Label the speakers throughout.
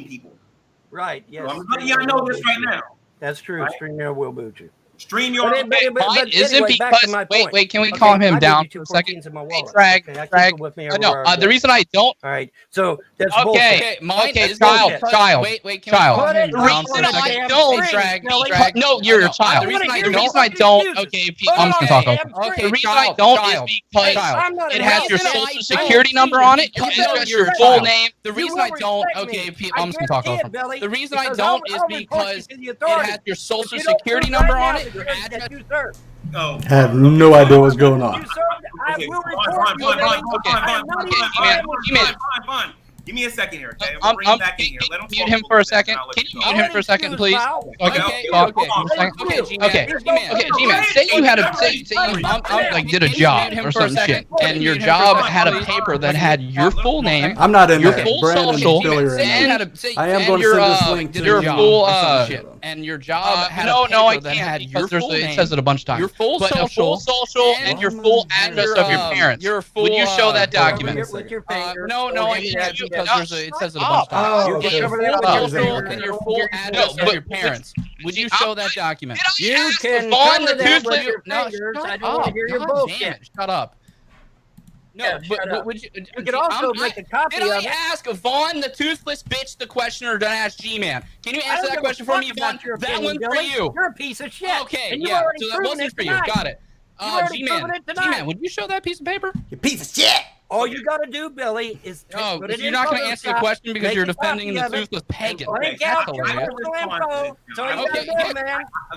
Speaker 1: people.
Speaker 2: Right. Yes.
Speaker 1: So I'm letting y'all know this right now.
Speaker 2: That's true. Right? StreamYard will boot you.
Speaker 1: Stream your
Speaker 3: mine isn't because wait, can we calm him down for a second? Hey, Drag. The reason I don't.
Speaker 2: All right, so that's
Speaker 3: okay. Mine is child. Wait, can we calm him down for a second? Don't drag. No, you're a child. The reason I don't. Okay, I'm just gonna talk over. Okay, the reason I don't is because it has your social security number on it. It has your full name. The reason I don't. Okay, I'm just gonna talk over. The reason I don't is because it has your social security number on it.
Speaker 4: I have no idea what's going on.
Speaker 1: Give me a second here, okay?
Speaker 3: Mute him for a second. Can you mute him for a second, please? Okay, G-Man. Say you had did a job or some shit, and your job had a paper that had your full name.
Speaker 4: I'm not in
Speaker 3: your
Speaker 4: there.
Speaker 3: full
Speaker 4: Brandon
Speaker 3: social.
Speaker 4: I am going to send this link to
Speaker 3: your full and your job had a paper that had your full name. It says it a bunch of times. Your full social and your full address of your parents. Would you show that document? No, I can't. Because it says it a bunch of times. And your full address of your parents. Would you show that document?
Speaker 2: You can cover that with your fingers. I don't want to hear your bullshit.
Speaker 3: Shut up. No, but would you could also make a copy of it. Did I ask Vaughn the toothless bitch the question, or did I ask G-Man? Can you answer that question for me, Vaughn? That one's for you.
Speaker 2: You're a piece of shit.
Speaker 3: Okay, yeah. So that wasn't for you. Got it. G-Man, would you show that piece of paper?
Speaker 4: You piece of shit.
Speaker 2: All you got to do, Billy, is
Speaker 3: put it in. You're not going to answer the question because you're defending the toothless pagan.
Speaker 2: Break out your info. So you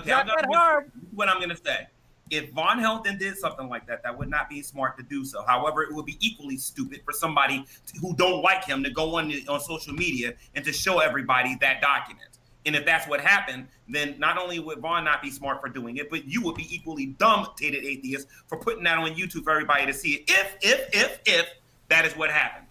Speaker 2: got man.
Speaker 1: What I'm going to say. If Von Helton did something like that, that would not be smart to do so. However, it would be equally stupid for somebody who don't like him to go on social media and to show everybody that document. And if that's what happened, then not only would Vaughn not be smart for doing it, but you would be equally dumb, Tatted Atheist, for putting that on YouTube for everybody to see it. If that is what happened.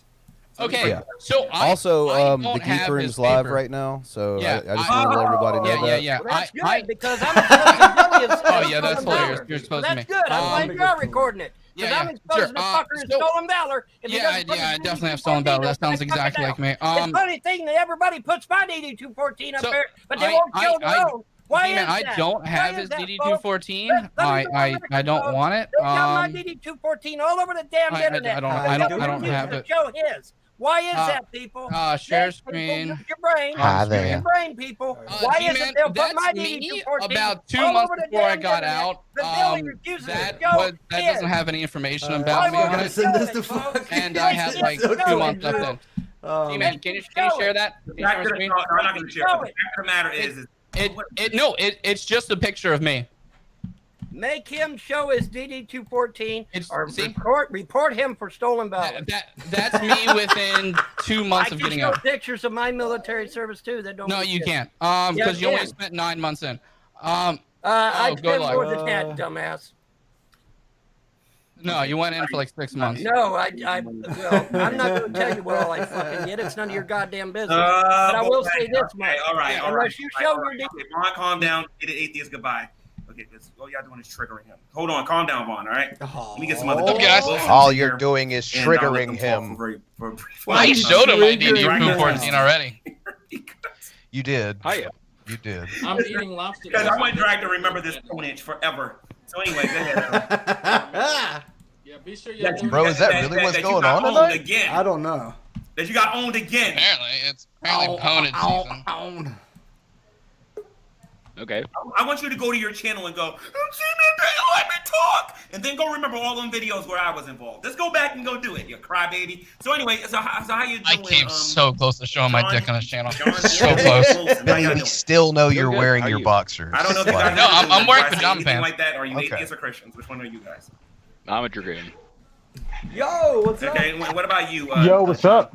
Speaker 3: Okay.
Speaker 5: Yeah.
Speaker 3: So
Speaker 5: the Geek Room's live right now, so
Speaker 3: yeah,
Speaker 5: I just want to let everybody know that.
Speaker 2: Yeah. Well, that's good because I'm exposing Billy.
Speaker 3: Oh yeah, that's hilarious. You're exposing me.
Speaker 2: That's good. I'm glad you're recording it. Because I'm exposing the fucker who stolen valor.
Speaker 3: I definitely have stolen valor. That sounds exactly like me.
Speaker 2: It's a funny thing that everybody puts my DD214 up there, but they won't kill their own. Why is that?
Speaker 3: I don't have his DD214. I don't want it.
Speaker 2: They got my DD214 all over the damn internet.
Speaker 3: I don't have it.
Speaker 2: Show his. Why is that, people?
Speaker 3: Share screen.
Speaker 2: Use your brain.
Speaker 5: There.
Speaker 2: Your brain, people. Why is it they'll put my DD214
Speaker 3: about 2 months before I got out? That doesn't have any information about me. And I had like 2 months left in. G-Man, can you share that?
Speaker 1: I'm not going to share it. The fact of the matter is
Speaker 3: it's just a picture of me.
Speaker 2: Make him show his DD214 or report him for stolen valor.
Speaker 3: That's me within 2 months of getting out.
Speaker 2: I can show pictures of my military service too. That don't.
Speaker 3: No, you can't. Because you only spent 9 months in.
Speaker 2: I spent more than that, dumbass.
Speaker 3: No, you went in for like 6 months.
Speaker 2: No, I'm not going to tell you what all I fucking did. It's none of your goddamn business. But I will say this much.
Speaker 1: All right.
Speaker 2: Unless you show your
Speaker 1: Vaughn, calm down. Get it, atheist. Goodbye. Okay, all y'all doing is triggering him. Hold on, calm down, Vaughn. All right. Let me get some other.
Speaker 5: All you're doing is triggering him.
Speaker 3: I showed him my DD214 already.
Speaker 5: You did.
Speaker 6: Hiya.
Speaker 5: You did.
Speaker 6: I'm eating lobster.
Speaker 1: Because I want Drag to remember this tonnage forever. So anyway, go ahead.
Speaker 6: Yeah, be sure you.
Speaker 5: Bro, is that really what's going on tonight?
Speaker 1: Again.
Speaker 4: I don't know.
Speaker 1: That you got owned again.
Speaker 3: Apparently, it's ponage season.
Speaker 6: Okay.
Speaker 1: I want you to go to your channel and go, let me talk, and then go remember all them videos where I was involved. Let's go back and go do it, you crybaby. So anyway, so how you doing?
Speaker 3: I came so close to showing my dick on his channel. So close.
Speaker 5: We still know you're wearing your boxers.
Speaker 1: I don't know if you guys
Speaker 3: no, I'm wearing pajama pants.
Speaker 1: Like that. Are you atheists or Christians? Which one are you guys?
Speaker 6: I'm a Dragoon.
Speaker 4: Yo, what's up?
Speaker 1: Okay, what about you?
Speaker 7: Yo, what's up?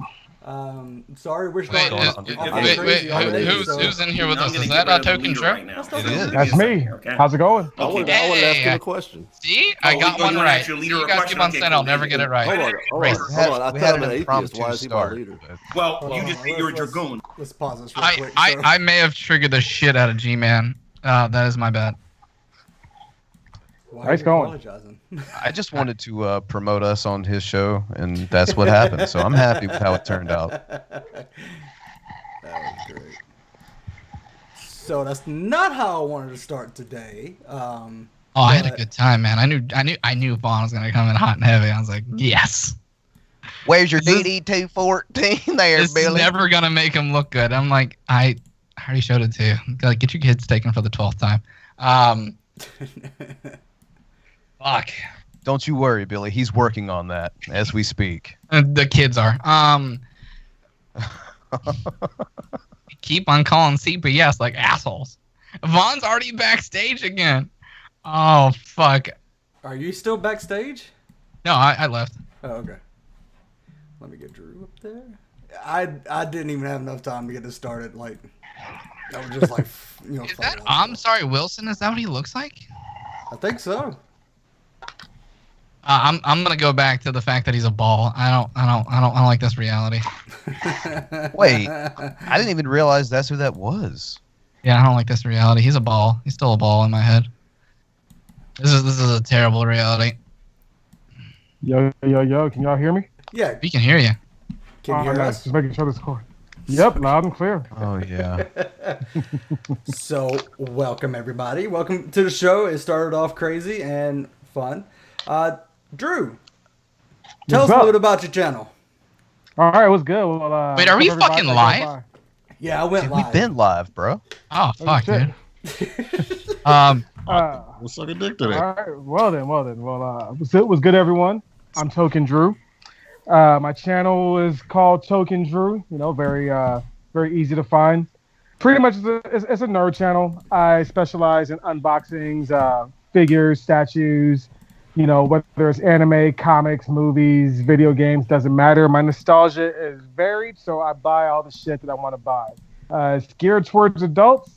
Speaker 4: Sorry, we're
Speaker 3: wait, who's in here with us? Is that Token Trip?
Speaker 5: It is.
Speaker 7: That's me.
Speaker 1: Okay.
Speaker 7: How's it going?
Speaker 4: I wanted to ask him a question.
Speaker 3: See, I got one right. You guys keep on saying I'll never get it right.
Speaker 4: Hold on. I thought I'm an atheist. Why is he my leader?
Speaker 1: Well, you just you're a Dragoon.
Speaker 4: Let's pause this real quick.
Speaker 3: I may have triggered the shit out of G-Man. That is my bad.
Speaker 4: Nice going.
Speaker 5: I just wanted to promote us on his show, and that's what happened. So I'm happy with how it turned out.
Speaker 4: That was great. So that's not how I wanted to start today.
Speaker 3: I had a good time, man. I knew Vaughn was gonna come in hot and heavy. I was like, yes.
Speaker 5: Where's your DD214 there,
Speaker 3: This
Speaker 5: Billy?
Speaker 3: is never gonna make him look good. I'm like, I already showed it to you. Like, get your kids taken for the 12th time. Fuck.
Speaker 5: Don't you worry, Billy. He's working on that as we speak.
Speaker 3: The kids are. Keep on calling CPS like assholes. Vaughn's already backstage again. Oh, fuck.
Speaker 4: Are you still backstage?
Speaker 3: No, I left.
Speaker 4: Oh, okay. Let me get Drew up there. I didn't even have enough time to get this started. Like, I was just like, you know.
Speaker 3: Is that I'm sorry, Wilson? Is that what he looks like?
Speaker 4: I think so.
Speaker 3: I'm gonna go back to the fact that he's a ball. I don't like this reality.
Speaker 5: Wait, I didn't even realize that's who that was.
Speaker 3: Yeah, I don't like this reality. He's a ball. He's still a ball in my head. This is a terrible reality.
Speaker 7: Yo, can y'all hear me?
Speaker 4: Yeah.
Speaker 3: We can hear you.
Speaker 4: Can you hear us?
Speaker 7: Just making sure this is recording. Yep, loud and clear.
Speaker 5: Oh, yeah.
Speaker 4: So, welcome everybody. Welcome to the show. It started off crazy and fun. Drew, tell us a little bit about your channel.
Speaker 7: All right, what's good? Well,
Speaker 3: wait, are we fucking live?
Speaker 4: Yeah, I went live.
Speaker 5: We've been live, bro.
Speaker 3: Oh, fuck, dude.
Speaker 8: We'll suck a dick today.
Speaker 7: All right, well then. What's good, everyone? I'm Token Drew. My channel is called Token Drew. You know, very easy to find. Pretty much, it's a nerd channel. I specialize in unboxings, figures, statues. You know, whether it's anime, comics, movies, video games, doesn't matter. My nostalgia is varied, so I buy all the shit that I want to buy. It's geared towards adults,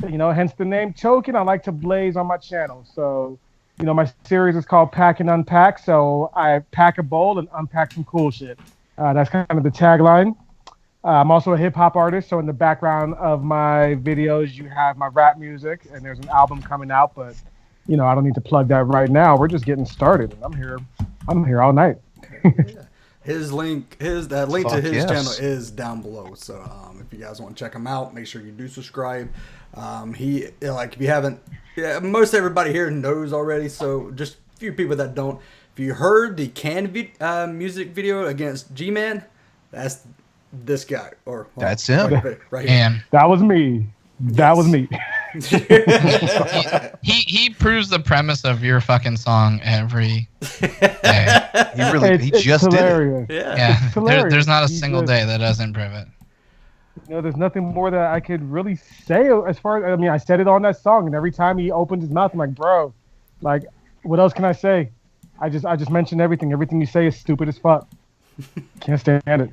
Speaker 7: you know, hence the name Token. I like to blaze on my channel. So, you know, my series is called Pack and Unpack. So I pack a bowl and unpack some cool shit. That's kind of the tagline. I'm also a hip-hop artist, so in the background of my videos, you have my rap music, and there's an album coming out, but you know, I don't need to plug that right now. We're just getting started. I'm here all night.
Speaker 4: His link to his channel is down below. So if you guys want to check him out, make sure you do subscribe. If you haven't, most everybody here knows already. So just a few people that don't. If you heard the canned music video against G-Man, that's this guy
Speaker 5: That's him.
Speaker 4: Right here.
Speaker 7: That was me. That was me.
Speaker 3: he proves the premise of your fucking song every day.
Speaker 5: He just
Speaker 7: hilarious.
Speaker 5: did it.
Speaker 3: Yeah. There's not a single day that doesn't prove it.
Speaker 7: You know, there's nothing more that I could really say as far as, I said it on that song, and every time he opens his mouth, I'm like, bro, like, what else can I say? I just mentioned everything. Everything you say is stupid as fuck. Can't stand it.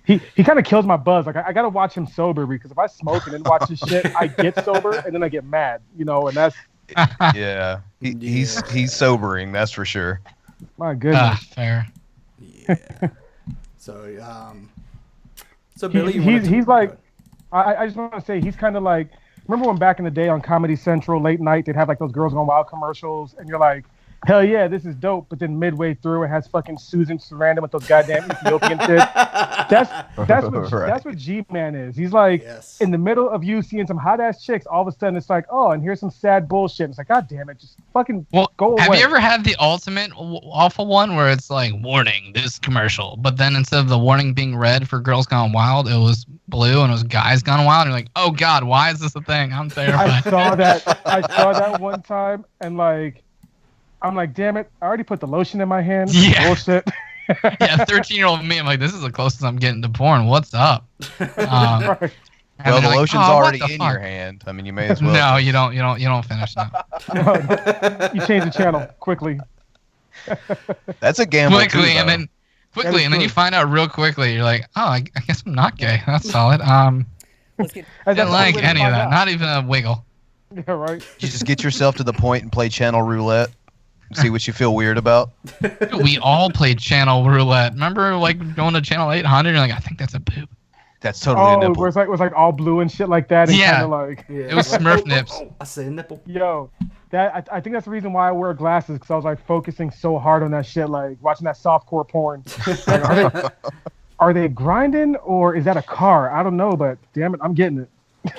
Speaker 7: He kind of kills my buzz. Like I gotta watch him sober, because if I smoke and then watch his shit, I get sober and then I get mad. You know, and that's
Speaker 5: yeah. He's sobering, that's for sure.
Speaker 7: My goodness.
Speaker 3: Fair.
Speaker 4: Yeah. So Billy,
Speaker 7: he's like, I just want to say he's kind of like, remember when back in the day on Comedy Central late night they'd have like those Girls Gone Wild commercials, and you're like, hell yeah, this is dope. But then midway through, it has fucking Susan Sarandon with those goddamn Ethiopian tits. That's what G-Man is. He's like, in the middle of you seeing some hot ass chicks, all of a sudden it's like, oh, and here's some sad bullshit. It's like, god damn it, just fucking go away.
Speaker 3: Have you ever had the ultimate awful one where it's like, warning, this commercial, but then instead of the warning being red for Girls Gone Wild, it was blue and it was Guys Gone Wild, and you're like, oh god, why is this a thing? I'm terrified.
Speaker 7: I saw that one time, and like, I'm like, damn it, I already put the lotion in my hand.
Speaker 3: Yeah.
Speaker 7: Bullshit.
Speaker 3: Yeah, 13-year-old me, I'm like, this is the closest I'm getting to porn. What's up?
Speaker 7: Right.
Speaker 5: Well, the lotion's already in your hand. I mean, you may as well.
Speaker 3: No, you don't finish that.
Speaker 7: You change the channel quickly.
Speaker 5: That's a gamble.
Speaker 3: Quickly, and then you find out real quickly. You're like, oh, I guess I'm not gay. That's solid. Didn't like any of that. Not even a wiggle.
Speaker 7: Yeah, right.
Speaker 5: You just get yourself to the point and play channel roulette. See what you feel weird about.
Speaker 3: We all played channel roulette. Remember, like going to channel 800? You're like, I think that's a boob.
Speaker 5: That's totally a nipple.
Speaker 7: Where it was like all blue and shit like that. And
Speaker 3: Yeah.
Speaker 7: Kinda like,
Speaker 3: It was Smurf nips.
Speaker 4: I say nipple.
Speaker 7: Yo, I think that's the reason why I wear glasses, because I was like focusing so hard on that shit, like watching that softcore porn. Like, are they grinding or is that a car? I don't know, but damn it, I'm getting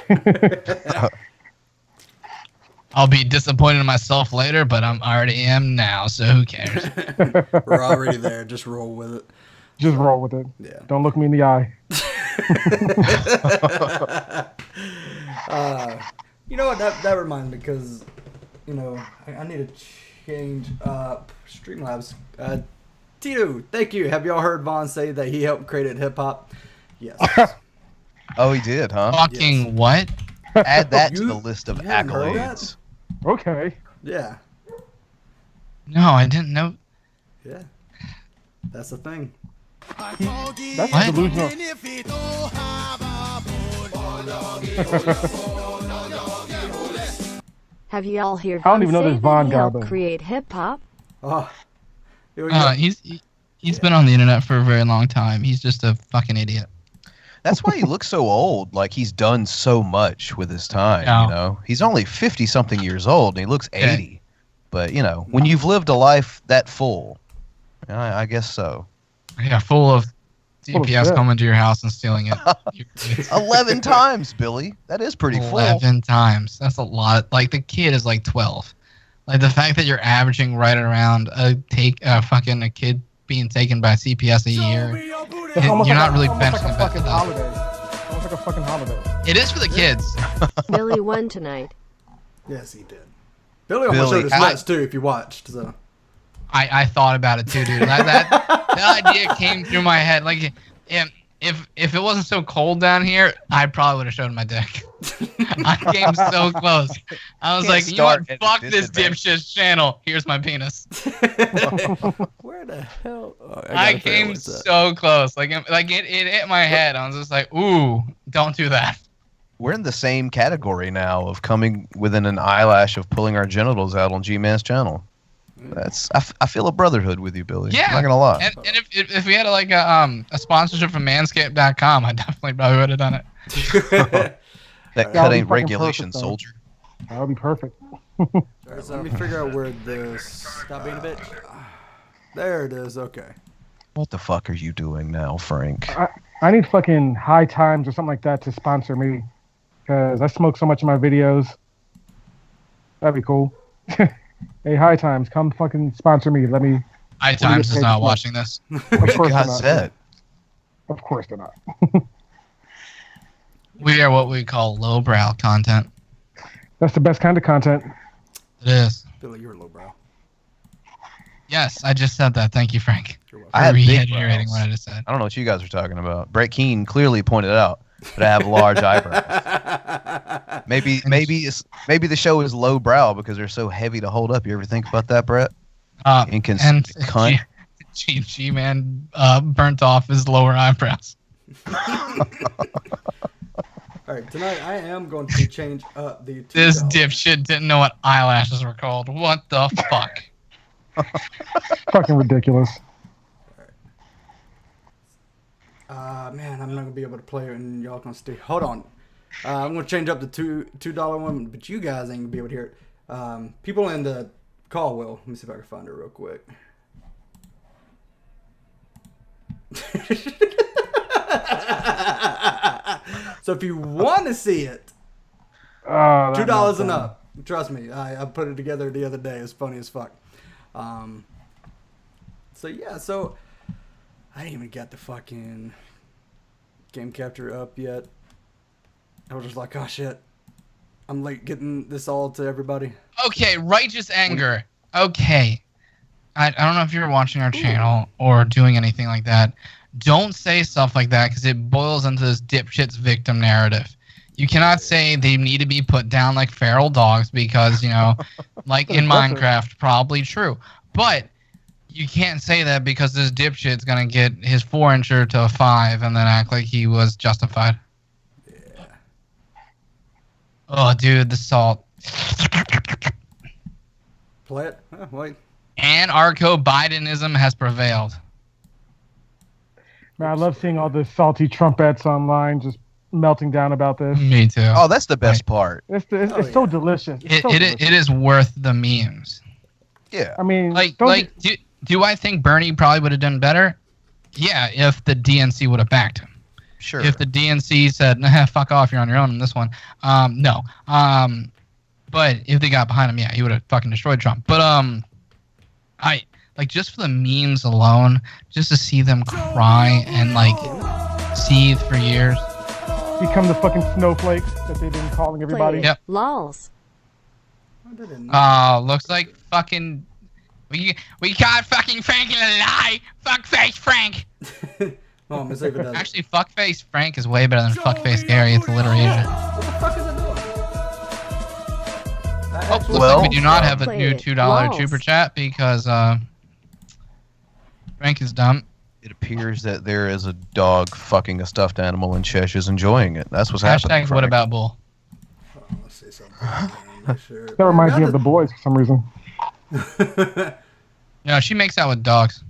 Speaker 7: it.
Speaker 3: I'll be disappointed in myself later, but I already am now, so who cares?
Speaker 4: We're already there. Just roll with it.
Speaker 7: Just roll with it.
Speaker 4: Yeah.
Speaker 7: Don't look me in the eye.
Speaker 4: You know what? That reminds me because, you know, I need to change up Streamlabs. Tito, thank you. Have y'all heard Vaughn say that he helped create hip hop? Yes.
Speaker 5: Oh, he did, huh?
Speaker 3: Fucking what?
Speaker 5: Add that to
Speaker 4: You-
Speaker 5: the list of
Speaker 4: you haven't heard that?
Speaker 5: accolades.
Speaker 7: Okay.
Speaker 4: Yeah.
Speaker 3: No, I didn't know.
Speaker 4: Yeah. That's the thing.
Speaker 7: That's
Speaker 3: What?
Speaker 7: delusional.
Speaker 8: Have y'all heard
Speaker 7: I don't
Speaker 8: Vaughn
Speaker 7: even know
Speaker 8: say
Speaker 7: this
Speaker 8: that
Speaker 7: Vaughn
Speaker 8: he
Speaker 7: guy,
Speaker 8: helped
Speaker 7: but-
Speaker 8: create hip hop?
Speaker 4: Oh. Here we go.
Speaker 3: He's been on the internet for a very long time. He's just a fucking idiot.
Speaker 5: That's why he looks so old. Like he's done so much with his time.
Speaker 3: Yeah.
Speaker 5: You know, he's only 50-something years old, and he looks
Speaker 3: Yeah.
Speaker 5: 80. But you know, when you've lived a life that full, I guess so.
Speaker 3: Yeah, full of
Speaker 7: Full of
Speaker 3: DPS
Speaker 7: shit.
Speaker 3: coming to your house and stealing it.
Speaker 5: 11 times, Billy. That is pretty full.
Speaker 3: 11 times. That's a lot. Like the kid is like 12. Like the fact that you're averaging right around a kid being taken by CPS a year.
Speaker 7: It's almost
Speaker 3: You're
Speaker 7: like
Speaker 3: not really
Speaker 7: almost
Speaker 3: benching
Speaker 7: like a
Speaker 3: the
Speaker 7: fucking
Speaker 3: best.
Speaker 7: holiday. Almost like a fucking holiday.
Speaker 3: It is for the kids.
Speaker 8: Billy won tonight.
Speaker 4: Yes, he did. Billy almost showed his nuts too, if you watched. So.
Speaker 3: I thought about it too, dude. That idea came through my head. Like, if it wasn't so cold down here, I probably would have shown my dick. I came so close. I was like, you know what? Fuck this dipshit's channel. Here's my penis.
Speaker 4: Where the hell? Oh,
Speaker 3: I came so close. Like it hit my head. I was just like, ooh, don't do that.
Speaker 5: We're in the same category now of coming within an eyelash of pulling our genitals out on G-Man's channel. I feel a brotherhood with you, Billy.
Speaker 3: Yeah.
Speaker 5: I'm not gonna lie.
Speaker 3: And if we had a sponsorship from Manscaped.com, I definitely probably would have done it.
Speaker 5: That
Speaker 7: That
Speaker 5: cut
Speaker 7: would be
Speaker 5: ain't
Speaker 7: fucking
Speaker 5: regulation,
Speaker 7: perfect, though.
Speaker 5: soldier.
Speaker 7: That would be perfect.
Speaker 4: Alright, let me figure out where this. Stop being a bitch. There it is. Okay.
Speaker 5: What the fuck are you doing now, Frank?
Speaker 7: I need fucking High Times or something like that to sponsor me. Because I smoke so much in my videos. That'd be cool. Hey, High Times, come fucking sponsor me. Let me.
Speaker 3: High Times is not watching this.
Speaker 7: Of course they're
Speaker 5: God
Speaker 7: not.
Speaker 5: said.
Speaker 7: Of course they're not.
Speaker 3: We are what we call lowbrow content.
Speaker 7: That's the best kind of content.
Speaker 3: It is.
Speaker 4: Billy, you're lowbrow.
Speaker 3: Yes, I just said that. Thank you, Frank.
Speaker 4: You're welcome.
Speaker 5: I have big
Speaker 3: reiterating
Speaker 5: brows.
Speaker 3: what I just said.
Speaker 5: I don't know what you guys are talking about. Brett Keane clearly pointed out that I have large eyebrows. Maybe the show is low brow because they're so heavy to hold up. You ever think about that, Brett? Inconsistent cunt.
Speaker 3: G-Man burnt off his lower eyebrows.
Speaker 4: All right, tonight I am going to change up the.
Speaker 3: This
Speaker 4: $2.
Speaker 3: dipshit didn't know what eyelashes were called. What the fuck?
Speaker 7: Fucking ridiculous.
Speaker 4: Man, I'm not gonna be able to play it, and y'all gonna stay. Hold on, I'm gonna change up the $2 one, but you guys ain't gonna be able to hear it. People in the call will. Let me see if I can find it real quick. So if you want to see it, $2 and up. Trust me, I put it together the other day. It's funny as fuck. So yeah, so I didn't even get the fucking game capture up yet. I was just like, oh shit, I'm late getting this all to everybody.
Speaker 3: Okay, righteous anger. Okay. I don't know if you're watching our channel or doing anything like that. Don't say stuff like that because it boils into this dipshit's victim narrative. You cannot say they need to be put down like feral dogs because, you know, like in Minecraft, probably true. But you can't say that because this dipshit's going to get his 4-incher to a 5 and then act like he was justified.
Speaker 4: Yeah.
Speaker 3: Oh, dude, the salt.
Speaker 4: Play it? Wait.
Speaker 3: Anarcho-Bidenism has prevailed.
Speaker 7: Man, I love seeing all the salty trumpets online just melting down about this.
Speaker 3: Me too.
Speaker 5: Oh, that's the best part.
Speaker 7: It's so delicious. It's so delicious.
Speaker 3: It is worth the memes.
Speaker 5: Yeah.
Speaker 7: I mean,
Speaker 3: Do I think Bernie probably would have done better? yeah, if the DNC would have backed him.
Speaker 5: Sure.
Speaker 3: If the DNC said, nah, fuck off, you're on your own in this one. No. But if they got behind him, yeah, he would have fucking destroyed Trump. But I like just for the memes alone, just to see them cry and like seethe for years.
Speaker 7: Become the fucking snowflakes that they've been calling everybody.
Speaker 3: Yep.
Speaker 8: Lols.
Speaker 3: Looks like fucking we caught fucking Frank in a lie. Fuckface Frank.
Speaker 4: Oh, Miss Ava does.
Speaker 3: Actually, fuckface Frank is way better than fuckface Gary. It's alliteration.
Speaker 4: What the fuck is it doing?
Speaker 3: Looks like we do not have a new $2 super chat because Frank is dumb.
Speaker 5: It appears that there is a dog fucking a stuffed animal and Chesh is enjoying it. That's what's happening.
Speaker 3: Hashtag what about bull?
Speaker 4: Oh, let's see something. Sure.
Speaker 7: That reminds me of the boys for some reason.
Speaker 3: No, she makes out with dogs.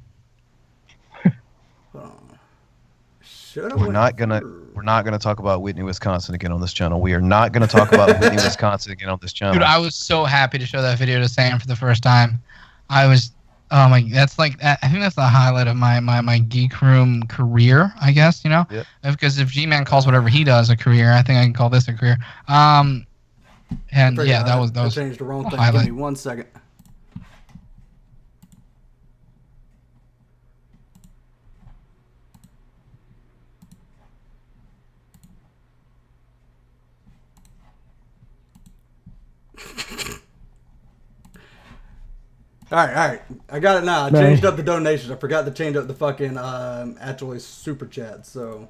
Speaker 5: We're not gonna talk about Whitney, Wisconsin again on this channel. We are not gonna talk about Whitney, Wisconsin again on this channel.
Speaker 3: Dude, I was so happy to show that video to Sam for the first time. I was, oh my, that's like, I think that's the highlight of my Geek Room career, I guess, you know?
Speaker 5: Yep.
Speaker 3: Because if G-Man calls whatever he does a career, I think I can call this a career. And yeah, that was
Speaker 4: I changed the wrong thing.
Speaker 3: highlight.
Speaker 4: Give me 1 second. All right. I got it now. I changed up the donations. I forgot to change up the fucking actually super chat. So,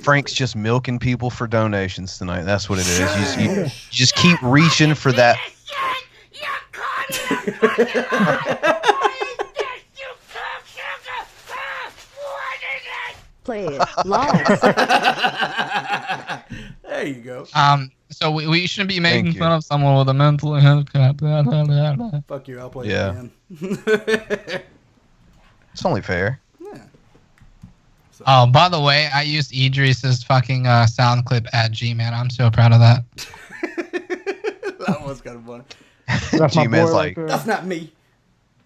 Speaker 5: Frank's just milking people for donations tonight. That's what it is. You just keep reaching for that.
Speaker 8: Play it. Lols.
Speaker 4: There you go.
Speaker 3: So we shouldn't be making fun of someone with a mental health.
Speaker 4: Fuck you. I'll play
Speaker 5: Yeah.
Speaker 4: it again.
Speaker 5: It's only fair.
Speaker 4: Yeah. So.
Speaker 3: Oh, by the way, I used Idris's fucking sound clip at G-Man. I'm so proud of that.
Speaker 4: That was kind of funny.
Speaker 7: That's my
Speaker 5: G-Man's
Speaker 7: boy
Speaker 5: like,
Speaker 7: right there.
Speaker 4: That's not me.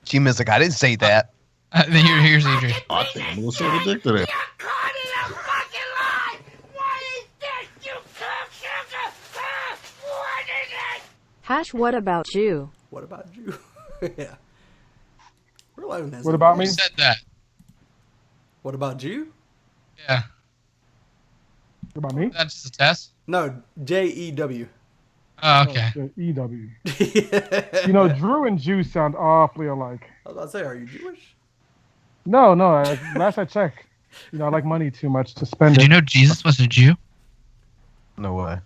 Speaker 5: G-Man's like, I didn't say that.
Speaker 3: Here's Idris.
Speaker 9: I think I'm so ridiculous.
Speaker 8: Hash, what about you?
Speaker 4: What about you? Yeah. We're live in this.
Speaker 7: What about me?
Speaker 3: Who said that?
Speaker 4: What about you?
Speaker 3: Yeah.
Speaker 7: What about me?
Speaker 3: That's just a test?
Speaker 4: No, Jew.
Speaker 3: Oh, okay.
Speaker 7: EW.
Speaker 4: Yeah.
Speaker 7: You know, Drew and Jew sound awfully alike.
Speaker 4: I was about to say, are you Jewish?
Speaker 7: No. Last I checked, you know, I like money too much to spend
Speaker 3: Did
Speaker 7: it.
Speaker 3: you know Jesus was a Jew?
Speaker 5: No way.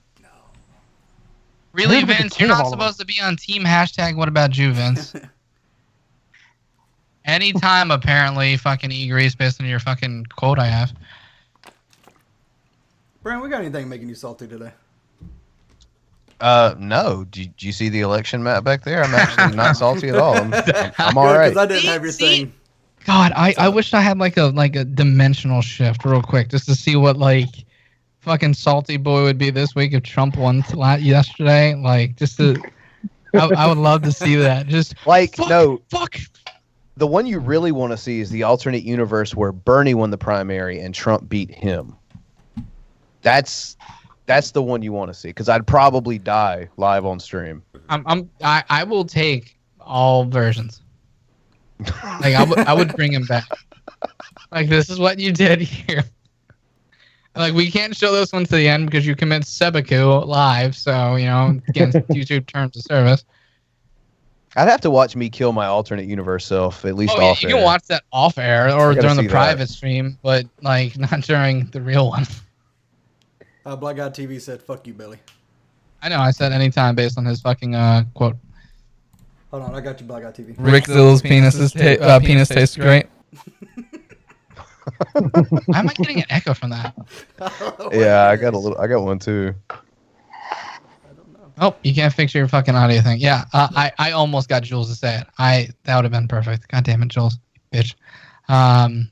Speaker 3: Really,
Speaker 7: Who's the
Speaker 3: Vince?
Speaker 7: king
Speaker 3: You're
Speaker 7: of
Speaker 3: not
Speaker 7: all of
Speaker 3: supposed to be on team hashtag what about you, Vince? Anytime, apparently, fucking e-grease based on your fucking quote I have.
Speaker 4: Bran, we got anything making you salty today?
Speaker 5: No. Did you see the election map back there? I'm actually not salty at all. I'm all right.
Speaker 4: Because I didn't have your thing.
Speaker 3: God, I wish I had like a dimensional shift real quick just to see what like fucking salty boy would be this week if Trump won yesterday. Like just to, I would love to see that. Just
Speaker 5: Like,
Speaker 3: fuck,
Speaker 5: no.
Speaker 3: fuck.
Speaker 5: The one you really want to see is the alternate universe where Bernie won the primary and Trump beat him. That's the one you want to see, because I'd probably die live on stream.
Speaker 3: I will take all versions. Like I would bring him back. Like this is what you did here. Like we can't show this one to the end because you commit seppuku live, so you know against YouTube terms of service.
Speaker 5: I'd have to watch me kill my alternate universe self, at least off
Speaker 3: you
Speaker 5: air.
Speaker 3: can watch that off air or during the
Speaker 5: see
Speaker 3: private
Speaker 5: that.
Speaker 3: stream, but like not during the real one.
Speaker 4: Black Guy TV said, "Fuck you, Billy."
Speaker 3: I know. I said anytime based on his fucking quote.
Speaker 4: Hold on, I got you, Black Guy TV.
Speaker 3: Rick Zill's penis tastes great. Why am I getting an echo from that?
Speaker 5: Yeah, I got one too.
Speaker 3: Oh, you can't fix your fucking audio thing. Yeah, I almost got Jules to say it. That would have been perfect. God damn it, Jules, bitch.
Speaker 10: I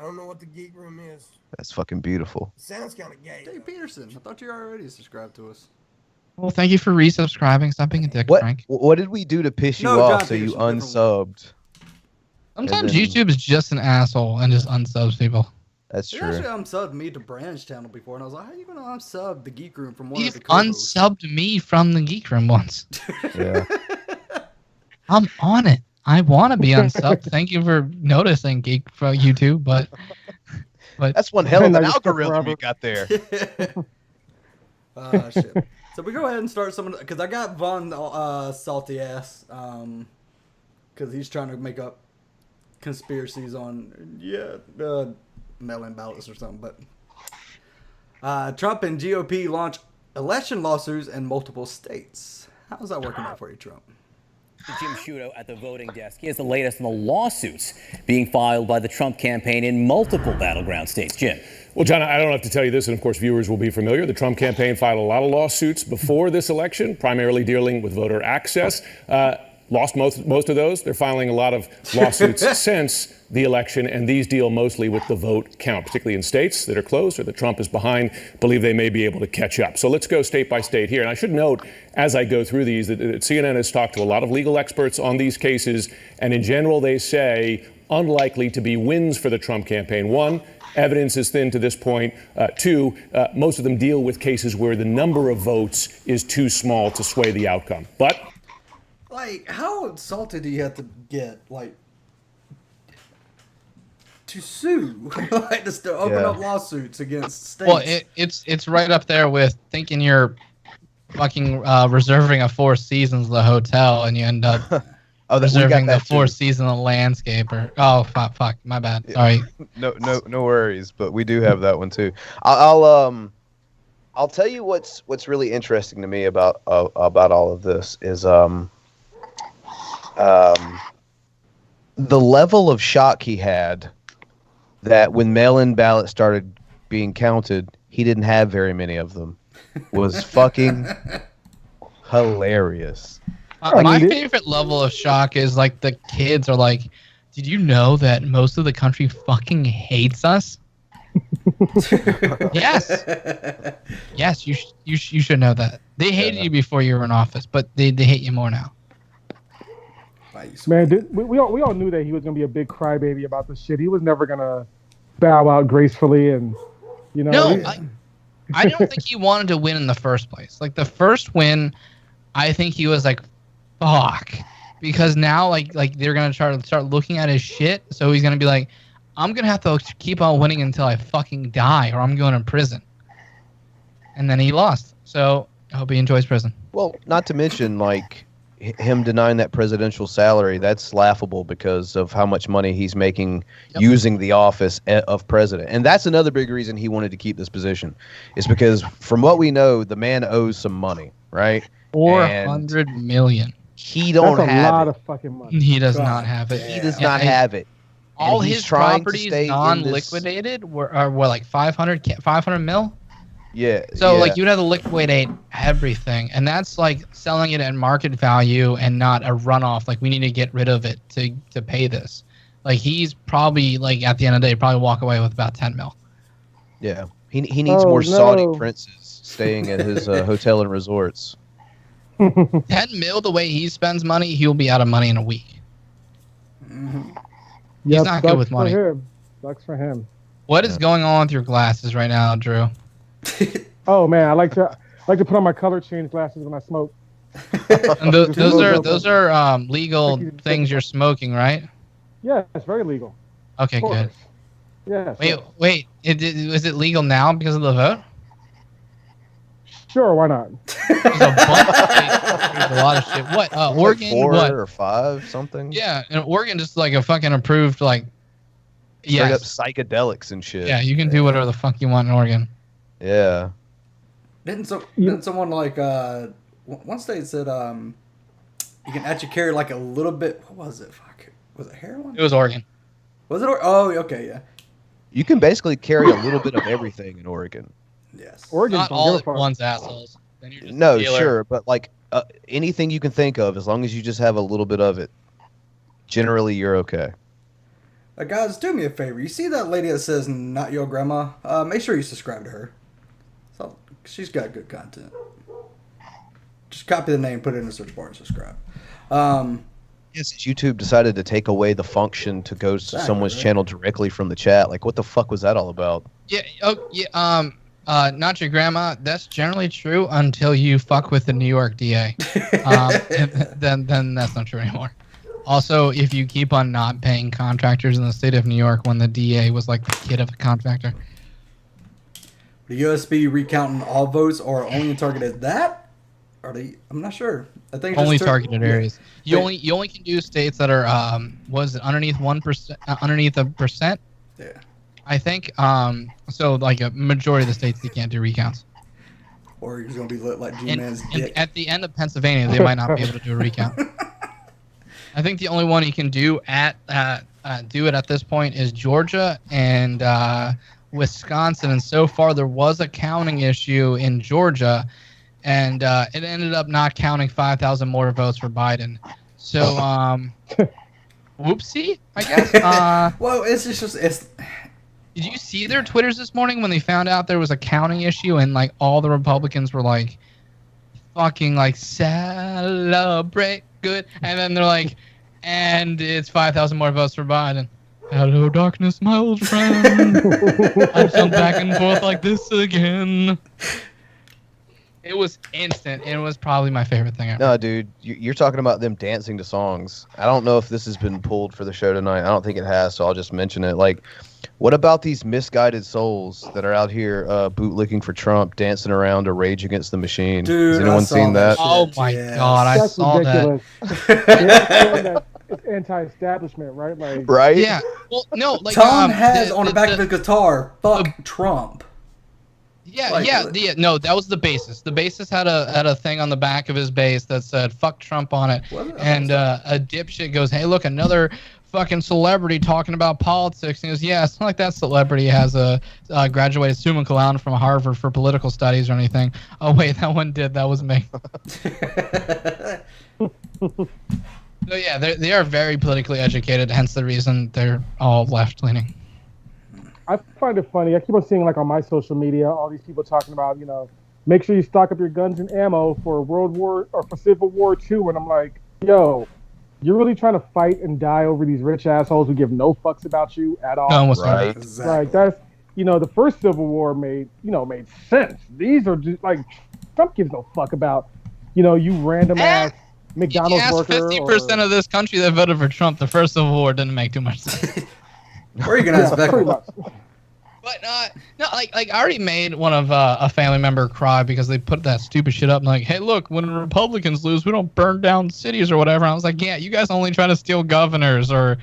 Speaker 10: don't know what the Geek Room is.
Speaker 5: That's fucking beautiful.
Speaker 10: It sounds kind of gay.
Speaker 4: Dave Peterson, I thought you already subscribed to us.
Speaker 3: Well, thank you for resubscribing. Stop being a dick,
Speaker 5: What
Speaker 3: Frank.
Speaker 5: What did we do to piss you
Speaker 4: No,
Speaker 5: off
Speaker 4: John
Speaker 5: so you
Speaker 4: Peterson, different
Speaker 5: unsubbed?
Speaker 3: Sometimes YouTube is just an asshole and just unsubs people.
Speaker 5: That's
Speaker 4: He
Speaker 5: true.
Speaker 4: actually unsubbed me to Bran's channel before, and I was like, how are you going to unsub the Geek Room from one
Speaker 3: You've
Speaker 4: of the co-hosts?
Speaker 3: unsubbed me from the Geek Room once.
Speaker 5: Yeah.
Speaker 3: I'm on it. I want to be unsubbed. Thank you for noticing, Geek for YouTube, but
Speaker 5: That's one hell of an algorithm you got there.
Speaker 4: Shit. So we go ahead and start some of because I got Von salty ass because he's trying to make up conspiracies on mail-in ballots or something. But Trump and GOP launch election lawsuits in multiple states. How's that working out for you, Trump?
Speaker 11: Jim Sciutto at the voting desk. He has the latest on the lawsuits being filed by the Trump campaign in multiple battleground states. Jim.
Speaker 12: Well, John, I don't have to tell you this, and of course viewers will be familiar. The Trump campaign filed a lot of lawsuits before this election, primarily dealing with voter access. Lost most of those. They're filing a lot of lawsuits since the election, and these deal mostly with the vote count, particularly in states that are closed or that Trump is behind, believe they may be able to catch up. So let's go state by state here. And I should note, as I go through these, that CNN has talked to a lot of legal experts on these cases, and in general they say unlikely to be wins for the Trump campaign. One, evidence is thin to this point. Two, most of them deal with cases where the number of votes is too small to sway the outcome. But
Speaker 4: like, how insulted do you have to get, like, to sue, like, just to open up lawsuits against states?
Speaker 3: Well, it's right up there with thinking you're fucking reserving a Four Seasons the hotel, and you end up reserving the Four Seasons the landscape. Or fuck, my bad. Sorry.
Speaker 5: No worries, but we do have that one too. I'll tell you what's really interesting to me about all of this is the level of shock he had that when mail-in ballots started being counted, he didn't have very many of them was fucking hilarious.
Speaker 3: My favorite level of shock is like the kids are like, did you know that most of the country fucking hates us? Yes, you should know that. They hated you before you were in office, but they hate you more now.
Speaker 7: Man, we all knew that he was gonna be a big crybaby about this shit. He was never gonna bow out gracefully, and you know.
Speaker 3: No, I don't think he wanted to win in the first place. Like the first win, I think he was like, "Fuck," because now like they're gonna try to start looking at his shit. So he's gonna be like, "I'm gonna have to keep on winning until I fucking die, or I'm going to prison." And then he lost. So I hope he enjoys prison.
Speaker 5: Well, not to mention like him denying that presidential salary, that's laughable because of how much money he's making using the office of president. And that's another big reason he wanted to keep this position, is because from what we know, the man owes some money, right?
Speaker 3: 400 million.
Speaker 5: He don't have
Speaker 7: a lot of fucking money.
Speaker 3: He does not have it.
Speaker 5: He does not have it.
Speaker 3: All his properties non-liquidated were like 500 mil.
Speaker 5: Yeah.
Speaker 3: So like you'd have to liquidate everything, and that's like selling it at market value and not a runoff. Like we need to get rid of it to pay this. Like he's probably like at the end of the day probably walk away with about 10 mil.
Speaker 5: Yeah. He needs more Saudi princes staying at his hotel and resorts.
Speaker 3: 10 mil the way he spends money, he'll be out of money in a week.
Speaker 7: Mm-hmm.
Speaker 3: He's not good with money.
Speaker 7: Sucks for him.
Speaker 3: What is going on with your glasses right now, Drew?
Speaker 7: Oh man, I like to put on my color change glasses when I smoke.
Speaker 3: And those are legal things you're smoking, right?
Speaker 7: Yeah, it's very legal.
Speaker 3: Okay, good.
Speaker 7: Yeah.
Speaker 3: Wait. Is it legal now because of the vote?
Speaker 7: Sure, why not?
Speaker 3: There's a lot of shit. What? Oregon?
Speaker 5: Like 4
Speaker 3: what?
Speaker 5: or 5 something?
Speaker 3: Yeah, and Oregon just like a fucking approved like.
Speaker 5: Straight up psychedelics and shit.
Speaker 3: Yeah, you can do whatever the fuck you want in Oregon.
Speaker 5: Yeah.
Speaker 4: Didn't someone like one state said you can actually carry like a little bit? What was it? Fuck. Was it heroin?
Speaker 3: It was Oregon.
Speaker 4: Was it? Oh, okay, yeah.
Speaker 5: You can basically carry a little bit of everything in Oregon.
Speaker 4: Yes.
Speaker 7: Oregon.
Speaker 3: Not all at once, assholes. Then you're just
Speaker 5: No,
Speaker 3: a dealer.
Speaker 5: sure, but like anything you can think of, as long as you just have a little bit of it, generally you're okay.
Speaker 4: Guys, do me a favor. You see that lady that says "not your grandma"? Make sure you subscribe to her. So she's got good content. Just copy the name, put it in the search bar, and subscribe.
Speaker 5: guess YouTube decided to take away the function to go to someone's channel directly from the chat. Like, what the fuck was that all about?
Speaker 3: Yeah. Oh, yeah. Not your grandma. That's generally true until you fuck with the New York DA. Then that's not true anymore. Also, if you keep on not paying contractors in the state of New York when the DA was like the kid of a contractor.
Speaker 4: The USB recounting all votes or only targeted that? Are they? I'm not sure. I think
Speaker 3: only targeted areas. You only can do states that are was it underneath 1%, underneath 1%?
Speaker 4: Yeah.
Speaker 3: I think so. Like a majority of the states, you can't do recounts.
Speaker 4: Or you're gonna be lit like G-Man's dick.
Speaker 3: At the end of Pennsylvania, they might not be able to do a recount. I think the only one you can do at this point is Georgia and Wisconsin. And so far, there was a counting issue in Georgia, and it ended up not counting 5,000 more votes for Biden. So, whoopsie, I guess.
Speaker 4: Well, it's just
Speaker 3: Did you see their Twitters this morning when they found out there was a counting issue and like all the Republicans were like, fucking like celebrate good, and then they're like, and it's 5,000 more votes for Biden. Hello, darkness, my old friend. I've jumped back and forth like this again. It was instant. It was probably my favorite thing ever.
Speaker 5: No, dude, you're talking about them dancing to songs. I don't know if this has been pulled for the show tonight. I don't think it has, so I'll just mention it. Like, what about these misguided souls that are out here bootlicking for Trump, dancing around to Rage Against the Machine?
Speaker 4: Dude,
Speaker 5: has anyone seen that?
Speaker 3: Oh my god, I saw
Speaker 7: ridiculous.
Speaker 3: that.
Speaker 7: It's anti-establishment, right? Like,
Speaker 5: right?
Speaker 3: Yeah. Well, no, like
Speaker 4: Tom has on the back of his guitar, "Fuck Trump."
Speaker 3: Yeah,
Speaker 4: Like,
Speaker 3: no, that was the bassist. The bassist had a thing on the back of his bass that said "fuck Trump" on it, and a dipshit goes, "Hey, look, another fucking celebrity talking about politics." And he goes, "Yeah, it's not like that celebrity has a graduated summa cum laude from Harvard for political studies or anything." Oh wait, that one did. That was me. So yeah, they are very politically educated. Hence the reason they're all left leaning.
Speaker 7: I find it funny. I keep on seeing like on my social media all these people talking about, make sure you stock up your guns and ammo for World War or for Civil War II. And I'm like, yo, you're really trying to fight and die over these rich assholes who give no fucks about you at all.
Speaker 3: No,
Speaker 5: right.
Speaker 4: Exactly.
Speaker 7: Like that's, the first Civil War made sense. These are just like Trump gives no fuck about, you random ass McDonald's worker.
Speaker 3: 50% of this country that voted for Trump, the first Civil War didn't make too much sense.
Speaker 4: Where are you gonna expect?
Speaker 3: But no, like I already made one of a family member cry because they put that stupid shit up and like, hey, look, when Republicans lose, we don't burn down cities or whatever. And I was like, yeah, you guys only try to steal governors or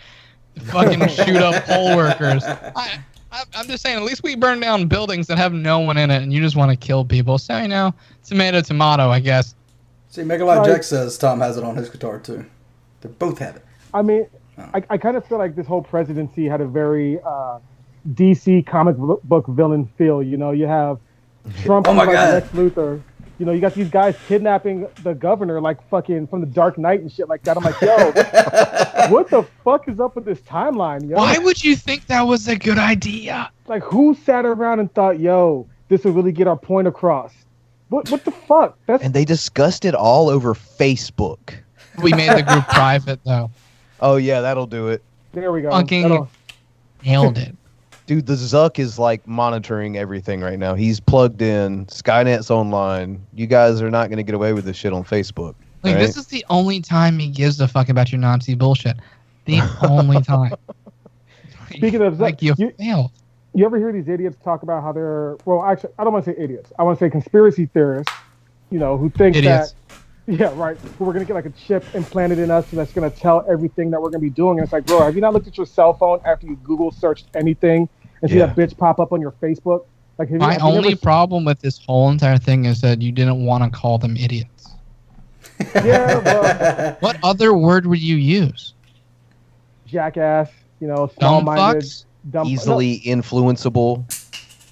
Speaker 3: fucking shoot up poll workers. I'm just saying, at least we burn down buildings that have no one in it, and you just want to kill people. So tomato, tomato, I guess.
Speaker 4: See, Megalite Jack says Tom has it on his guitar too. They both have it.
Speaker 7: I mean, I kind of feel like this whole presidency had a very DC comic book villain feel. You have Trump like Lex Luthor. You got these guys kidnapping the governor like fucking from the Dark Knight and shit like that. I'm like, yo, what the fuck is up with this timeline, yo?
Speaker 3: Why would you think that was a good idea?
Speaker 7: Like, who sat around and thought, yo, this will really get our point across? What the fuck?
Speaker 5: And they discussed it all over Facebook.
Speaker 3: We made the group private, though.
Speaker 5: Oh, yeah, that'll do it.
Speaker 7: There we go.
Speaker 3: Fucking nailed it.
Speaker 5: Dude, the Zuck is like monitoring everything right now. He's plugged in. Skynet's online. You guys are not going to get away with this shit on Facebook.
Speaker 3: Like,
Speaker 5: right?
Speaker 3: This is the only time he gives a fuck about your Nazi bullshit. The only time.
Speaker 7: Speaking of Zuck,
Speaker 3: like you failed.
Speaker 7: You ever hear these idiots talk about how they're, well, actually, I don't want to say idiots. I want to say conspiracy theorists, who think
Speaker 3: idiots.
Speaker 7: We're going to get like a chip implanted in us and that's going to tell everything that we're going to be doing. And it's like, bro, have you not looked at your cell phone after you Google searched anything and see that bitch pop up on your Facebook? Like,
Speaker 3: My only problem with this whole entire thing is that you didn't want to call them idiots.
Speaker 7: Yeah, well.
Speaker 3: What other word would you use?
Speaker 7: Jackass, small-minded.
Speaker 5: Easily influenceable.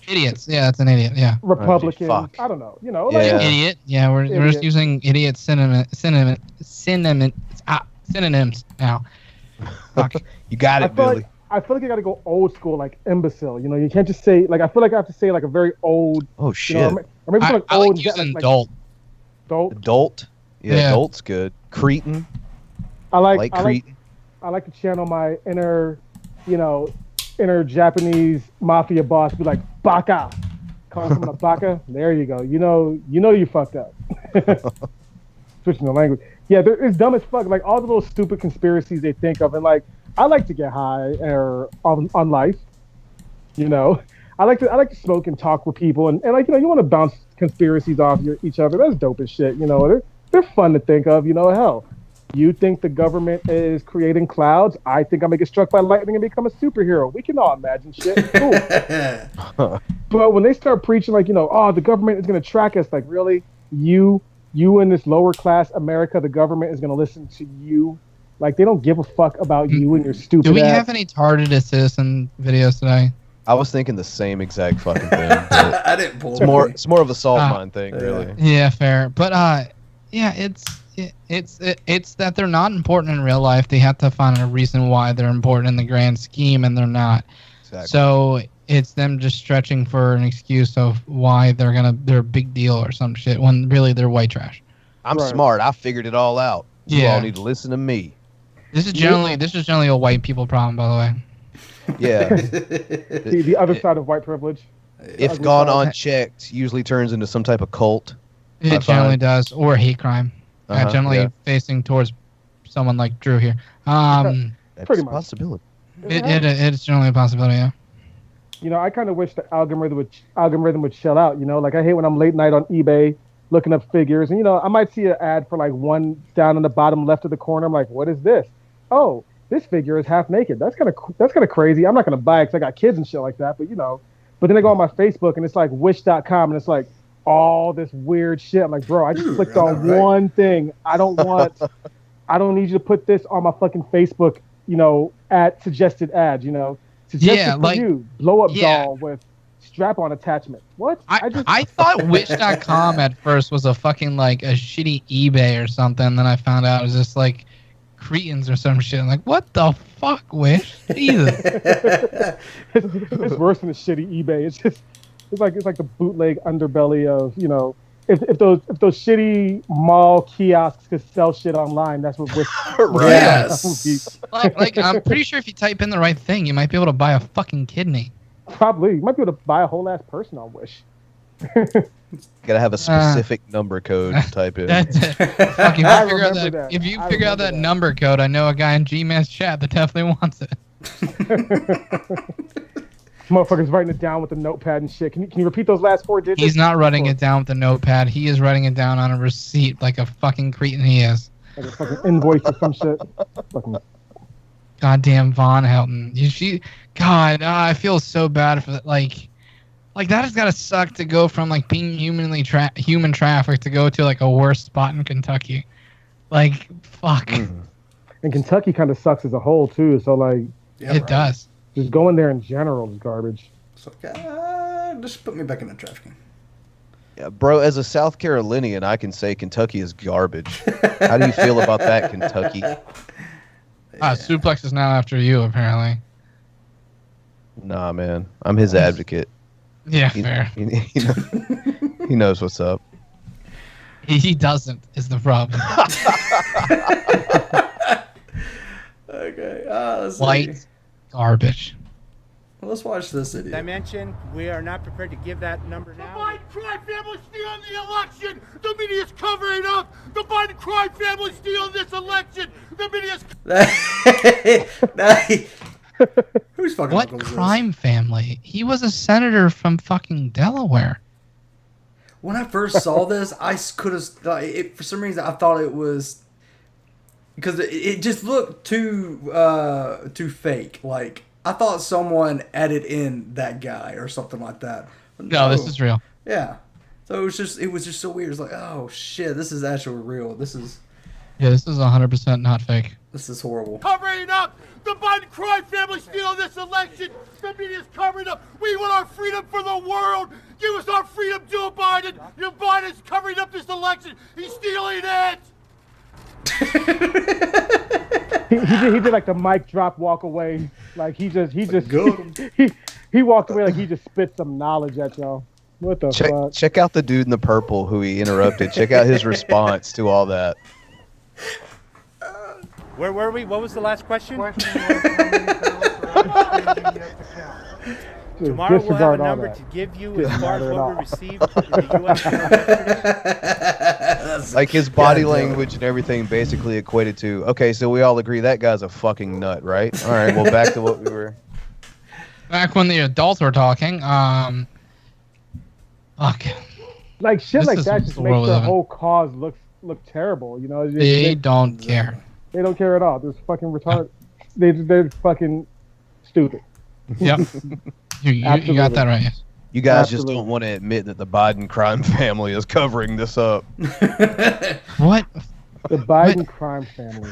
Speaker 3: Idiots. Yeah, that's an idiot. Yeah.
Speaker 7: Republican.
Speaker 5: Oh,
Speaker 7: I don't know.
Speaker 3: Idiot. Yeah, we're just using idiot synonyms now. Fuck.
Speaker 5: You got it, Billy.
Speaker 7: I feel like you got to go old school, like imbecile. You can't just say like. I feel like I have to say like a very old.
Speaker 5: Oh shit.
Speaker 7: Or maybe
Speaker 3: I
Speaker 7: old.
Speaker 3: like using adult.
Speaker 5: Adult. Yeah, adult's good. Cretin.
Speaker 7: I like
Speaker 5: Cretan.
Speaker 7: I like to channel my inner Japanese mafia boss. Be like baka, calling someone a baka. There you go. You know you fucked up. Switching the language. Yeah, it's dumb as fuck. Like all the little stupid conspiracies they think of, and like I like to get high or on life. I like to smoke and talk with people, and like you want to bounce conspiracies off each other. That's dope as shit. They're fun to think of. Hell, you think the government is creating clouds? I think I'm gonna get struck by lightning and become a superhero. We can all imagine shit. Cool. But when they start preaching like the government is gonna track us, like really, you in this lower class America, the government is gonna listen to you. Like they don't give a fuck about you and your stupid.
Speaker 3: Do we have any targeted citizen videos today?
Speaker 5: I was thinking the same exact fucking thing. I
Speaker 4: didn't pull.
Speaker 5: It's more of a salt mine thing, really.
Speaker 3: Yeah, fair. But yeah, it's that they're not important in real life. They have to find a reason why they're important in the grand scheme, and they're not. Exactly. So it's them just stretching for an excuse of why they're a big deal or some shit when really they're white trash.
Speaker 5: I'm smart. I figured it all out. You
Speaker 3: Yeah.
Speaker 5: all need to listen to me.
Speaker 3: This is generally a white people problem, by the way.
Speaker 5: Yeah.
Speaker 7: the other side of white privilege.
Speaker 5: If gone unchecked, usually turns into some type of cult.
Speaker 3: It generally does, or hate crime. Generally facing towards someone like Drew here.
Speaker 5: That's a possibility.
Speaker 3: It's generally a possibility, yeah.
Speaker 7: I kind of wish the algorithm would chill out. Like I hate when I'm late night on eBay looking up figures, and I might see an ad for like one down in the bottom left of the corner. I'm like, what is this? Oh, this figure is half naked. That's kind of crazy. I'm not gonna buy it because I got kids and shit like that. But but then I go on my Facebook and it's like wish.com and it's like all this weird shit. I'm like, bro, I just clicked on one thing. I don't need you to put this on my fucking Facebook. At suggested ads. Suggested for you blow up doll with strap-on attachment. What?
Speaker 3: I thought Wish.com at first was a fucking like a shitty eBay or something. Then I found out it was just like Cretans or some shit. I'm like, what the fuck, Wish? Jesus.
Speaker 7: It's worse than a shitty eBay. It's like the bootleg underbelly of if those shitty mall kiosks could sell shit online, that's what Wish.
Speaker 3: Yes. like I'm pretty sure if you type in the right thing, you might be able to buy a fucking kidney.
Speaker 7: Probably. You might be able to buy a whole ass person on Wish.
Speaker 5: Gotta have a specific number code to type in.
Speaker 3: That's it. Fuck, if you figure out that number code, I know a guy in Gmail's chat that definitely wants it.
Speaker 7: Motherfucker's writing it down with a notepad and shit. Can you repeat those last 4 digits?
Speaker 3: He's not writing it down with a notepad. He is writing it down on a receipt like a fucking cretin he is.
Speaker 7: Like a fucking invoice or some shit. Fucking
Speaker 3: goddamn Von Helton. I feel so bad for that. Like that has got to suck to go from like being human trafficked to go to like a worse spot in Kentucky. Like, fuck.
Speaker 7: And Kentucky kind of sucks as a whole too. So like,
Speaker 3: it does.
Speaker 7: Just going there in general is garbage.
Speaker 4: So just put me back in the trafficking.
Speaker 5: Yeah, bro, as a South Carolinian, I can say Kentucky is garbage. How do you feel about that, Kentucky?
Speaker 3: Suplex is now after you, apparently.
Speaker 5: Nah, man. I'm his advocate.
Speaker 3: Yeah, fair.
Speaker 5: He knows what's up.
Speaker 3: He doesn't, is the problem.
Speaker 4: Okay. Let's
Speaker 3: White
Speaker 4: see.
Speaker 3: garbage.
Speaker 4: Well, let's watch this idiot.
Speaker 13: Dimension, we are not prepared to give that number now.
Speaker 10: The Biden crime family stealing the election. The media's covering up. The Biden crime family stealing this election. The media's.
Speaker 4: Who's fucking?
Speaker 3: What crime family? He was a senator from fucking Delaware.
Speaker 4: When I first saw this, I could have. For some reason, I thought it was because it just looked too fake. Like I thought someone added in that guy or something like that.
Speaker 3: No, this is real.
Speaker 4: Yeah. So it was just so weird. It's like, oh shit, this is actually real. This is
Speaker 3: 100% not fake.
Speaker 4: This is horrible.
Speaker 10: Covering up. The Biden crime family stealing this election. The media's covering up. We want our freedom for the world. Give us our freedom, Joe Biden. Your Biden's covering up this election. He's stealing it.
Speaker 7: he did like the mic drop walk away. Like he walked away like he just spit some knowledge at y'all. What the fuck?
Speaker 5: Check out the dude in the purple who he interrupted. Check out his response to all that.
Speaker 13: Where were we? What was the last question? Tomorrow we'll have a number to give you as far as what we received in the U.S. yesterday.
Speaker 5: Like his body language and everything basically equated to, okay, so we all agree that guy's a fucking nut, right? All right, well, back to what we were.
Speaker 3: Back when the adults were talking, fuck.
Speaker 7: Like shit
Speaker 3: This
Speaker 7: like
Speaker 3: is
Speaker 7: that just
Speaker 3: the
Speaker 7: makes
Speaker 3: world we
Speaker 7: the
Speaker 3: live in.
Speaker 7: whole cause look terrible. You know,
Speaker 3: They don't care.
Speaker 7: They don't care at all. They're fucking retarded. They're fucking stupid.
Speaker 3: Yep. You got that right.
Speaker 5: You guys just don't want to admit that the Biden crime family is covering this up.
Speaker 3: What?
Speaker 7: The Biden crime family.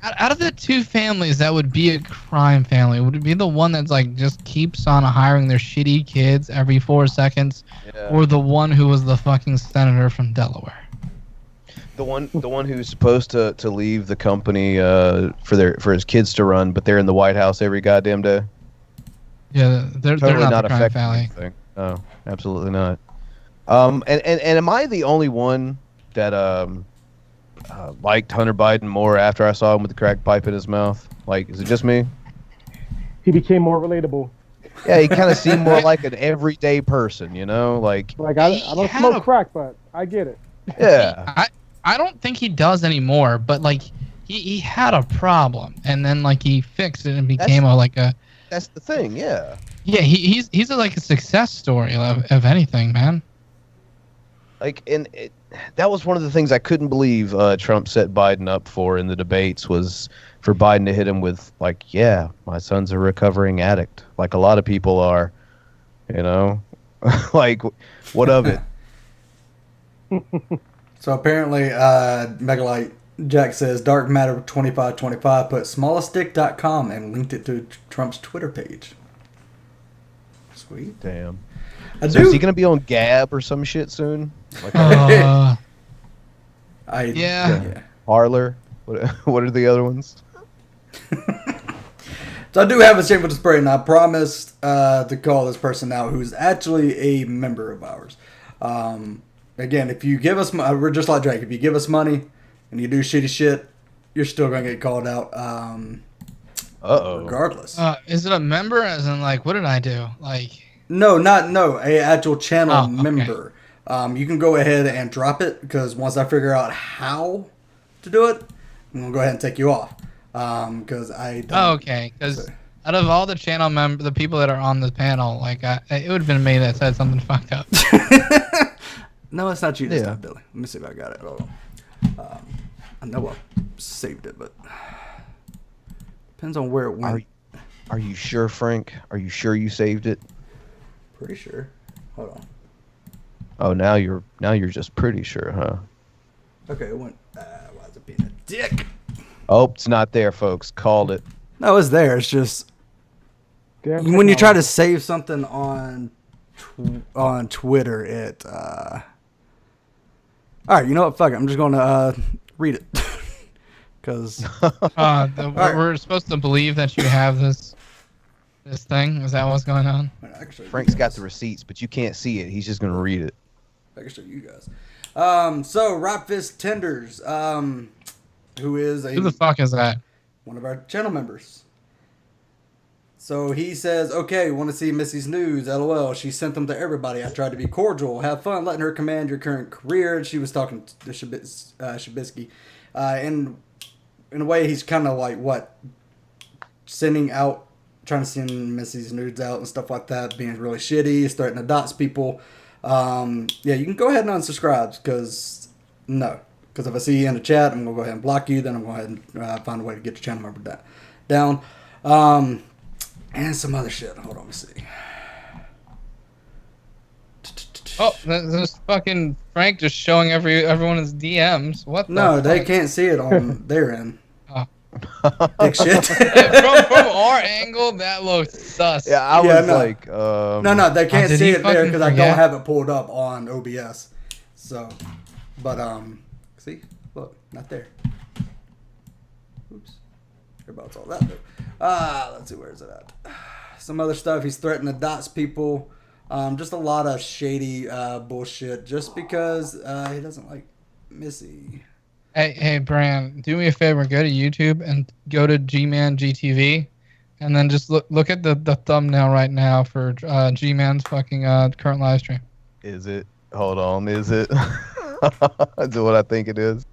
Speaker 3: Out of the two families that would be a crime family, would it be the one that's like just keeps on hiring their shitty kids every 4 seconds, or the one who was the fucking senator from Delaware?
Speaker 5: The one who's supposed to leave the company for his kids to run, but they're in the White House every goddamn day.
Speaker 3: Yeah, they're
Speaker 5: Totally
Speaker 3: not the crime
Speaker 5: affecting
Speaker 3: family.
Speaker 5: anything. No, absolutely not. And am I the only one that liked Hunter Biden more after I saw him with the crack pipe in his mouth? Like, is it just me?
Speaker 7: He became more relatable.
Speaker 5: Yeah, he kind of seemed more like an everyday person, you know? Like
Speaker 7: I don't smoke crack, but I get it.
Speaker 5: Yeah.
Speaker 3: I don't think he does anymore, but like he had a problem, and then like he fixed it and became
Speaker 5: That's the thing, yeah.
Speaker 3: Yeah, he's like a success story of anything, man.
Speaker 5: Like, that was one of the things I couldn't believe Trump set Biden up for in the debates, was for Biden to hit him with, like, yeah, my son's a recovering addict, like a lot of people are, you know? Like, what of it?
Speaker 4: So apparently, Megalite Jack says Dark Matter 2525 put smallestdick.com and linked it to Trump's Twitter page. Sweet.
Speaker 5: Damn. So is he gonna be on Gab or some shit soon? Like,
Speaker 3: yeah.
Speaker 5: Parlor. What are the other ones?
Speaker 4: So I do have a shameful display, and I promised to call this person out, who's actually a member of ours. Again, if you give us, we're just like Drake. If you give us money and you do shitty shit, you're still gonna get called out. Regardless.
Speaker 3: Is it a member? As in, like, what did I do? Like,
Speaker 4: no, a actual channel member. You can go ahead and drop it, because once I figure out how to do it, I'm gonna go ahead and take you off. Because I don't.
Speaker 3: Okay, because out of all the channel the people that are on the panel, like, it would have been me that said something fucked up.
Speaker 4: No, it's not you this time, Billy. Let me see if I got it. Hold on. I know I saved it, but depends on where it went.
Speaker 5: Are you sure, Frank? Are you sure you saved it?
Speaker 4: Pretty sure. Hold on.
Speaker 5: Oh, now you're just pretty sure, huh?
Speaker 4: Okay, it went. Why is it being a dick?
Speaker 5: Oh, it's not there, folks. Called it.
Speaker 4: No, it's there. It's just when you try to save something on Twitter, it. All right, you know what? Fuck it. I'm just going to read it. Because
Speaker 3: we're supposed to believe that you have this thing. Is that what's going on?
Speaker 5: Frank's got the receipts, but you can't see it. He's just going to read it.
Speaker 4: I can show you guys. So Rock Fist Tenders, who
Speaker 3: the fuck is that?
Speaker 4: One of our channel members. So he says, okay, want to see Missy's news? LOL. She sent them to everybody. I tried to be cordial. Have fun letting her command your current career. She was talking to Shabisky. In a way, he's kind of like, trying to send Missy's nudes out and stuff like that, being really shitty, starting to dox people. Yeah, you can go ahead and unsubscribe, because if I see you in the chat, I'm going to go ahead and block you. Then I'm going to go ahead and find a way to get your channel member down. And some other shit. Hold on, let me see.
Speaker 3: Oh, there's fucking Frank just showing everyone his DMs. What the fuck?
Speaker 4: They can't see it on their end.
Speaker 3: Oh.
Speaker 4: Dick shit.
Speaker 3: from our angle, that looks sus.
Speaker 5: Yeah, I was like...
Speaker 4: No, they can't see it there because I don't have it pulled up on OBS. So, but, see? Look, not there. Oops. Everybody's all that there. Let's see, where is it at? Some other stuff. He's threatened to dox people. Just a lot of shady bullshit. Just because he doesn't like Missy.
Speaker 14: Hey, Bran, do me a favor. Go to YouTube and go to G-Man GTV, and then just look at the thumbnail right now for G-Man's fucking current live stream.
Speaker 5: Is it? Hold on. Is it? Is it what I think it is?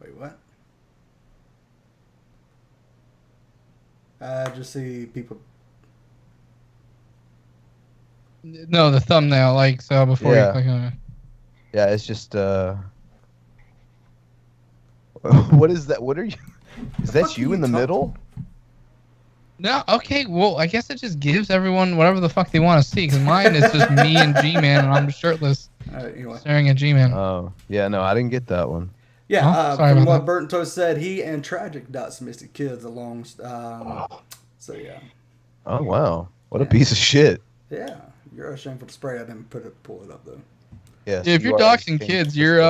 Speaker 4: Wait, what? I just see people.
Speaker 14: No, the thumbnail, like, so before you click on it.
Speaker 5: Yeah, it's just, what is that? What are you? Is that you in the middle?
Speaker 14: No, okay, well, I guess it just gives everyone whatever the fuck they want to see, because mine is just me and G-Man, and I'm shirtless, staring at G-Man.
Speaker 5: Oh, yeah, no, I didn't get that one.
Speaker 4: Yeah,
Speaker 14: sorry
Speaker 4: from
Speaker 14: about
Speaker 4: what BurntToast said, he and Tragic dot some mystic kids along. So, yeah.
Speaker 5: Oh, wow. What a piece of shit.
Speaker 4: Yeah, you're ashamed for the spray. I didn't pull it up, though.
Speaker 5: Yes,
Speaker 14: If you're doxing kids, you're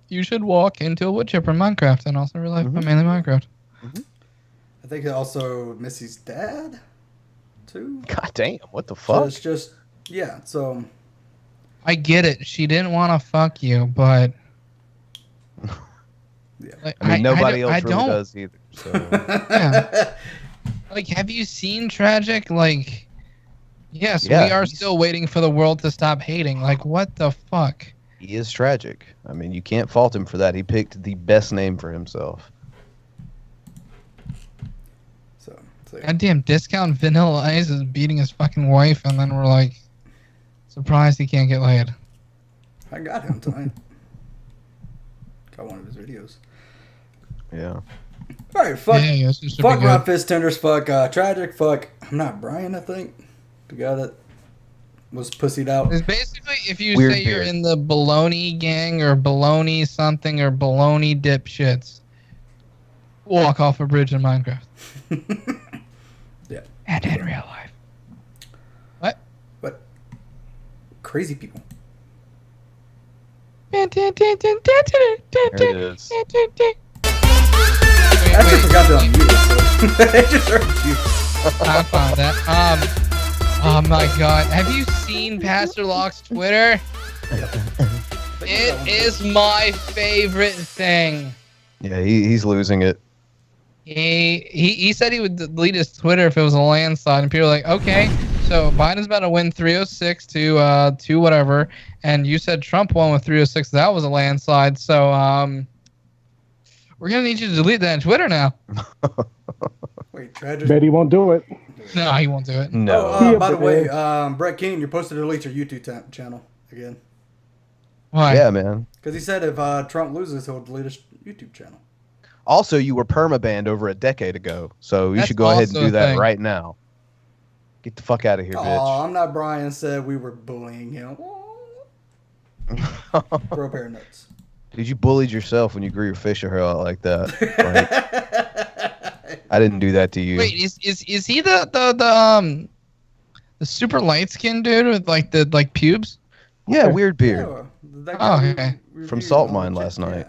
Speaker 14: you should walk into a wood chipper in Minecraft and also real life, but mainly Minecraft.
Speaker 4: I think also Missy's dad, too.
Speaker 5: God damn, what the
Speaker 4: So
Speaker 5: fuck?
Speaker 4: it's just, yeah, so.
Speaker 14: I get it. She didn't want to fuck you, but. Like,
Speaker 5: I mean, nobody else really
Speaker 14: don't.
Speaker 5: does either. So.
Speaker 14: Yeah. Like, have you seen Tragic? Like, yes,
Speaker 5: Yeah,
Speaker 14: we are still waiting for the world to stop hating. Like, what the fuck?
Speaker 5: He is tragic. I mean, you can't fault him for that. He picked the best name for himself.
Speaker 4: So
Speaker 14: Goddamn, Discount Vanilla Ice is beating his fucking wife, and then we're like, surprised he can't get laid.
Speaker 4: I got him tonight. Got one of his videos.
Speaker 5: Yeah.
Speaker 4: All right, fuck.
Speaker 14: Yeah, this should
Speaker 4: Fuck
Speaker 14: be
Speaker 4: Ron
Speaker 14: good.
Speaker 4: Fist Tenders. Fuck Tragic. Fuck. I'm not Brian. I think the guy that was pussied out.
Speaker 14: It's basically if you
Speaker 4: Weird
Speaker 14: say you're
Speaker 4: beard.
Speaker 14: in the baloney gang or baloney something or baloney dipshits, walk off a bridge in Minecraft.
Speaker 4: Yeah.
Speaker 14: And in real life. What?
Speaker 4: What? Crazy people.
Speaker 5: There it is.
Speaker 4: I actually forgot to unmute it, so I just heard you.
Speaker 14: I found that. Oh my god. Have you seen Pastor Locke's Twitter? It is my favorite thing.
Speaker 5: Yeah, he's losing it.
Speaker 14: He said he would delete his Twitter if it was a landslide, and people were like, okay, so Biden's about to win 306 to 2 whatever, and you said Trump won with 306. That was a landslide, so we're gonna need you to delete that on Twitter now.
Speaker 4: Wait, Tragic.
Speaker 7: Bet he won't do it.
Speaker 14: No, he won't do it.
Speaker 5: No.
Speaker 4: Oh, by the way, Brett King, you're supposed to delete your YouTube channel again.
Speaker 14: Why?
Speaker 5: Yeah, man.
Speaker 4: Because he said if Trump loses, he'll delete his YouTube channel.
Speaker 5: Also, you were permabanned over a decade ago, so you
Speaker 14: That's
Speaker 5: should go ahead and
Speaker 14: also
Speaker 5: do
Speaker 14: a
Speaker 5: that
Speaker 14: thing.
Speaker 5: right now. Get the fuck out of here,
Speaker 4: Oh,
Speaker 5: bitch.
Speaker 4: I'm not Brian. Said we were bullying him. Grow a pair of nuts.
Speaker 5: Dude, you bullied yourself when you grew your facial hair out like that. Like, I didn't do that to you.
Speaker 14: Wait, is he the super light skinned dude with like the pubes?
Speaker 5: Yeah, weird beard.
Speaker 4: That
Speaker 14: Oh,
Speaker 4: guy
Speaker 14: okay.
Speaker 5: From Salt Mine last night.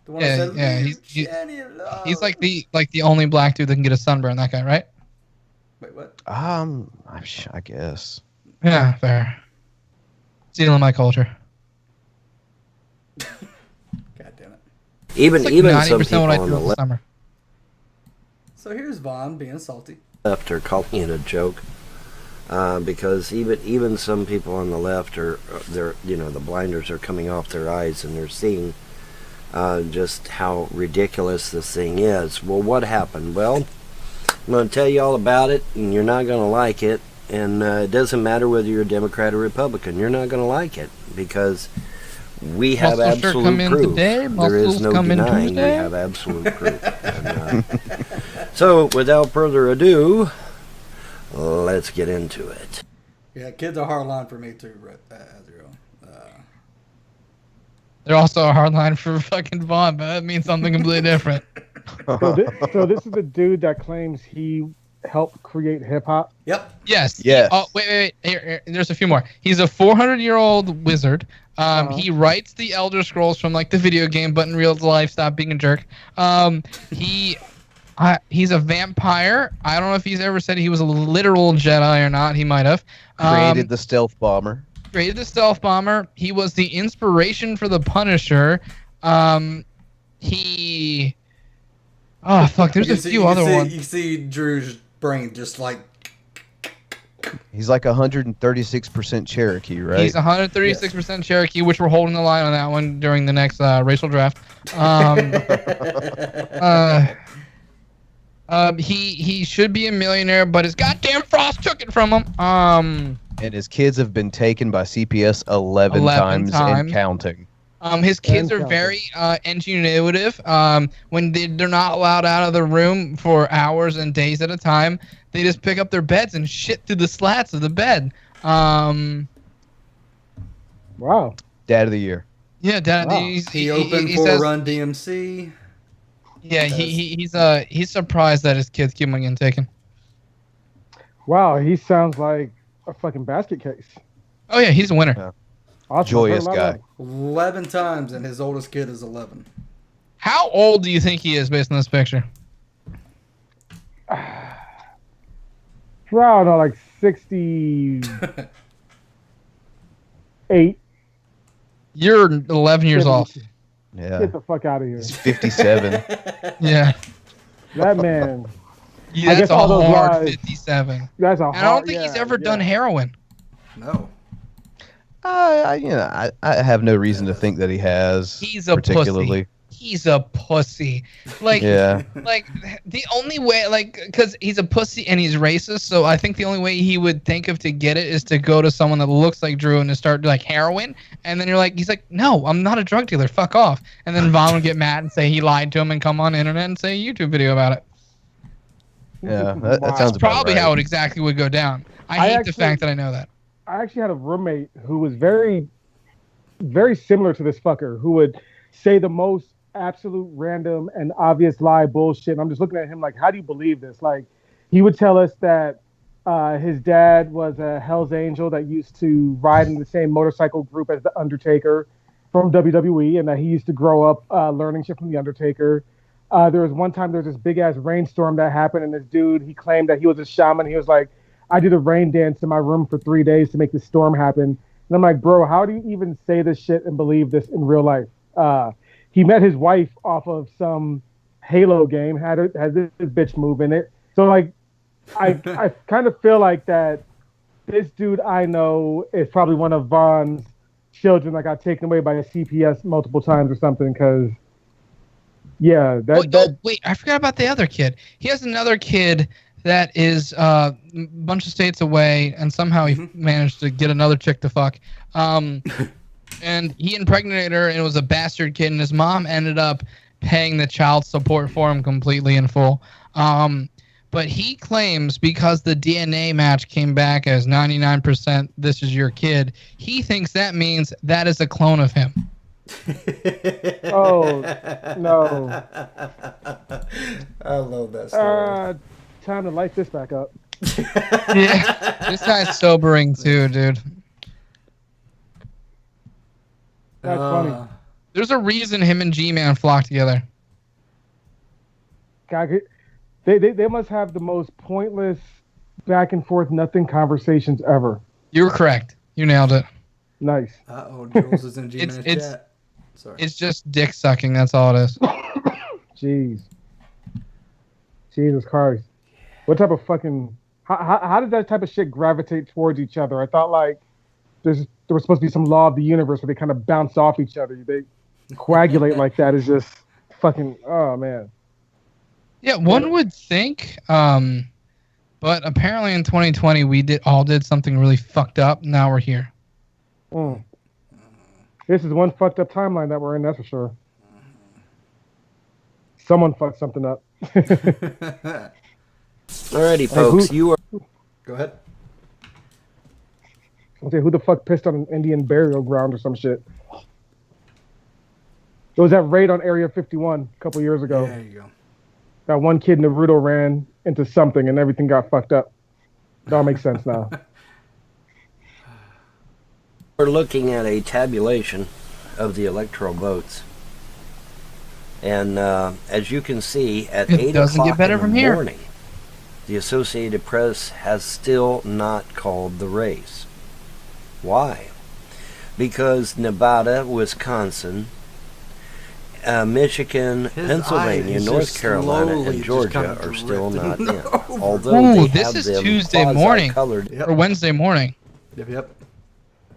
Speaker 4: The one that said,
Speaker 14: Yeah,
Speaker 4: "Leave
Speaker 14: he's
Speaker 4: Shanny alone."
Speaker 14: he's like the only black dude that can get a sunburn. That guy, right?
Speaker 4: Wait, what?
Speaker 5: I guess.
Speaker 14: Yeah, fair. Stealing my culture.
Speaker 4: God damn it.
Speaker 15: Even
Speaker 14: It's like
Speaker 15: even
Speaker 14: 90%
Speaker 15: some people
Speaker 14: what I
Speaker 15: on
Speaker 14: do
Speaker 15: the
Speaker 14: in the
Speaker 15: left
Speaker 14: summer.
Speaker 4: So here's Vaughn being salty.
Speaker 15: are calling it a joke, because even some people on the left are the blinders are coming off their eyes and they're seeing just how ridiculous this thing is. Well, what happened? Well, I'm going to tell you all about it, and you're not going to like it. And it doesn't matter whether you're a Democrat or Republican, you're not going to like it, because we have
Speaker 14: Muscles sure come
Speaker 15: absolute
Speaker 14: in
Speaker 15: proof.
Speaker 14: today,
Speaker 15: There is
Speaker 14: muscles
Speaker 15: no
Speaker 14: come in
Speaker 15: denying we
Speaker 14: Tuesday.
Speaker 15: have absolute proof. And, so, without further ado, let's get into it.
Speaker 4: Yeah, kids are hard line for me too, Azrael.
Speaker 14: They're also a hard line for fucking Vaughn, but that means something completely different.
Speaker 7: So this is the dude that claims he helped create hip hop.
Speaker 4: Yep.
Speaker 14: Yes.
Speaker 5: Yes.
Speaker 14: Oh, wait. Here, there's a few more. He's a 400-year-old wizard. He writes the Elder Scrolls from like the video game, but in real life, stop being a jerk. He's a vampire. I don't know if he's ever said he was a literal Jedi or not. He might have.
Speaker 5: Created the stealth bomber.
Speaker 14: created the stealth bomber. He was the inspiration for the Punisher. He. Oh fuck! There's a few other ones.
Speaker 4: You see Drew's brain just like.
Speaker 5: He's like 136% Cherokee, right?
Speaker 14: He's 136% Cherokee, which we're holding the line on that one during the next racial draft. He should be a millionaire, but his goddamn Frost took it from him.
Speaker 5: And his kids have been taken by CPS 11 times and counting.
Speaker 14: His kids are very ingenuitive. When they're not allowed out of the room for hours and days at a time, they just pick up their beds and shit through the slats of the bed.
Speaker 7: Wow.
Speaker 5: Dad of the year.
Speaker 14: Yeah, Dad.
Speaker 4: Wow. He opened for Run DMC.
Speaker 14: Yeah, he's surprised that his kids keep on getting taken.
Speaker 7: Wow, he sounds like a fucking basket case.
Speaker 14: Oh yeah, he's a winner.
Speaker 5: Yeah.
Speaker 7: Awesome.
Speaker 5: Joyous guy.
Speaker 4: 11 times, and his oldest kid is 11.
Speaker 14: How old do you think he is based on this picture?
Speaker 7: I don't know, like 68.
Speaker 14: You're 11 years off.
Speaker 5: Yeah.
Speaker 7: Get the fuck out of here.
Speaker 5: He's 57.
Speaker 14: Yeah.
Speaker 7: That man.
Speaker 14: Yeah, that's a hard 57.
Speaker 7: That's a hard.
Speaker 14: And I don't think he's ever done heroin.
Speaker 4: No.
Speaker 5: I have no reason to think that he has.
Speaker 14: He's a
Speaker 5: particularly.
Speaker 14: pussy. He's a pussy. Like,
Speaker 5: Yeah.
Speaker 14: like the only way, like, because he's a pussy and he's racist, so I think the only way he would think of to get it is to go to someone that looks like Drew and to start like heroin, and then he's like, no, I'm not a drug dealer, fuck off. And then Vaughn would get mad and say he lied to him and come on the internet and say a YouTube video about it.
Speaker 5: Yeah, that sounds
Speaker 14: That's probably how it exactly would go down. I hate the fact that I know that.
Speaker 7: I actually had a roommate who was very, very similar to this fucker, who would say the most absolute random and obvious lie bullshit. And I'm just looking at him like, how do you believe this? Like, he would tell us that his dad was a Hell's Angel that used to ride in the same motorcycle group as The Undertaker from WWE, and that he used to grow up learning shit from The Undertaker. There was one time there was this big ass rainstorm that happened, and this dude, he claimed that he was a shaman. He was like, I did a rain dance in my room for 3 days to make this storm happen. And I'm like, bro, how do you even say this shit and believe this in real life? He met his wife off of some Halo game, has this bitch move in it. So like, I kind of feel like that this dude I know is probably one of Vaughn's children that got taken away by a CPS multiple times or something. Because yeah,
Speaker 14: wait, I forgot about the other kid. He has another kid that is a bunch of states away, and somehow he managed to get another chick to fuck. And he impregnated her, and it was a bastard kid, and his mom ended up paying the child support for him completely in full. But he claims because the DNA match came back as 99% this is your kid, he thinks that means that is a clone of him.
Speaker 7: Oh, no.
Speaker 4: I love that story.
Speaker 7: Time to light this back up.
Speaker 14: Yeah, this guy's sobering too, dude.
Speaker 7: That's funny.
Speaker 14: There's a reason him and G-Man flock together.
Speaker 7: God, they must have the most pointless back and forth nothing conversations ever.
Speaker 14: You were correct. You nailed it.
Speaker 7: Nice.
Speaker 4: Jules is in G-Man's chat. Sorry.
Speaker 14: It's just dick sucking. That's all it is.
Speaker 7: Jeez. Jesus Christ. What type of fucking... How did that type of shit gravitate towards each other? I thought like there was supposed to be some law of the universe where they kind of bounce off each other. They coagulate like that is just fucking... Oh, man.
Speaker 14: Yeah, one would think, but apparently in 2020 we did something really fucked up. Now we're here.
Speaker 7: This is one fucked up timeline that we're in, that's for sure. Someone fucked something up.
Speaker 15: Alrighty, folks, you are...
Speaker 4: Go ahead.
Speaker 7: I'll say, who the fuck pissed on an Indian burial ground or some shit? It was that raid on Area 51 a couple years ago.
Speaker 4: There you go.
Speaker 7: That one kid in Naruto ran into something and everything got fucked up. It all makes sense now.
Speaker 15: We're looking at a tabulation of the electoral votes. And as you can see, at 8 o'clock in the morning, the Associated Press has still not called the race. Why? because Nevada, Wisconsin, Michigan, Pennsylvania, North Carolina, and Georgia are still not in. Although
Speaker 14: this is Tuesday morning or Wednesday morning.
Speaker 4: Yep.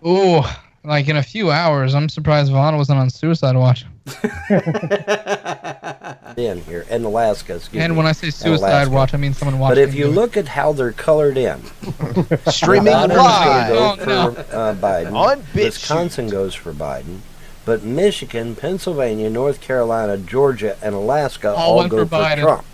Speaker 14: Ooh, like in a few hours. I'm surprised Vaughn wasn't on suicide watch.
Speaker 15: In here, and Alaska.
Speaker 14: And when I say suicide watch, I mean someone watching.
Speaker 15: But if you look at how they're colored in,
Speaker 5: streaming live
Speaker 15: for Biden. Wisconsin goes for Biden, but Michigan, Pennsylvania, North Carolina, Georgia, and Alaska all go for Trump,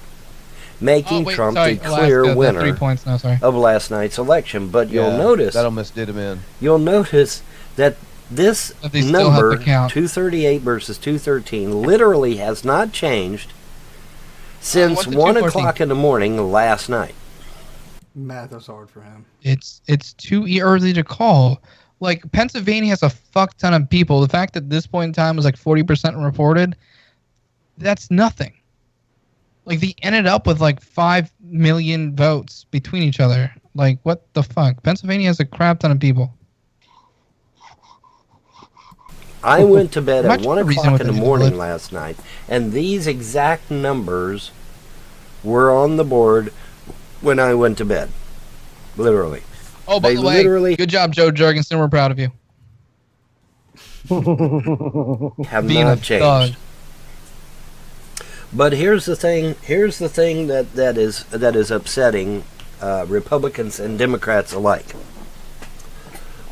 Speaker 15: making Trump the clear winner
Speaker 14: 3 points now,
Speaker 15: of last night's election. But you'll notice
Speaker 5: that almost did him in.
Speaker 15: You'll notice that this number, 238 versus 213, literally has not changed since 1 o'clock in the morning last night.
Speaker 4: Math is hard for him.
Speaker 14: It's too early to call. Like, Pennsylvania has a fuck ton of people. The fact that this point in time was like 40% reported, that's nothing. Like, they ended up with like 5 million votes between each other. Like, what the fuck? Pennsylvania has a crap ton of people.
Speaker 15: I went to bed at 1 o'clock in the morning last night, and these exact numbers were on the board when I went to bed. Literally.
Speaker 14: Oh, by the way, good job, Joe Jorgensen. We're proud of you.
Speaker 15: Have not changed. But here's the thing. Here's the thing that is upsetting Republicans and Democrats alike.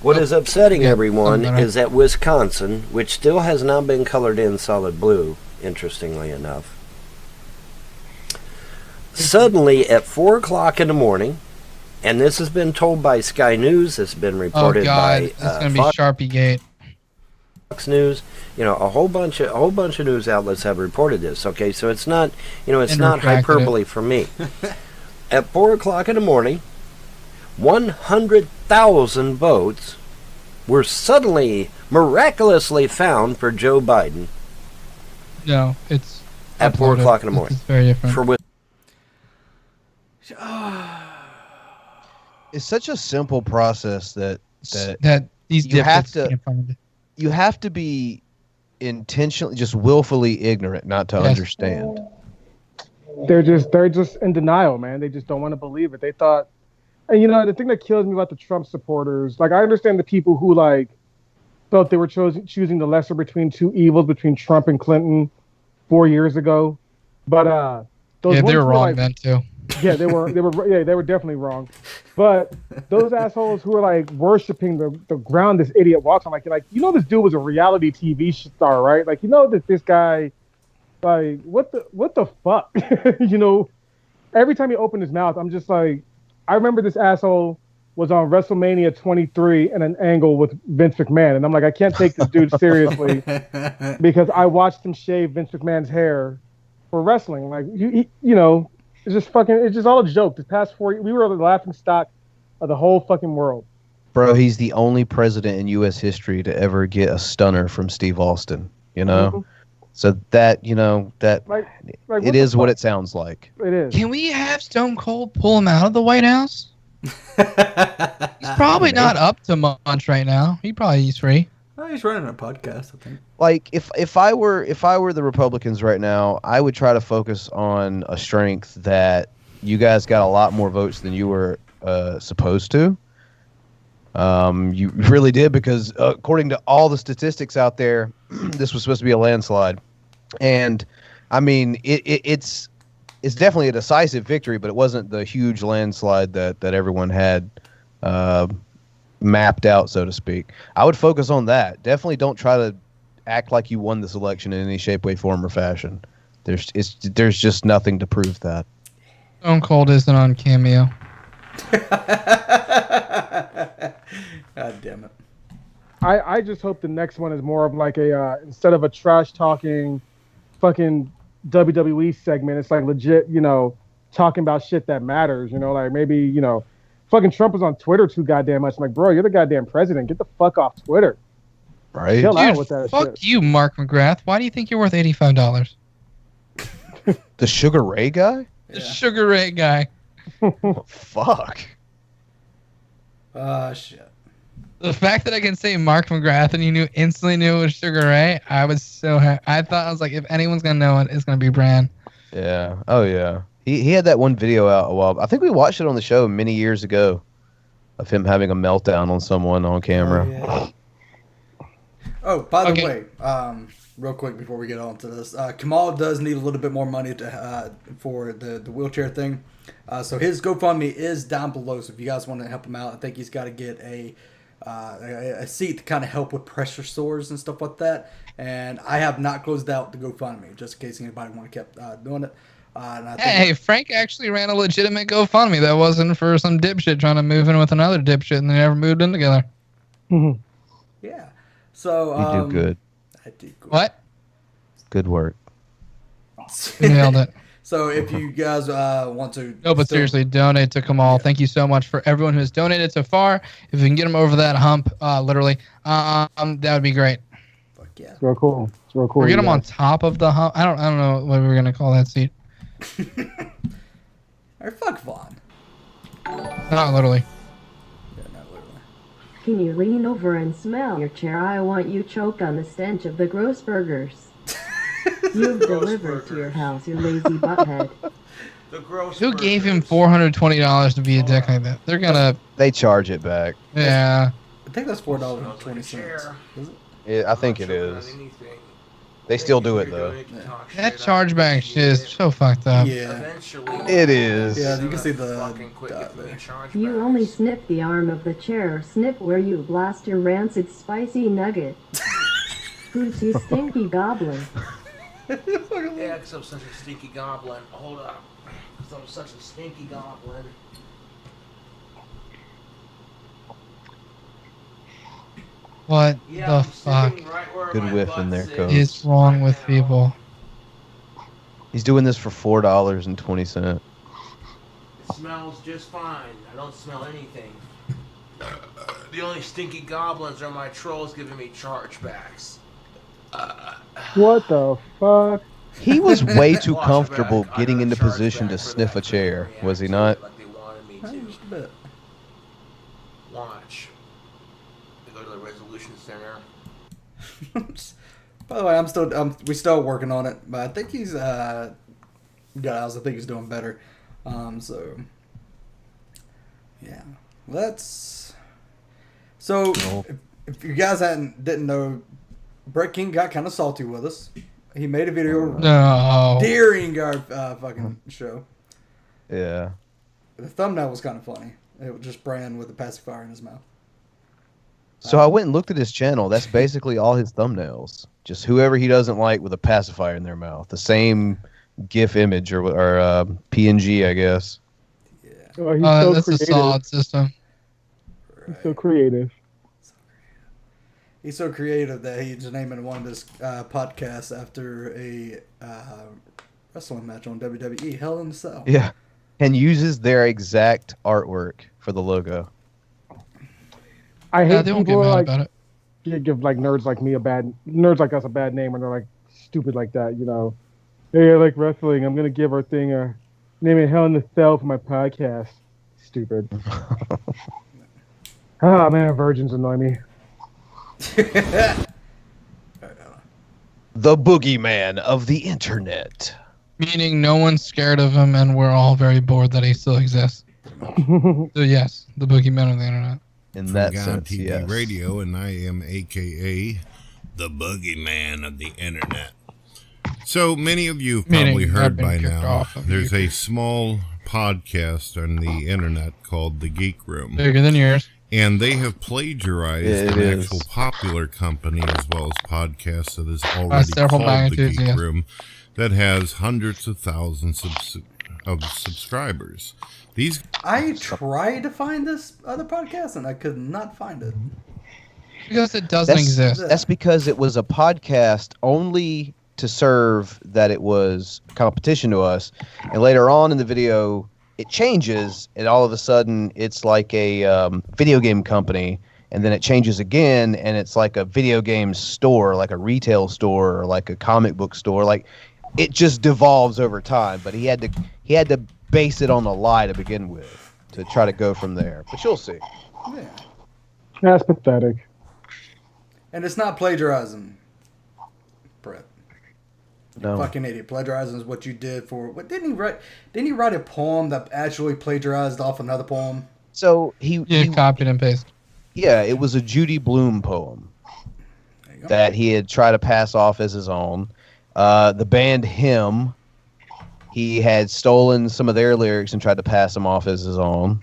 Speaker 15: What is upsetting everyone is that Wisconsin, which still has not been colored in solid blue, interestingly enough, suddenly at 4 o'clock in the morning, and this has been told by Sky News, this has been reported by
Speaker 14: it's going to be Sharpie Gate.
Speaker 15: Fox News, a whole bunch of news outlets have reported this. Okay, so it's not, it's not hyperbole for me. At 4 o'clock in the morning, 100,000 votes were suddenly miraculously found for Joe Biden.
Speaker 14: No, it's
Speaker 15: at 4 o'clock in the morning.
Speaker 14: It's very different.
Speaker 5: It's such a simple process that
Speaker 14: these
Speaker 5: you have to be intentionally, just willfully ignorant not to understand.
Speaker 7: They're just in denial, man. They just don't want to believe it. They thought. And the thing that kills me about the Trump supporters, like, I understand the people who felt they were choosing the lesser between two evils between Trump and Clinton 4 years ago, but those
Speaker 14: they were wrong then too.
Speaker 7: Yeah, they were definitely wrong. But those assholes who are worshiping the ground this idiot walks on, this dude was a reality TV star, right? That this guy, what the fuck, Every time he opened his mouth, I'm just like. I remember this asshole was on WrestleMania 23 in an angle with Vince McMahon, and I'm like, I can't take this dude seriously because I watched him shave Vince McMahon's hair for wrestling. It's just it's just all a joke. The past 4 years, we were the laughing stock of the whole fucking world.
Speaker 5: Bro, he's the only president in U.S. history to ever get a stunner from Steve Austin.
Speaker 7: Mm-hmm.
Speaker 5: So that it is what it sounds like.
Speaker 7: It is.
Speaker 14: Can we have Stone Cold pull him out of the White House? He's probably not up to much right now. He's free.
Speaker 4: He's running a podcast, I think.
Speaker 5: Like if I were the Republicans right now, I would try to focus on a strength that you guys got a lot more votes than you were supposed to. You really did, because according to all the statistics out there, this was supposed to be a landslide. And I mean, it's definitely a decisive victory, but it wasn't the huge landslide that everyone had mapped out, so to speak. I would focus on that. Definitely don't try to act like you won this election in any shape, way, form, or fashion. There's just nothing to prove that.
Speaker 14: Stone Cold isn't on Cameo.
Speaker 4: God damn it.
Speaker 7: I just hope the next one is more of instead of a trash talking fucking WWE segment, it's legit, talking about shit that matters, maybe, fucking Trump was on Twitter too goddamn much. I'm like, bro, you're the goddamn president. Get the fuck off Twitter.
Speaker 5: Right.
Speaker 7: Chill out
Speaker 14: Dude,
Speaker 7: with that
Speaker 14: fuck
Speaker 7: shit.
Speaker 14: you, Mark McGrath. Why do you think you're worth $85?
Speaker 5: The Sugar Ray guy?
Speaker 14: The Sugar Ray guy.
Speaker 5: Fuck.
Speaker 4: Shit.
Speaker 14: The fact that I can say Mark McGrath and you instantly knew it was Sugar Ray, I was so happy. I was like, if anyone's gonna know it, it's gonna be Bran.
Speaker 5: Yeah. Oh yeah. He had that one video out a while. I think we watched it on the show many years ago, of him having a meltdown on someone on camera.
Speaker 4: Oh, by the way, real quick before we get on to this, Kamal does need a little bit more money to for the wheelchair thing. So his GoFundMe is down below. So if you guys want to help him out, I think he's got to get a seat to kind of help with pressure sores and stuff like that. And I have not closed out the GoFundMe just in case anybody want to keep doing it. And I think
Speaker 14: Hey, Frank actually ran a legitimate GoFundMe that wasn't for some dipshit trying to move in with another dipshit and they never moved in together.
Speaker 4: Yeah. So
Speaker 5: You do good.
Speaker 4: I do good.
Speaker 14: What?
Speaker 5: Good work.
Speaker 14: You nailed it.
Speaker 4: So if you guys want to...
Speaker 14: No, but seriously, donate to Kamal. Thank you so much for everyone who has donated so far. If we can get him over that hump, literally, that would be great.
Speaker 4: Fuck yeah.
Speaker 7: It's real cool. It's real cool.
Speaker 14: Or get him on top of the hump. I don't know what we're gonna call that seat.
Speaker 4: Or fuck Vaughn.
Speaker 14: Not literally.
Speaker 8: Can you lean over and smell your chair? I want you choke on the stench of the gross burgers. You've delivered to your house, you lazy butthead.
Speaker 14: Who gave him $420 to be a dick like that? They're gonna.
Speaker 5: They charge it back.
Speaker 14: Yeah.
Speaker 4: I think that's $4.20. Is it?
Speaker 5: I think it is. They still do it though.
Speaker 14: That chargeback shit is so fucked up.
Speaker 4: Yeah.
Speaker 5: It is.
Speaker 4: Yeah, you can see the
Speaker 8: You only sniff the arm of the chair. Sniff where you blast your rancid spicy nugget. Who's you stinky goblin?
Speaker 16: Yeah, because I'm such a stinky goblin. Hold up. Because I'm such a stinky goblin.
Speaker 14: What the fuck
Speaker 5: Good whiff in there, Coach.
Speaker 14: is wrong with people?
Speaker 5: He's doing this for $4.20.
Speaker 16: It smells just fine. I don't smell anything. The only stinky goblins are my trolls giving me chargebacks.
Speaker 7: What the fuck?
Speaker 5: He was way too comfortable getting into position to sniff a chair, was he not?
Speaker 16: Like they wanted me to.
Speaker 4: Just a bit.
Speaker 16: Watch. They go to the resolution center.
Speaker 4: By the way, we're still working on it, but I think he's guys, I think he's doing better. So yeah, if you guys didn't know, Brett King got kind of salty with us. He made a video during our fucking show.
Speaker 5: Yeah.
Speaker 4: The thumbnail was kind of funny. It was just Bran with a pacifier in his mouth.
Speaker 5: So I went and looked at his channel. That's basically all his thumbnails. Just whoever he doesn't like with a pacifier in their mouth. The same GIF image or PNG, I guess.
Speaker 7: Oh,
Speaker 14: that's a solid system.
Speaker 7: He's so creative.
Speaker 4: He's so creative that he's naming one of his podcasts after a wrestling match on WWE, Hell in a Cell.
Speaker 5: Yeah. And uses their exact artwork for the logo.
Speaker 7: I hate
Speaker 14: they won't
Speaker 7: people
Speaker 14: get
Speaker 7: who
Speaker 14: mad
Speaker 7: are
Speaker 14: about it.
Speaker 7: give like nerds like us a bad name when they're like stupid like that, you know. Hey, I like wrestling. I'm gonna give our thing name it Hell in the Cell for my podcast. Stupid. Oh man, virgins annoy me.
Speaker 5: The boogeyman of the internet.
Speaker 14: Meaning no one's scared of him and we're all very bored that he still exists. So yes, the boogeyman of the internet.
Speaker 5: In
Speaker 9: From
Speaker 5: that
Speaker 9: God
Speaker 5: sense,
Speaker 9: TV
Speaker 5: yes.
Speaker 9: Radio, and I am AKA the boogeyman of the internet. So many of you have probably heard by now, there's a small podcast on the internet called the Geek Room.
Speaker 14: Bigger than yours.
Speaker 9: And they have plagiarized
Speaker 5: It
Speaker 9: an
Speaker 5: is.
Speaker 9: actual popular company as well as podcast that is already
Speaker 14: several
Speaker 9: called the
Speaker 14: magnitudes,
Speaker 9: Geek
Speaker 14: yes.
Speaker 9: Room that has hundreds of thousands of subscribers.
Speaker 4: I tried to find this other podcast and I could not find it.
Speaker 14: Because it doesn't exist.
Speaker 5: That's because it was a podcast only to serve that it was competition to us. And later on in the video, it changes, and all of a sudden, it's like a video game company. And then it changes again, and it's like a video game store, like a retail store, or like a comic book store. Like, it just devolves over time. But he had to base it on a lie to begin with to try to go from there. But you'll see.
Speaker 4: Yeah.
Speaker 7: That's pathetic.
Speaker 4: And it's not plagiarism, Brett.
Speaker 5: No.
Speaker 4: Fucking idiot. Plagiarizing is what you did for. What didn't he write? Didn't he write a poem that actually plagiarized off another poem?
Speaker 5: So he
Speaker 14: copied and pasted.
Speaker 5: Yeah, it was a Judy Blume poem that he had tried to pass off as his own. The band Him, he had stolen some of their lyrics and tried to pass them off as his own.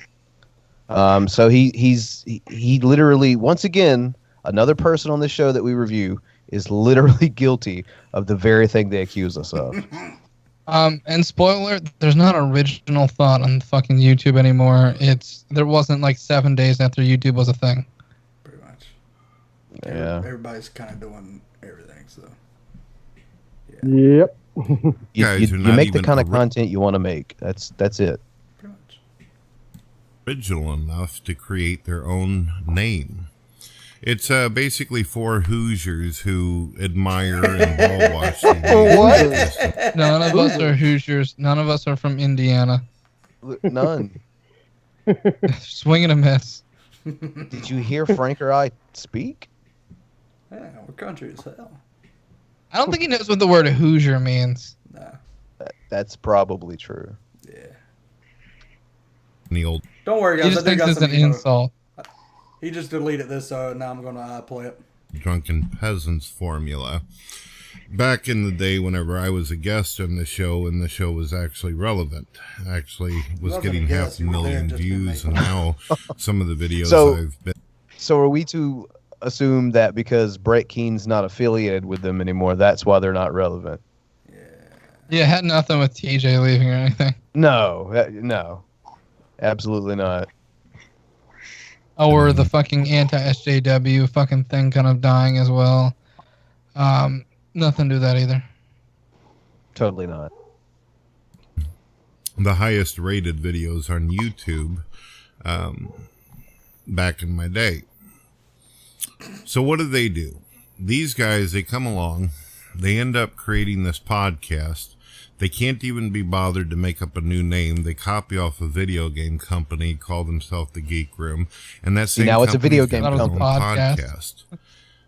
Speaker 5: So he literally, once again, another person on this show that we review is literally guilty of the very thing they accuse us of.
Speaker 14: And spoiler, there's not original thought on fucking YouTube anymore. There wasn't like 7 days after YouTube was a thing.
Speaker 4: Pretty much.
Speaker 5: Yeah.
Speaker 4: Everybody's kind of doing everything, so.
Speaker 7: Yep.
Speaker 5: You make the kind of content you want to make. That's it.
Speaker 9: Original enough to create their own name. It's basically for Hoosiers who admire and ball watch.
Speaker 14: What? None of us are Hoosiers. None of us are from Indiana.
Speaker 5: None.
Speaker 14: Swing and a miss.
Speaker 5: Did you hear Frank or I speak?
Speaker 4: Yeah, we're country as hell.
Speaker 14: I don't think he knows what the word Hoosier means.
Speaker 4: Nah.
Speaker 5: That's probably true.
Speaker 9: The old.
Speaker 4: Don't worry, guys.
Speaker 14: He just thinks it's an insult.
Speaker 4: He just deleted this, so now I'm gonna play it.
Speaker 9: Drunken Peasants formula. Back in the day, whenever I was a guest on the show, and the show was actually relevant, actually was getting 500,000 views, and now some of the videos I've been.
Speaker 5: So are we to assume that because Brett Keen's not affiliated with them anymore, that's why they're not relevant?
Speaker 14: Yeah, it had nothing with TJ leaving or anything.
Speaker 5: No, absolutely not.
Speaker 14: Or the fucking anti-SJW fucking thing kind of dying as well. Nothing to do with that either.
Speaker 5: Totally not.
Speaker 9: The highest rated videos on YouTube back in my day. So what do? These guys, they come along, they end up creating this podcast. They can't even be bothered to make up a new name. They copy off a video game company, call themselves the Geek Room, and that same
Speaker 5: now it's a video game
Speaker 9: company
Speaker 5: company.
Speaker 9: podcast.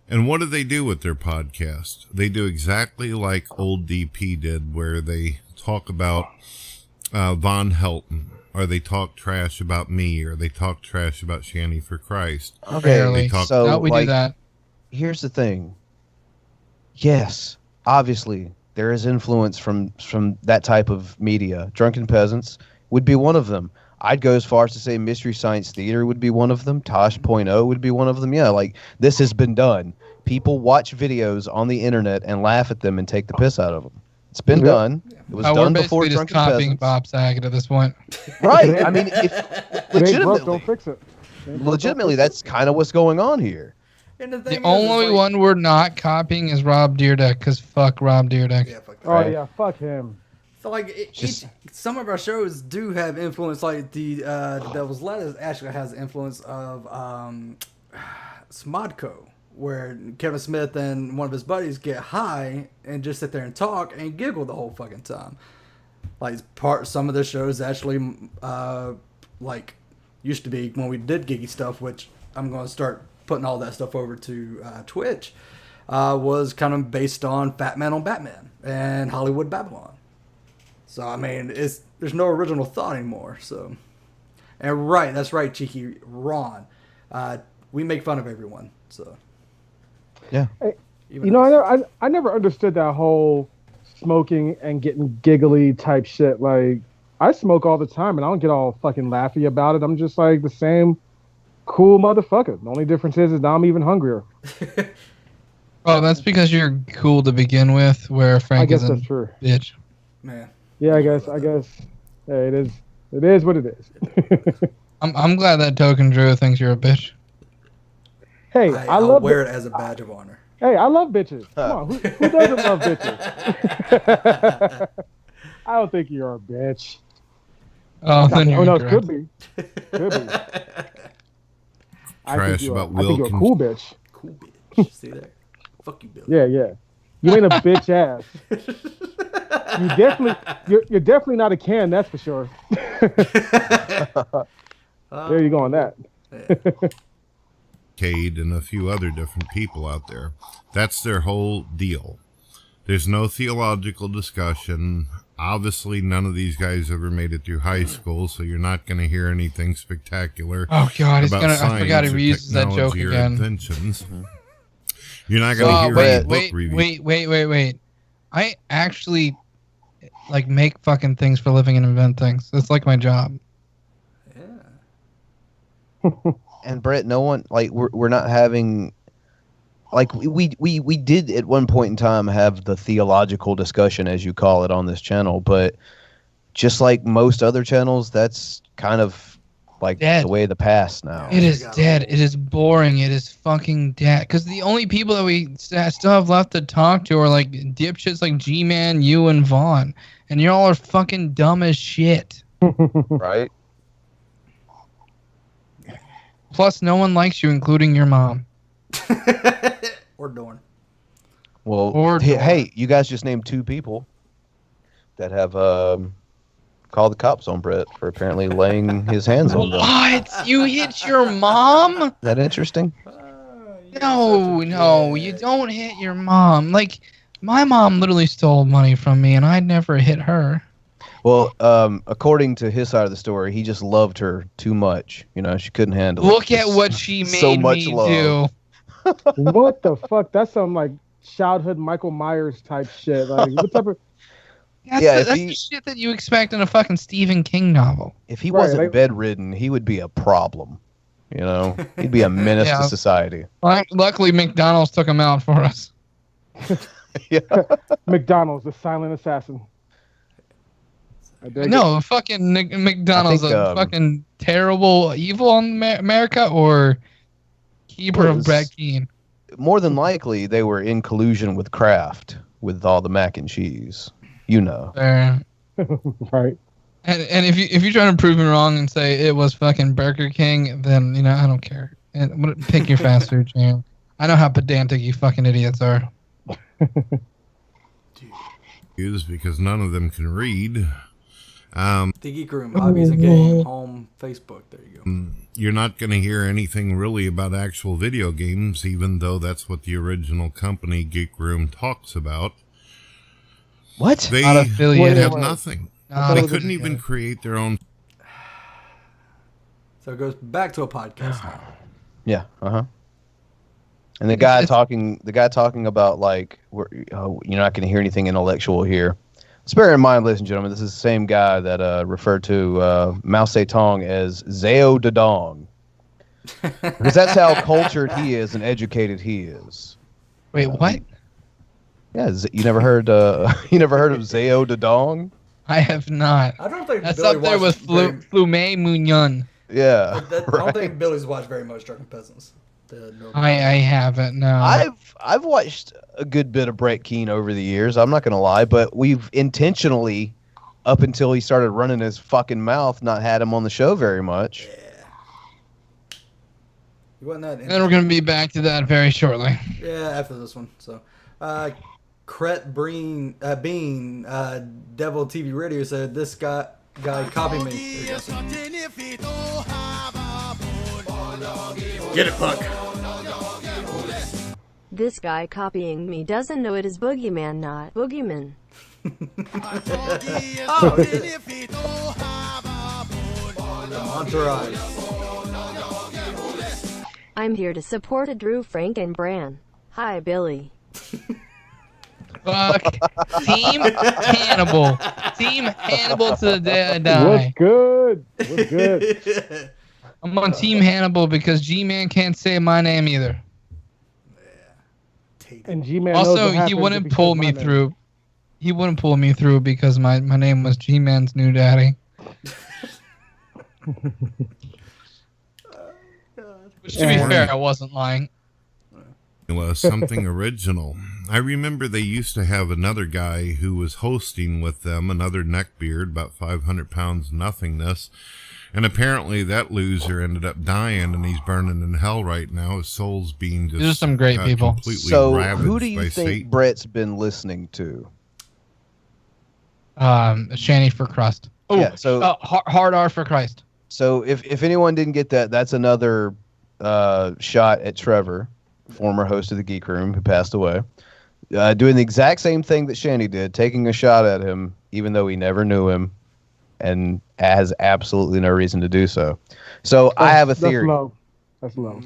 Speaker 9: And what do with their podcast? They do exactly like old DP did, where they talk about Von Helton, or they talk trash about me, or they talk trash about Shanny for Christ.
Speaker 5: Okay, so
Speaker 14: we do that.
Speaker 5: Here's the thing. Yes, obviously, there is influence from that type of media. Drunken Peasants would be one of them. I'd go as far as to say Mystery Science Theater would be one of them. Tosh.0 would be one of them. Yeah, like, this has been done. People watch videos on the internet and laugh at them and take the piss out of them. It's been done. It was done before
Speaker 14: just
Speaker 5: Drunken
Speaker 14: copying
Speaker 5: Peasants.
Speaker 14: Bob Saget at this point.
Speaker 5: Right. I mean,
Speaker 7: Don't fix it.
Speaker 5: legitimately, that's kind of what's going on here.
Speaker 14: The only one we're not copying is Rob Dyrdek, because fuck Rob Dyrdek.
Speaker 4: Yeah, fuck that.
Speaker 7: Oh yeah, fuck him.
Speaker 4: So like, some of our shows do have influence. Like the Devil's Lettuce actually has influence of Smodco, where Kevin Smith and one of his buddies get high and just sit there and talk and giggle the whole fucking time. Like some of the shows actually like used to be when we did geeky stuff, which I'm going to start putting all that stuff over to Twitch, was kind of based on Fat Man on Batman and Hollywood Babylon. So I mean, there's no original thought anymore. So, and right, that's right, cheeky Ron. We make fun of everyone. So,
Speaker 5: yeah.
Speaker 7: Hey, you know, I never understood that whole smoking and getting giggly type shit. Like, I smoke all the time, and I don't get all fucking laughy about it. I'm just like the same cool motherfucker. The only difference is now I'm even hungrier.
Speaker 14: Oh, that's because you're cool to begin with, where Frank is a bitch.
Speaker 4: Man.
Speaker 7: Yeah, I guess. Hey, it is what it is.
Speaker 14: I'm glad that Token Drew thinks you're a bitch.
Speaker 7: Hey,
Speaker 4: I'll wear it as a badge of honor.
Speaker 7: Hey, I love bitches. Come on, who doesn't love bitches? I don't think you're a bitch.
Speaker 14: Oh, then you're
Speaker 7: no,
Speaker 14: incorrect.
Speaker 7: Could be. I think you're a cool bitch.
Speaker 4: Cool bitch. See there? Fuck you, Bill.
Speaker 7: Yeah. You ain't a bitch ass. You're definitely not a can, that's for sure. There you go on that.
Speaker 9: Cade and a few other different people out there. That's their whole deal. There's no theological discussion. Obviously, none of these guys ever made it through high school, so you're not going to hear anything spectacular.
Speaker 14: Oh God,
Speaker 9: about
Speaker 14: I forgot he reuses that joke
Speaker 9: technology or
Speaker 14: again.
Speaker 9: Inventions. You're not going to hear any book reviews.
Speaker 14: Wait. I actually like make fucking things for a living and invent things. That's like my job.
Speaker 5: And Brett, no one like we're not having like we did at one point in time have the theological discussion, as you call it, on this channel, but just like most other channels, that's kind of like
Speaker 14: dead.
Speaker 5: The way of the past now.
Speaker 14: It is dead. It is boring. It is fucking dead. Because the only people that we still have left to talk to are like dipshits like G-Man, you, and Vaughn. And y'all are fucking dumb as shit.
Speaker 5: Right?
Speaker 14: Plus, no one likes you, including your mom.
Speaker 4: Or Dorn.
Speaker 5: Well, hey, you guys just named 2 people that have called the cops on Brett for apparently laying his hands on them.
Speaker 14: What? You hit your mom?
Speaker 5: Is that interesting?
Speaker 14: No, you don't hit your mom. Like, my mom literally stole money from me, and I'd never hit her.
Speaker 5: Well, according to his side of the story, he just loved her too much. You know, she couldn't handle it.
Speaker 14: Look at what she made
Speaker 5: so much
Speaker 14: me
Speaker 5: love.
Speaker 14: do.
Speaker 7: What the fuck? That's some like childhood Michael Myers type shit. Like, what type of?
Speaker 14: That's the shit that you expect in a fucking Stephen King novel.
Speaker 5: If he wasn't bedridden, he would be a problem. You know, he'd be a menace to society.
Speaker 14: Luckily, McDonald's took him out for us.
Speaker 7: McDonald's, the silent assassin.
Speaker 14: No, fucking McDonald's a fucking terrible evil on America, or keeper of Brett Keane.
Speaker 5: More than likely, they were in collusion with Kraft with all the mac and cheese. You know.
Speaker 7: Right.
Speaker 14: And if you try to prove me wrong and say it was fucking Burger King, then I don't care. And pick your fast food chain. I know how pedantic you fucking idiots are.
Speaker 9: Because none of them can read.
Speaker 4: The Geek Room, Hobbies and Game, Home, Facebook. There you go.
Speaker 9: You're not going to hear anything really about actual video games, even though that's what the original company Geek Room talks about.
Speaker 5: What?
Speaker 9: They
Speaker 14: Not affiliated.
Speaker 9: have nothing. They couldn't even create their own.
Speaker 4: So it goes back to a podcast now.
Speaker 5: Yeah. And the guy talking about like you're not going to hear anything intellectual here. Let's bear in mind, ladies and gentlemen, this is the same guy that referred to Mao Zedong as Zao Dadong, because that's how cultured he is and educated he is.
Speaker 14: Wait, what?
Speaker 5: Yeah, you never heard of Zao Dadong?
Speaker 14: I have not.
Speaker 4: I don't think
Speaker 14: that's
Speaker 4: Billy
Speaker 14: up there with Flume Munyon.
Speaker 5: Yeah,
Speaker 4: I don't think Billy's watched very much Drunken Peasants.
Speaker 14: I haven't. No,
Speaker 5: I've watched a good bit of Brett Keane over the years. I'm not gonna lie, but we've intentionally, up until he started running his fucking mouth, not had him on the show very much.
Speaker 4: And
Speaker 14: then we're gonna be back to that very shortly.
Speaker 4: Yeah, after this one. So, Cret Bean, Devil TV Radio said this guy copied me. There you go. Get it, Puck.
Speaker 8: This guy copying me doesn't know it is Boogeyman, not Boogeyman.
Speaker 4: Entourage.
Speaker 8: I'm here to support Drew, Frank, and Bran. Hi, Billy.
Speaker 14: Fuck. Team Hannibal. Team Hannibal to the day I die.
Speaker 7: What's good? What's good?
Speaker 14: I'm on Team Hannibal because G-Man can't say my name either.
Speaker 7: And G-Man
Speaker 14: also, he wouldn't pull me through. He wouldn't pull me through because my name was G-Man's new daddy. Which, to be fair, I wasn't lying.
Speaker 9: Something original. I remember they used to have another guy who was hosting with them, another neckbeard, about 500 pounds nothingness. And apparently that loser ended up dying, and he's burning in hell right now. His soul's being just
Speaker 14: There's some great people.
Speaker 9: Completely
Speaker 5: So,
Speaker 9: ravaged
Speaker 5: who do you
Speaker 9: by
Speaker 5: think
Speaker 9: Satan.
Speaker 5: Brett's been listening to?
Speaker 14: Shanny for crust. Oh,
Speaker 5: Yeah, so-
Speaker 14: hard R for Christ.
Speaker 5: So if anyone didn't get that, that's another shot at Trevor, former host of the Geek Room, who passed away, doing the exact same thing that Shanny did, taking a shot at him, even though he never knew him, and has absolutely no reason to do so. So I have a theory.
Speaker 7: That's low.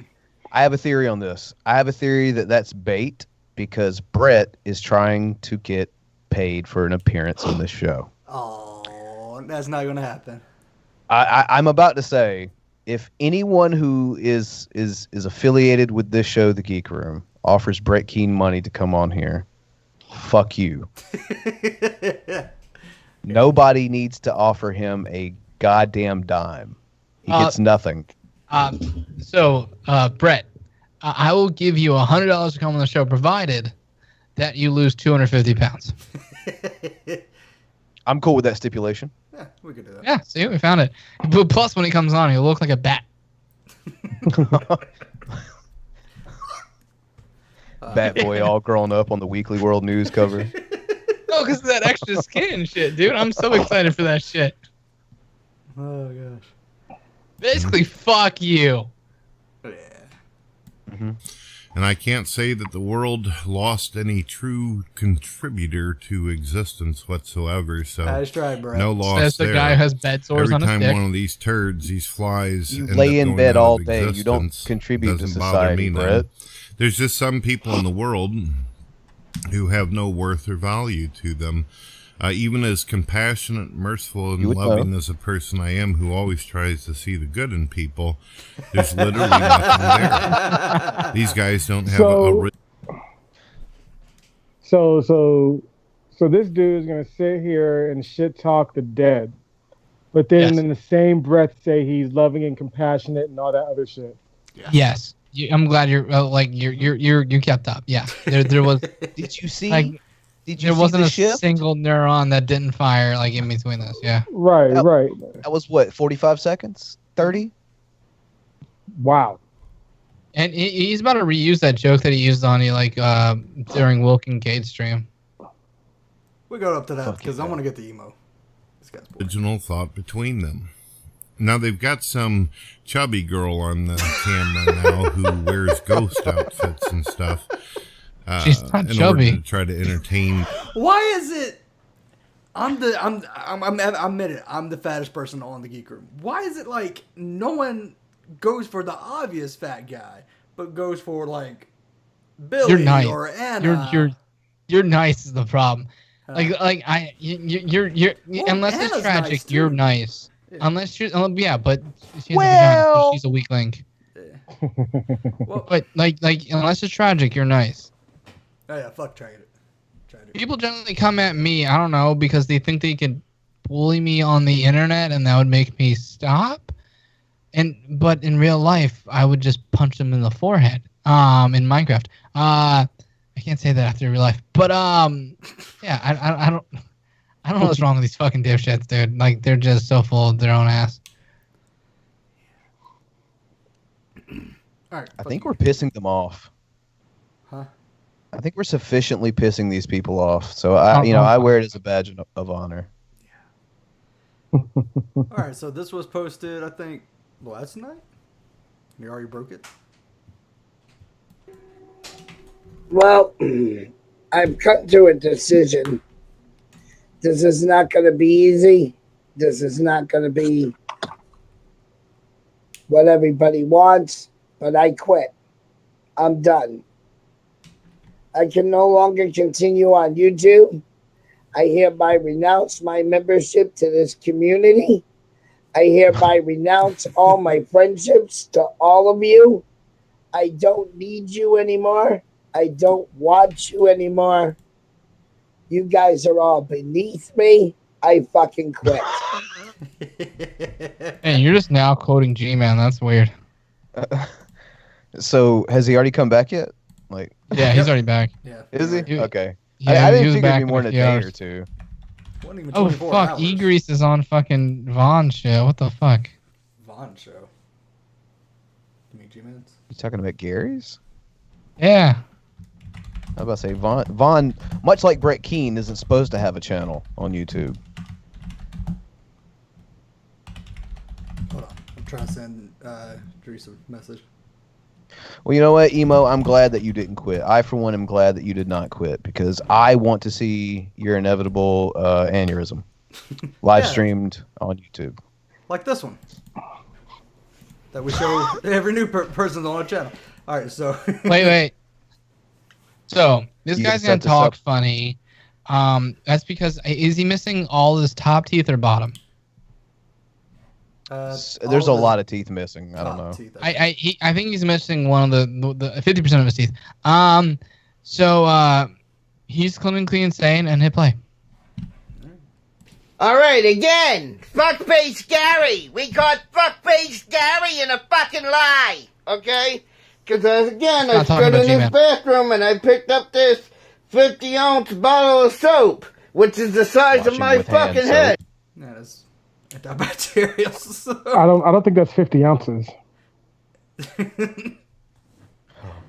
Speaker 5: I have a theory on this. I have a theory that that's bait because Brett is trying to get paid for an appearance on this show.
Speaker 4: Oh, that's not going to happen.
Speaker 5: I'm about to say, if anyone who is affiliated with this show, The Geek Room, offers Brett Keane money to come on here, fuck you. Nobody needs to offer him a goddamn dime. He gets nothing.
Speaker 14: So, Brett, I will give you $100 to come on the show, provided that you lose 250 pounds.
Speaker 5: I'm cool with that stipulation.
Speaker 4: Yeah, we could do that.
Speaker 14: Yeah, see, we found it. But plus, when he comes on, he'll look like a bat.
Speaker 5: Bat boy all grown up on the Weekly World News cover.
Speaker 14: No, because of that extra skin and shit, dude. I'm so excited for that shit.
Speaker 4: Oh, gosh.
Speaker 14: Basically, fuck you.
Speaker 4: Yeah.
Speaker 5: Mm-hmm.
Speaker 9: And I can't say that the world lost any true contributor to existence whatsoever. So
Speaker 4: that's right, bro.
Speaker 9: No loss
Speaker 14: Says the
Speaker 9: there.
Speaker 14: guy who has bed sores
Speaker 9: Every
Speaker 14: on his
Speaker 9: time
Speaker 14: dick.
Speaker 9: one of these turds, these flies,
Speaker 5: You
Speaker 9: end
Speaker 5: lay
Speaker 9: up
Speaker 5: in
Speaker 9: going
Speaker 5: bed
Speaker 9: out of
Speaker 5: all day. You don't
Speaker 9: existence,
Speaker 5: contribute to
Speaker 9: doesn't bother
Speaker 5: society,
Speaker 9: me none.
Speaker 5: Brett.
Speaker 9: There's just some people in the world who have no worth or value to them. Even as compassionate, merciful, and loving as a person I am, who always tries to see the good in people, there's literally nothing there. These guys don't have a
Speaker 7: So this dude is gonna sit here and shit talk the dead, but then in the same breath say he's loving and compassionate and all that other shit.
Speaker 14: Yes, I'm glad you're you kept up. Yeah, there was.
Speaker 5: Did you see?
Speaker 14: Like, there wasn't a single neuron that didn't fire like in between this. Yeah.
Speaker 7: Right.
Speaker 5: That was what, 45 seconds? 30?
Speaker 7: Wow.
Speaker 14: And he's about to reuse that joke that he used on you like during Wilkin Gate stream.
Speaker 4: We go up to that because I want to get the emo.
Speaker 9: original thought between them. Now they've got some chubby girl on the camera now who wears ghost outfits and stuff.
Speaker 14: She's not
Speaker 9: in
Speaker 14: chubby.
Speaker 9: order to try to entertain.
Speaker 4: Why is it? I'm admit it. I'm the fattest person on the Geek Room. Why is it like no one goes for the obvious fat guy, but goes for like Billy
Speaker 14: You're nice.
Speaker 4: or Anna?
Speaker 14: You're nice is the problem. You're unless
Speaker 4: Anna's
Speaker 14: it's tragic,
Speaker 4: nice,
Speaker 14: you're
Speaker 4: too.
Speaker 14: nice.
Speaker 4: Yeah.
Speaker 14: Unless you're but she has a vagina, so she's a weak link. But unless it's tragic, you're nice.
Speaker 4: Oh yeah, fuck tragic.
Speaker 14: People generally come at me, I don't know, because they think they can bully me on the internet and that would make me stop. But in real life, I would just punch them in the forehead. In Minecraft. I can't say that after real life. But yeah, I don't know what's wrong with these fucking dipshits, dude. Like they're just so full of their own ass.
Speaker 4: All right,
Speaker 5: I think we're pissing them off.
Speaker 4: Huh?
Speaker 5: I think we're sufficiently pissing these people off. So I wear it as a badge of honor.
Speaker 4: All right, so this was posted, I think, last night. You already broke it.
Speaker 17: Well, I've come to a decision. This is not going to be easy. This is not going to be what everybody wants, but I quit. I'm done. I can no longer continue on YouTube. I hereby renounce my membership to this community. I hereby renounce all my friendships to all of you. I don't need you anymore. I don't want you anymore. You guys are all beneath me. I fucking quit.
Speaker 14: Hey, you're just now quoting G-Man. That's weird.
Speaker 5: So has he already come back yet?
Speaker 14: Yeah, he's already back.
Speaker 4: Yeah.
Speaker 5: Is he? Okay.
Speaker 14: Yeah,
Speaker 5: I
Speaker 14: he
Speaker 5: didn't
Speaker 14: was
Speaker 5: figure it'd
Speaker 14: back
Speaker 5: be more
Speaker 14: in
Speaker 5: than a
Speaker 14: a few
Speaker 5: day
Speaker 14: hours.
Speaker 5: or two.
Speaker 4: Wasn't even
Speaker 14: Oh
Speaker 4: 24
Speaker 14: fuck,
Speaker 4: hours.
Speaker 14: E-Grease is on fucking Vaughn shit. What the fuck?
Speaker 4: Vaughn show. You mean G-Man's?
Speaker 5: You talking about Gary's?
Speaker 14: Yeah.
Speaker 5: I was about to say Vaughn, much like Brett Keane, isn't supposed to have a channel on YouTube.
Speaker 4: Hold on. I'm trying to send Drees a message.
Speaker 5: Well, you know what, Emo? I'm glad that you didn't quit. I, for one, am glad that you did not quit because I want to see your inevitable aneurysm live streamed on YouTube.
Speaker 4: Like this one. That we show every new person on our channel. All right, so.
Speaker 14: Wait. So, this
Speaker 5: You
Speaker 14: guy's
Speaker 5: can
Speaker 14: going
Speaker 5: set
Speaker 14: to
Speaker 5: this
Speaker 14: talk
Speaker 5: up.
Speaker 14: funny. That's because, is he missing all his top teeth or bottom?
Speaker 5: There's a lot of teeth missing. I don't know.
Speaker 14: I think he's missing one of the 50% of his teeth. So he's clinically insane and hit play.
Speaker 18: All right, again, fuckface Gary. We caught fuckface Gary in a fucking lie, okay? Because again, I stood in this bathroom and I picked up this 50-ounce bottle of soap, which is the size of my fucking head.
Speaker 4: That is antibacterial.
Speaker 7: I don't think that's 50 ounces.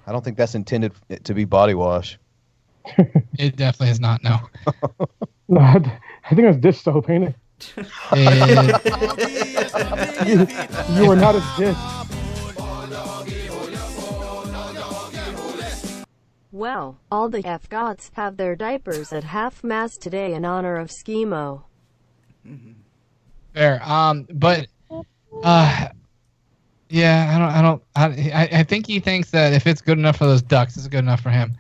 Speaker 5: I don't think that's intended to be body wash.
Speaker 14: It definitely is not, no.
Speaker 7: No, I think that's dish soap, ain't it? You are not a dish.
Speaker 8: Well, all the F-gods have their diapers at half-mast today in honor of Schemo.
Speaker 14: Fair. But yeah, I think he thinks that if it's good enough for those ducks, it's good enough for him.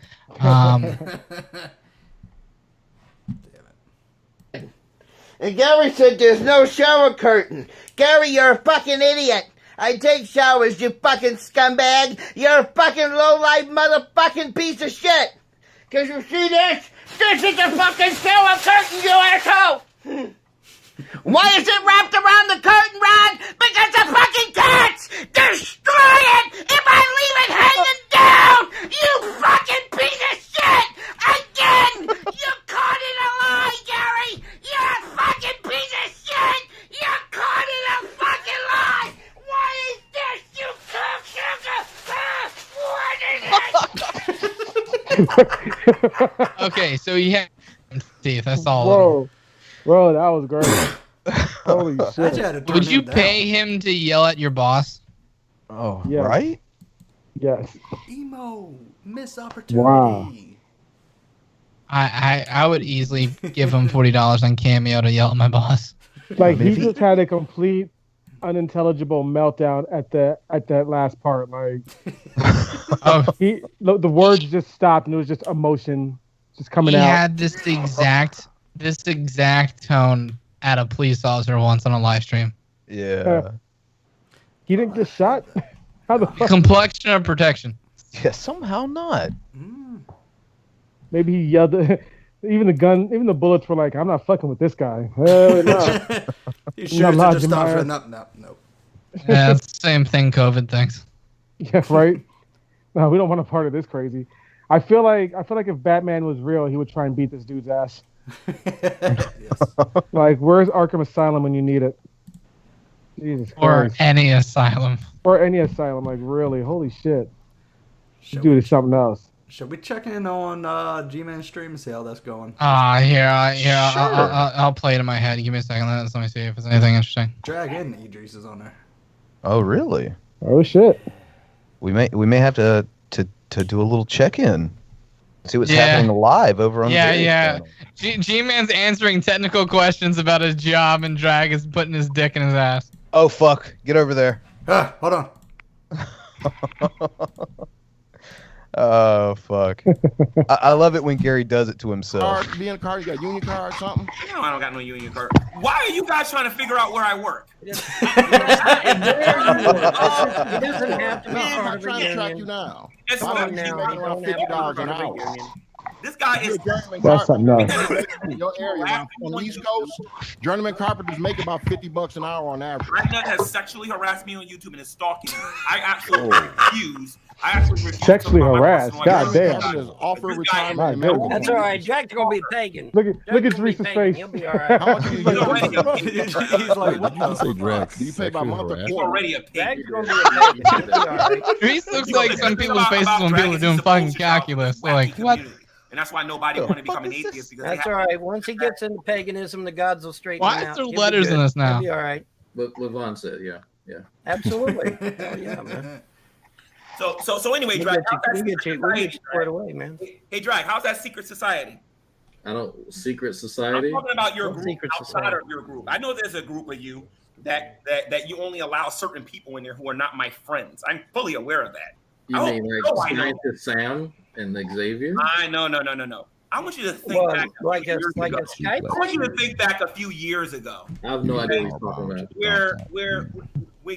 Speaker 18: And Gary said there's no shower curtain. Gary, you're a fucking idiot. I take showers, you fucking scumbag. You're a fucking low-life motherfucking piece of shit. Cause you see this? This is a fucking shower curtain, you asshole! Why is it wrapped around the curtain rod? Because the fucking cats destroy it if I leave it hanging down! You fucking piece of shit! Again! You caught in a lie, Gary! You're a fucking piece of shit! You're caught in a fucking lie! What is this, you cocksucker? What is it?
Speaker 14: Okay, so he had teeth. That's all.
Speaker 7: Whoa. Bro, that was great. Holy shit.
Speaker 14: Would you pay him to yell at your boss?
Speaker 5: Oh,
Speaker 7: Yeah.
Speaker 5: right?
Speaker 7: Yes.
Speaker 4: Emo, miss opportunity.
Speaker 7: Wow.
Speaker 14: I would easily give him $40 on Cameo to yell at my boss.
Speaker 7: Like, he just had a complete unintelligible meltdown at that last part. Like, the words just stopped and it was just emotion just coming
Speaker 14: He
Speaker 7: out.
Speaker 14: had this exact tone at a police officer once on a live stream.
Speaker 5: Yeah.
Speaker 7: He didn't get shot? How the fuck?
Speaker 14: Complexion or protection?
Speaker 5: Yeah, somehow not.
Speaker 7: Maybe he yelled. Even the bullets were like, "I'm not fucking with this guy." Hell no.
Speaker 4: You sure to just stop for no.
Speaker 14: Yeah, it's the same thing COVID thinks.
Speaker 7: Yeah, right. No, we don't want a part of this crazy. I feel like if Batman was real, he would try and beat this dude's ass. Like, where's Arkham Asylum when you need it? Jesus
Speaker 14: Or
Speaker 7: Christ.
Speaker 14: any asylum.
Speaker 7: Or any asylum. Like, really, holy shit. This dude is something else.
Speaker 4: Should we check in on G-Man stream and see how that's going?
Speaker 14: I'll play it in my head. Give me a second. Let me see if there's anything interesting.
Speaker 4: Drag in Idris is on there.
Speaker 5: Oh, really?
Speaker 7: Oh shit.
Speaker 5: We may have to do a little check-in. See what's happening live over on Gary's channel.
Speaker 14: G-Man's answering technical questions about his job, and Drag is putting his dick in his ass.
Speaker 5: Oh, fuck. Get over there.
Speaker 4: Hold on.
Speaker 5: Oh, fuck. I love it when Gary does it to himself.
Speaker 19: Be in a car, you got a union card or something?
Speaker 1: You know I don't got no union card. Why are you guys trying to figure out where I work?
Speaker 2: It doesn't have to be
Speaker 19: I'm
Speaker 2: part of
Speaker 19: trying
Speaker 2: a
Speaker 19: to track
Speaker 2: union.
Speaker 19: you now.
Speaker 1: It's
Speaker 19: Why
Speaker 1: not
Speaker 19: don't
Speaker 1: now.
Speaker 19: you make around $50 an hour?
Speaker 1: This guy is
Speaker 7: That's something else.
Speaker 19: In your area, on the East Coast, journeyman carpenters make about $50 an hour on average.
Speaker 1: Dragnauct has sexually harassed me on YouTube and is stalking me. I actually refuse.
Speaker 7: Sexually harassed. God damn.
Speaker 19: Offer retirement
Speaker 7: My
Speaker 19: and medical.
Speaker 7: goodness.
Speaker 2: That's all right. Jack's gonna be pagan.
Speaker 7: Look at Dreese's face.
Speaker 2: He'll be all right.
Speaker 19: How much do you get?
Speaker 4: He's like, what the
Speaker 19: say Drax? Do you pay by month or
Speaker 1: He's
Speaker 19: quarter?
Speaker 1: already a pig.
Speaker 2: Jack's gonna be a pagan. He'll be all right.
Speaker 14: Drees looks like some people's faces when people are doing fucking calculus. They're like, what?
Speaker 1: And that's why nobody want to become an atheist because
Speaker 2: That's all right. Once he gets into paganism, the gods will straighten
Speaker 14: Why
Speaker 2: him
Speaker 14: is
Speaker 2: out.
Speaker 14: there
Speaker 2: He'll be
Speaker 14: letters in
Speaker 2: good.
Speaker 14: this now?
Speaker 2: He'll be all right.
Speaker 20: What Levon said, yeah.
Speaker 2: Absolutely. Oh, yeah, man.
Speaker 1: So anyway,
Speaker 2: We
Speaker 1: Drag,
Speaker 2: get you squared away, man.
Speaker 1: Hey, Drag, how's that secret society?
Speaker 6: I don't secret society.
Speaker 1: I'm talking about your
Speaker 2: What
Speaker 1: group
Speaker 2: secret
Speaker 1: outside
Speaker 2: society?
Speaker 1: of your group. I know there's a group of you that you only allow certain people in there who are not my friends. I'm fully aware of that.
Speaker 6: You
Speaker 1: I
Speaker 6: mean
Speaker 1: hope
Speaker 6: like
Speaker 1: you know I know.
Speaker 6: Scientist Sam and Xavier?
Speaker 1: No. I want you to think
Speaker 2: Well,
Speaker 1: back
Speaker 2: like a Skype.
Speaker 1: I want you to think back a few years ago.
Speaker 6: I have no idea what he's talking about.
Speaker 1: Where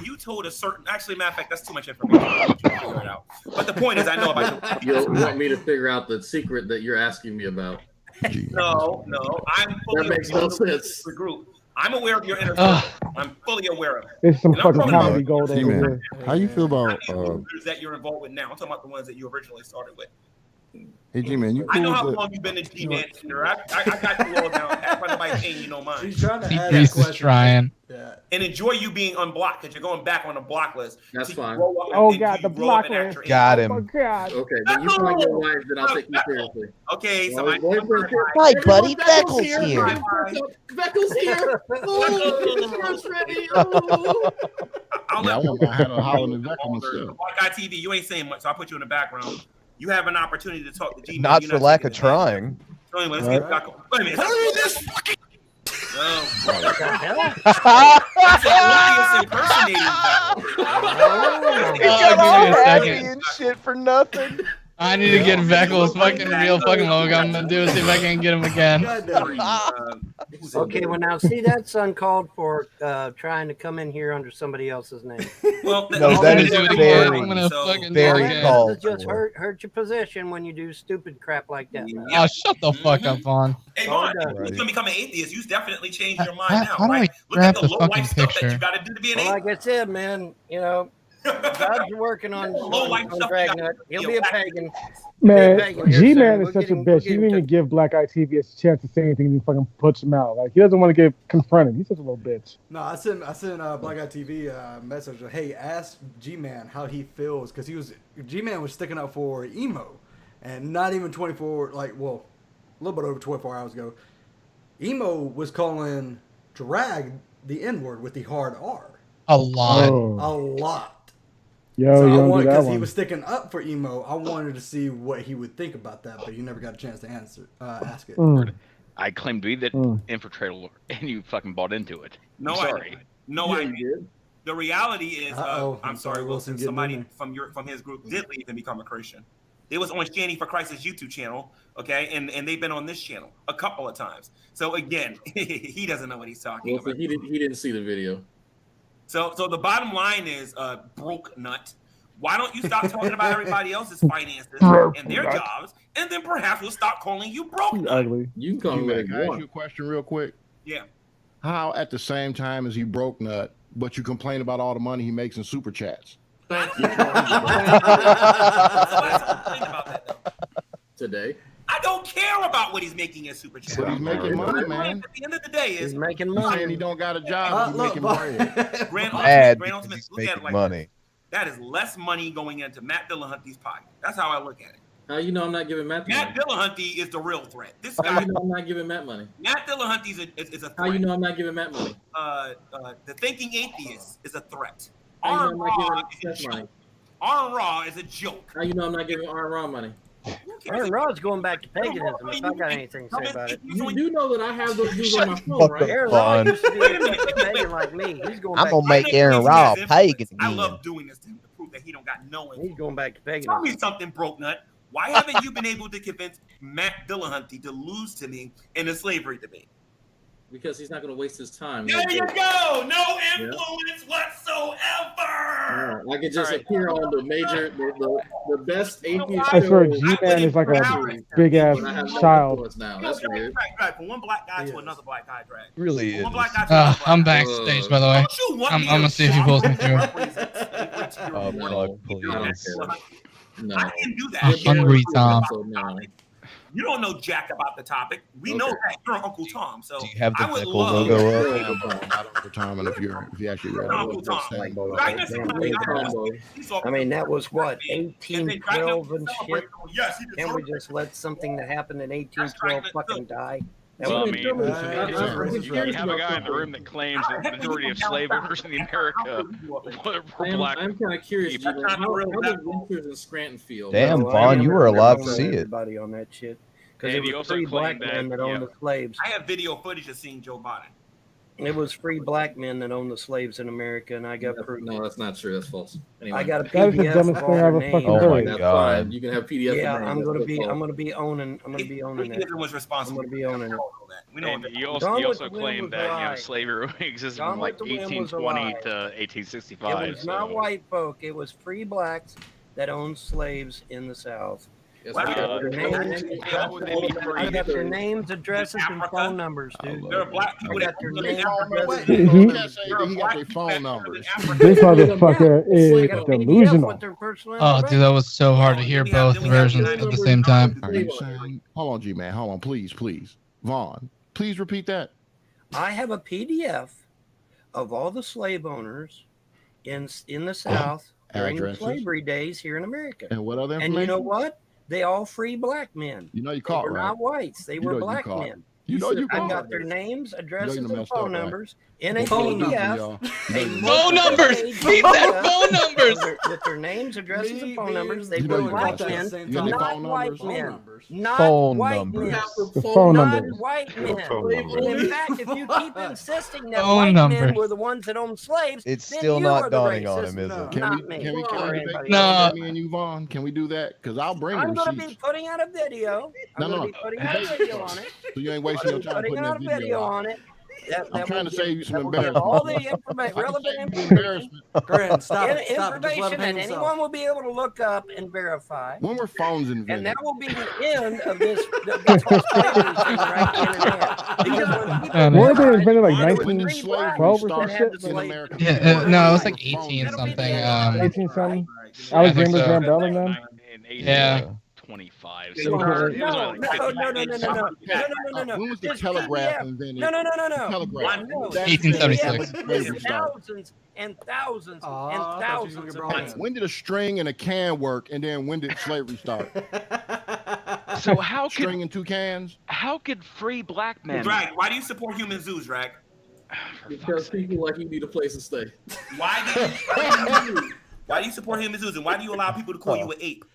Speaker 1: you told a certain, actually, matter of fact, that's too much information. I'll let you figure it out. But the point is, I know about
Speaker 6: You want me to figure out the secret that you're asking me about?
Speaker 1: No, I'm fully
Speaker 6: That makes no sense.
Speaker 1: The group. I'm aware of your inner circle. I'm fully aware of it.
Speaker 7: It's some
Speaker 1: And I'm
Speaker 7: fucking
Speaker 1: talking about
Speaker 7: comedy gold over
Speaker 19: G-Man,
Speaker 7: here.
Speaker 19: how you feel about
Speaker 1: groups that you're involved with now. I'm talking about the ones that you originally started with.
Speaker 19: hey G-Man, you
Speaker 1: I
Speaker 19: cool
Speaker 1: know how
Speaker 19: with
Speaker 1: long you've been in G-Man Tinder. I got you all down. Act like nobody paying you no mind.
Speaker 4: He's trying to add
Speaker 14: He's
Speaker 4: that question.
Speaker 14: trying.
Speaker 4: Yeah.
Speaker 1: And enjoy you being unblocked because you're going back on the block list.
Speaker 6: That's fine.
Speaker 7: Oh God, the block list.
Speaker 5: Got
Speaker 7: Oh
Speaker 5: him.
Speaker 7: God.
Speaker 6: Okay, then you find your wife, then I'll take you seriously.
Speaker 1: Okay, so
Speaker 18: Hi, buddy. Beckles here.
Speaker 6: Beckles here.
Speaker 1: I'll
Speaker 19: Yeah, I
Speaker 1: let
Speaker 19: want to have a holler in the back of myself.
Speaker 1: Black Guy TV, you ain't saying much, so I'll put you in the background. You have an opportunity to talk to G.
Speaker 5: Not for lack of trying.
Speaker 1: So anyway, let's get back on. Wait a minute.
Speaker 19: Hurry this fucking.
Speaker 1: That's an impersonating
Speaker 5: And shit for nothing.
Speaker 14: I need to get Veckel's fucking real fucking logo. I'm gonna do it, see if I can get him again.
Speaker 2: Okay, well now see that's uncalled for trying to come in here under somebody else's name.
Speaker 1: Well,
Speaker 5: No, that is very,
Speaker 14: I'm gonna fucking
Speaker 5: very
Speaker 14: do it
Speaker 5: called
Speaker 2: This just
Speaker 5: for.
Speaker 2: hurt your position when you do stupid crap like that. Man.
Speaker 14: Oh, shut the fuck up, Vaughn.
Speaker 1: Hey, Vaughn, you're gonna become an atheist. You definitely changed your mind now,
Speaker 14: How do I
Speaker 1: right? Look
Speaker 14: grab
Speaker 1: at
Speaker 14: the
Speaker 1: the low
Speaker 14: fucking
Speaker 1: life stuff that you
Speaker 14: picture?
Speaker 1: got to do to be an
Speaker 2: Well,
Speaker 1: atheist.
Speaker 2: like I said, man, you know, God's working on Dragnauct. He'll be a pagan.
Speaker 7: Man,
Speaker 2: Pagan.
Speaker 7: G-Man
Speaker 2: We'll
Speaker 7: is such
Speaker 2: get
Speaker 7: a
Speaker 2: him-
Speaker 7: bitch. He didn't even give Black Eye TV a chance to say anything. He fucking puts him out. Like he doesn't want to get confronted. He's such a little bitch.
Speaker 4: No, I sent Black Eye TV a message. Hey, ask G-Man how he feels because G-Man was sticking up for emo, and not even 24 a little bit over 24 hours ago, emo was calling Drag the N-word with the hard R.
Speaker 14: A lot.
Speaker 7: Oh.
Speaker 4: A lot.
Speaker 7: Yo,
Speaker 4: So
Speaker 7: you
Speaker 4: I
Speaker 7: don't do
Speaker 4: wanted,
Speaker 7: that
Speaker 4: because he
Speaker 7: one.
Speaker 4: was sticking up for emo, I wanted to see what he would think about that, but you never got a chance to ask it.
Speaker 20: I claimed to be the infiltrator, and you fucking bought into it.
Speaker 1: No,
Speaker 20: I'm sorry.
Speaker 1: I did. The reality is, I'm sorry, Wilson.
Speaker 4: getting
Speaker 1: Somebody
Speaker 4: in
Speaker 1: from his group did leave and become a Christian. They was on Shanny for Christ's YouTube channel, okay, and they've been on this channel a couple of times. So again, he doesn't know what he's talking
Speaker 6: Well,
Speaker 1: about.
Speaker 6: he didn't see the video.
Speaker 1: So the bottom line is, broke nut. Why don't you stop talking about everybody else's finances and their jobs, and then perhaps we'll stop calling you broke nut.
Speaker 7: Ugly.
Speaker 6: You can call me
Speaker 19: G-Man,
Speaker 6: what
Speaker 19: can
Speaker 6: you
Speaker 19: I ask
Speaker 6: want.
Speaker 19: you a question real quick?
Speaker 1: Yeah.
Speaker 19: How at the same time as he broke nut, but you complain about all the money he makes in super chats?
Speaker 6: Today.
Speaker 1: I don't care about what he's making in Super Chat.
Speaker 19: But he's making money, man.
Speaker 1: At the end of the day, is
Speaker 2: He's making
Speaker 19: He's
Speaker 2: money.
Speaker 19: saying he don't got a job. He's making money.
Speaker 1: Grand
Speaker 5: Bad
Speaker 1: Ultimate,
Speaker 5: because he's
Speaker 1: look at it
Speaker 5: making
Speaker 1: like
Speaker 5: money.
Speaker 1: this. That is less money going into Matt Dillahunty's pocket. That's how I look at it.
Speaker 6: How you know I'm not giving Matt the
Speaker 1: Matt
Speaker 6: money?
Speaker 1: Dillahunty is the real threat. This
Speaker 6: How
Speaker 1: guy,
Speaker 6: you know I'm not giving Matt money?
Speaker 1: Matt Dillahunty is a threat.
Speaker 6: How you know I'm not giving Matt money?
Speaker 1: The thinking atheist is a threat.
Speaker 6: How you know
Speaker 1: Arn
Speaker 6: I'm
Speaker 1: Raw
Speaker 6: not giving
Speaker 1: is a
Speaker 6: Seth money?
Speaker 1: joke. Arn Raw is a joke.
Speaker 6: How you know I'm not giving Arn Raw money?
Speaker 2: Aaron Rod's going back to paganism. If I got anything to say about it.
Speaker 6: You do know that I have those dudes on my phone, right?
Speaker 2: Aaron Rod used to be a pagan like me. He's going
Speaker 5: I'm
Speaker 2: back
Speaker 5: gonna
Speaker 2: to
Speaker 5: make Aaron Raw pagan
Speaker 1: I
Speaker 5: again.
Speaker 1: love doing this to him to prove that he don't got no influence.
Speaker 2: He's going back to
Speaker 1: Tell
Speaker 2: paganism.
Speaker 1: me something, broke nut. Why haven't you been able to convince Matt Dillahunty to lose to me in the slavery debate?
Speaker 6: Because he's not going to waste his time.
Speaker 1: There you go. No influence whatsoever.
Speaker 6: I could just appear on the major, the best atheist
Speaker 7: I swear,
Speaker 6: show.
Speaker 7: G-Man is like a big ass
Speaker 6: But I have no
Speaker 7: child.
Speaker 6: influence now. That's weird.
Speaker 1: Drag from one black guy to another black guy, drag.
Speaker 5: Really is.
Speaker 1: One black guy to another black
Speaker 14: I'm
Speaker 1: guy.
Speaker 14: backstage, by the way.
Speaker 1: Don't you want
Speaker 14: I'm
Speaker 1: me
Speaker 14: gonna
Speaker 1: to
Speaker 14: see if he pulls me through.
Speaker 5: Oh, plug, please.
Speaker 6: No.
Speaker 1: I can do that.
Speaker 14: Hungry Tom.
Speaker 1: You don't know jack about the topic. We know that you're Uncle Tom. So
Speaker 5: Do you have the
Speaker 1: I would
Speaker 5: Veckle
Speaker 1: love
Speaker 5: logo up?
Speaker 19: Not Uncle Tom, and if you actually read
Speaker 1: Uncle Tom.
Speaker 2: I mean, that was what, 1812 and shit?
Speaker 1: Yes, he
Speaker 2: Can't we just let something that happened in 1812 fucking die?
Speaker 20: Well, I mean, you have a guy in the room that claims that the majority of slave owners in America were black.
Speaker 6: I'm kind of curious. How the winters in Scranton feel?
Speaker 5: Damn, Vaughn, you were alive to see it.
Speaker 2: Everybody on that shit. Because it
Speaker 1: he
Speaker 2: was
Speaker 1: also
Speaker 2: free black
Speaker 1: claimed
Speaker 2: men
Speaker 1: that,
Speaker 2: that owned the slaves.
Speaker 1: I have video footage of seeing Joe Biden.
Speaker 2: It was free black men that owned the slaves in America, and I got proof.
Speaker 6: No, that's not true. That's false. Anyway.
Speaker 2: I got a
Speaker 7: That is the
Speaker 2: PDF
Speaker 7: dumbest
Speaker 2: of
Speaker 7: thing
Speaker 2: all
Speaker 7: I've
Speaker 2: their
Speaker 7: ever fucking
Speaker 2: names.
Speaker 7: heard.
Speaker 6: That's fine. You can have PDF.
Speaker 2: Yeah,
Speaker 6: of names.
Speaker 2: I'm gonna
Speaker 6: That's
Speaker 2: be.
Speaker 6: false.
Speaker 2: I'm gonna be owning. I'm gonna be owning it.
Speaker 1: Was responsible.
Speaker 2: I'm gonna be owning it.
Speaker 1: We know
Speaker 20: And he also claimed that slavery existed from like 1820 to 1865.
Speaker 2: It was not white folk. It was free blacks that owned slaves in the South.
Speaker 1: Wow.
Speaker 2: I got their names, addresses, and phone numbers, dude.
Speaker 1: There are black people that
Speaker 2: their names, addresses,
Speaker 19: You
Speaker 2: and phone
Speaker 19: can't
Speaker 2: numbers.
Speaker 19: say that he got their phone numbers.
Speaker 7: This motherfucker is delusional.
Speaker 14: Oh, dude, that was so hard to hear both versions at the same time.
Speaker 19: Are you saying? Hold on, G-Man. Hold on, please. Vaughn, please repeat that.
Speaker 2: I have a PDF of all the slave owners in the South during the
Speaker 19: Addresses.
Speaker 2: slavery days here in America.
Speaker 19: And what other
Speaker 2: And
Speaker 19: information?
Speaker 2: you know what? They all free black men.
Speaker 19: You know you
Speaker 2: They
Speaker 19: caught,
Speaker 2: were
Speaker 19: right?
Speaker 2: not whites. They
Speaker 19: You
Speaker 2: were
Speaker 19: know you
Speaker 2: black
Speaker 19: caught.
Speaker 2: men.
Speaker 19: You know you
Speaker 2: I
Speaker 19: caught.
Speaker 2: got their names, addresses,
Speaker 19: you
Speaker 2: and
Speaker 19: messed
Speaker 2: phone
Speaker 19: up, right?
Speaker 2: numbers in a
Speaker 19: Phone numbers,
Speaker 2: PDF.
Speaker 19: y'all.
Speaker 14: Phone numbers. He said phone numbers.
Speaker 2: With their names, addresses, and phone numbers. They
Speaker 19: You know
Speaker 2: were
Speaker 19: you
Speaker 2: black
Speaker 19: caught
Speaker 2: men,
Speaker 19: that. You got their
Speaker 2: not
Speaker 19: phone
Speaker 2: white
Speaker 19: numbers?
Speaker 2: men. Not
Speaker 5: Phone
Speaker 2: white
Speaker 5: numbers.
Speaker 2: men.
Speaker 7: The phone
Speaker 2: Not
Speaker 7: numbers.
Speaker 2: white men.
Speaker 5: Phone numbers.
Speaker 2: And in fact, if you keep insisting that
Speaker 14: Phone
Speaker 2: white
Speaker 14: numbers.
Speaker 2: men were the ones that owned slaves,
Speaker 5: It's
Speaker 2: then
Speaker 5: still
Speaker 2: you
Speaker 5: not
Speaker 2: are the
Speaker 5: dawning on
Speaker 2: racist,
Speaker 5: him, is it?
Speaker 2: not me.
Speaker 19: Can we
Speaker 2: or anybody
Speaker 14: No.
Speaker 2: else.
Speaker 19: me and you, Vaughn? Can we do that? Because I'll bring
Speaker 2: I'm
Speaker 19: the
Speaker 2: going to be
Speaker 19: receipts.
Speaker 2: putting out a video. I'm going to be putting out a video on it.
Speaker 19: So you ain't wasting your time
Speaker 2: Putting
Speaker 19: putting
Speaker 2: out
Speaker 19: that
Speaker 2: a video
Speaker 19: video out.
Speaker 2: on it.
Speaker 19: I'm trying to save you some
Speaker 2: that will give
Speaker 19: embarrassment.
Speaker 2: all the relevant information.
Speaker 19: Embarrassment.
Speaker 4: Grant, stop it. Stop it. Just let
Speaker 2: Information
Speaker 4: him
Speaker 2: that
Speaker 4: hang himself.
Speaker 2: anyone will be able to look up and verify.
Speaker 19: When were phones
Speaker 2: And
Speaker 19: invented?
Speaker 2: that will be the end of this whole slavery thing right the internet. Because when people
Speaker 7: Weren't they
Speaker 2: realize
Speaker 7: invented like
Speaker 2: there was
Speaker 7: 1912 or some
Speaker 2: that had
Speaker 7: shit?
Speaker 2: the slave-
Speaker 14: Yeah, no, it was like 18 something.
Speaker 7: 18 something?
Speaker 14: I
Speaker 7: Alexander
Speaker 14: think so.
Speaker 7: Graham Bell and them?
Speaker 14: Yeah.
Speaker 20: 25.
Speaker 2: No,
Speaker 20: So it was only like 50.
Speaker 19: When was the telegraph invented?
Speaker 2: No.
Speaker 19: Telegraph.
Speaker 2: No.
Speaker 14: 1876.
Speaker 2: There's thousands and thousands and thousands of things.
Speaker 19: When did a string and a can work, and then when did slavery start?
Speaker 20: So how could
Speaker 19: String and two cans?
Speaker 20: how could free black men?
Speaker 1: Drag, why do you support human zoos, Drag?
Speaker 6: Because people like you need a place to stay.
Speaker 1: Why do you support human zoos, and why do you allow people to call you an ape?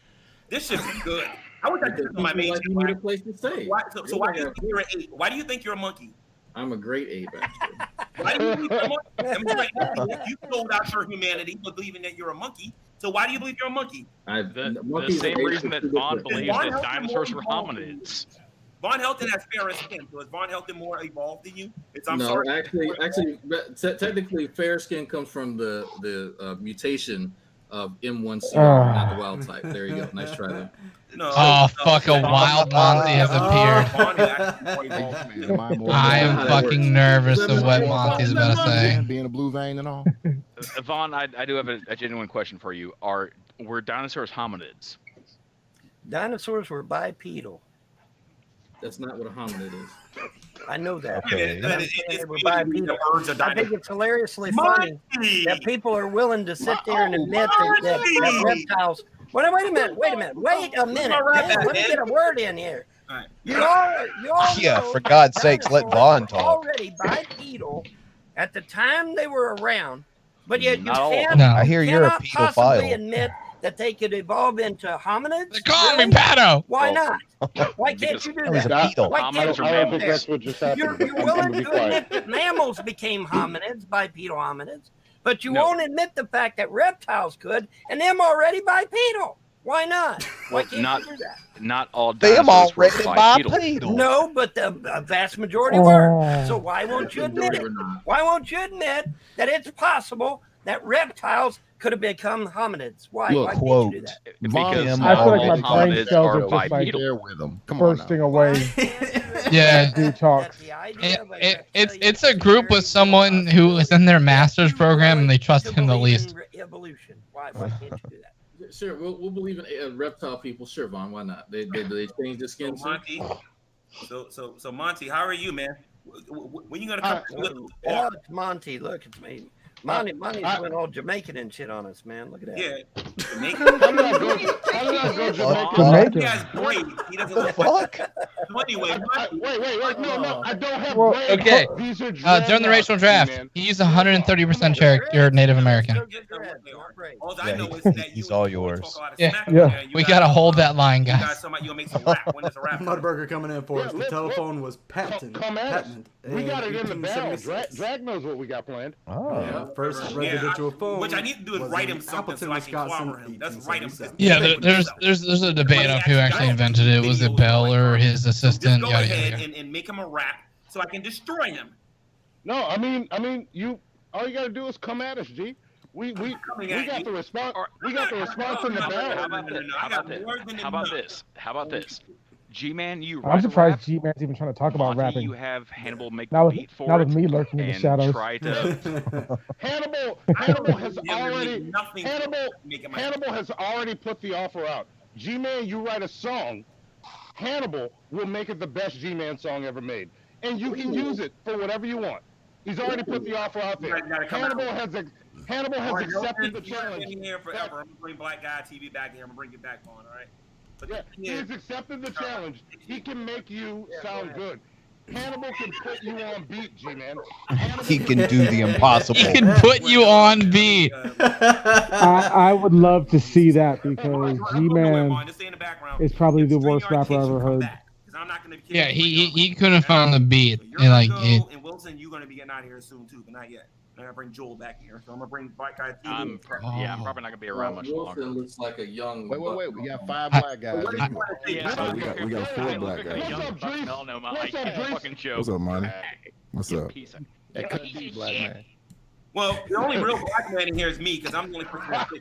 Speaker 1: This shit's good. I would like to on my main
Speaker 6: Like you need a place to stay.
Speaker 1: So why do you think you're an ape? Why do you think you're a monkey?
Speaker 6: I'm a great ape, actually.
Speaker 1: Why do you think you're a monkey? I mean, like, you sold out your humanity believing that you're a monkey. So why do you believe you're a monkey?
Speaker 20: The same reason that Vaughn believes that dinosaurs were hominids.
Speaker 1: Von Helton has fairer skin, so is Von Helton more evolved than you? I'm
Speaker 6: No,
Speaker 1: sorry.
Speaker 6: actually, technically, fair skin comes from the mutation of M1C, not the wild type. There you go. Nice try there.
Speaker 14: Oh, fuck, a wild Monty has appeared. I am fucking nervous of what Monty's about to say.
Speaker 19: Being a blue vein and all.
Speaker 20: Vaughn, I do have a genuine question for you. Were dinosaurs hominids?
Speaker 2: Dinosaurs were bipedal.
Speaker 6: That's not what a hominid is.
Speaker 2: I know that.
Speaker 19: Okay.
Speaker 2: But I'm saying they were bipedal. I think it's hilariously funny that people are willing to sit there and admit that reptiles. Wait a minute. Man, let me get a word in here. You all
Speaker 5: Yeah,
Speaker 2: know
Speaker 5: for God's sakes, let Vaughn talk.
Speaker 2: already bipedal at the time they were around, but yet you
Speaker 5: Not all.
Speaker 2: can't.
Speaker 5: No. I hear you're a
Speaker 2: cannot possibly
Speaker 5: pedophile.
Speaker 2: admit that they could evolve into hominids. They
Speaker 14: call me pedo.
Speaker 2: Why not? Why can't you do
Speaker 5: I was a
Speaker 2: that?
Speaker 5: pedo.
Speaker 2: Why
Speaker 5: I
Speaker 2: can't
Speaker 5: don't
Speaker 2: you
Speaker 5: think
Speaker 2: do
Speaker 5: that's
Speaker 2: that?
Speaker 5: what just happened.
Speaker 2: You're
Speaker 5: I'm
Speaker 2: willing
Speaker 5: gonna be
Speaker 2: to
Speaker 5: quiet.
Speaker 2: admit that mammals became hominids, bipedal hominids, but you
Speaker 20: No.
Speaker 2: won't admit the fact that reptiles could, and them already bipedal. Why not? Why
Speaker 20: Well,
Speaker 2: can't
Speaker 20: not
Speaker 2: you do that?
Speaker 20: not all
Speaker 5: Them
Speaker 20: dinosaurs were
Speaker 5: already
Speaker 20: bipedal.
Speaker 5: bipedal.
Speaker 2: No, but the vast majority were. So why won't you admit it? Why won't you admit that it's possible that reptiles could have become hominids? Why?
Speaker 19: Look,
Speaker 2: Why can't
Speaker 5: quote,
Speaker 2: you do that?
Speaker 20: Because
Speaker 7: I feel like my brain
Speaker 20: hominids
Speaker 7: cells
Speaker 20: are
Speaker 7: are just like
Speaker 20: bipedal.
Speaker 19: There with them. Come on now.
Speaker 7: bursting away.
Speaker 14: Yeah.
Speaker 7: Dude talks.
Speaker 14: It's a group with someone who is in their master's program and they trust him the least.
Speaker 2: Evolution. Why can't you do that?
Speaker 6: Sure, we'll believe in reptile people. Sure, Vaughn, why not? They change the skin.
Speaker 1: Monty. So Monty, how are you, man? When you gonna come?
Speaker 2: Oh, it's Monty. Look, it's me. Monty's went all Jamaican and shit on us, man. Look at that.
Speaker 1: Yeah.
Speaker 19: How did I go
Speaker 7: Jamaican.
Speaker 1: He has braids. He doesn't look
Speaker 5: fuck?
Speaker 1: So anyway,
Speaker 19: Wait, no, I don't have
Speaker 7: Well,
Speaker 19: braids.
Speaker 14: Okay.
Speaker 19: These are
Speaker 14: During the racial draft, he used 130% Cherokee Native American.
Speaker 1: all I know is
Speaker 5: Yeah,
Speaker 1: that
Speaker 5: he's
Speaker 1: you
Speaker 5: all
Speaker 1: and
Speaker 5: yours.
Speaker 1: talk a lot of
Speaker 14: Yeah.
Speaker 1: smack
Speaker 7: Yeah.
Speaker 1: over there, and you
Speaker 14: We
Speaker 1: guys-
Speaker 14: gotta hold that line,
Speaker 1: You guys,
Speaker 14: guys.
Speaker 1: somebody, you'll make some rap when there's a rap.
Speaker 4: Mudburger coming in for us. The
Speaker 19: look,
Speaker 4: telephone was patented.
Speaker 19: Come at us.
Speaker 4: patented
Speaker 19: We got it in the barrel.
Speaker 4: 1876.
Speaker 19: Drag knows what we got planned.
Speaker 4: Yeah, first
Speaker 1: Yeah,
Speaker 4: residential phone.
Speaker 1: Which I need to do is
Speaker 4: was
Speaker 1: write
Speaker 4: in
Speaker 1: him something so I can
Speaker 4: Appleton,
Speaker 1: clobber him. That's write him.
Speaker 4: 1877.
Speaker 14: Yeah, there's a debate of who actually invented it. Was it Bell or his assistant?
Speaker 1: Just go
Speaker 14: Yada,
Speaker 1: ahead
Speaker 14: yada, yada.
Speaker 1: and make him a rap so I can destroy him.
Speaker 19: No, I mean, you. All you gotta do is come at us, G. We got the response. We got the response from the barrel.
Speaker 20: How about this? G-Man, you
Speaker 7: I'm
Speaker 20: write a
Speaker 7: surprised
Speaker 20: rap.
Speaker 7: G-Man's even trying to talk about
Speaker 20: Monty,
Speaker 7: rapping.
Speaker 20: you have Hannibal make
Speaker 7: Now
Speaker 20: the
Speaker 7: with,
Speaker 20: beat for
Speaker 7: now
Speaker 20: it.
Speaker 7: with me lurking in the
Speaker 20: and
Speaker 7: shadows.
Speaker 20: try to
Speaker 19: Hannibal has already put the offer out. G-Man, you write a song. Hannibal will make it the best G-Man song ever made, and you can use it for whatever you want. He's already put the offer out there. Hannibal has accepted the challenge.
Speaker 1: I'm here forever. I'm gonna bring Black Guy TV back here. I'm gonna bring it back on. All right. But
Speaker 19: He's accepted the challenge. He can make you sound good. Hannibal can put you on beat, G-Man.
Speaker 5: He can do the impossible.
Speaker 14: He can put you on beat.
Speaker 7: I would love to see that because G-Man is probably the worst rapper I ever heard.
Speaker 14: Yeah, he couldn't find the beat. And like,
Speaker 1: and Wilson, you're gonna be getting out of here soon too, but not yet. I gotta bring Joel back here, so I'm gonna bring Black Guy TV.
Speaker 20: I'm probably not gonna be around much longer.
Speaker 6: Wilson looks like a young.
Speaker 19: Wait. We got 5 black guys.
Speaker 20: Yeah,
Speaker 21: we got 4 black guys.
Speaker 20: Melanoma, I can't fucking joke.
Speaker 21: What's up, Monty? What's up?
Speaker 19: That could be black man.
Speaker 1: Well, the only real black man in here is me, because I'm the only person.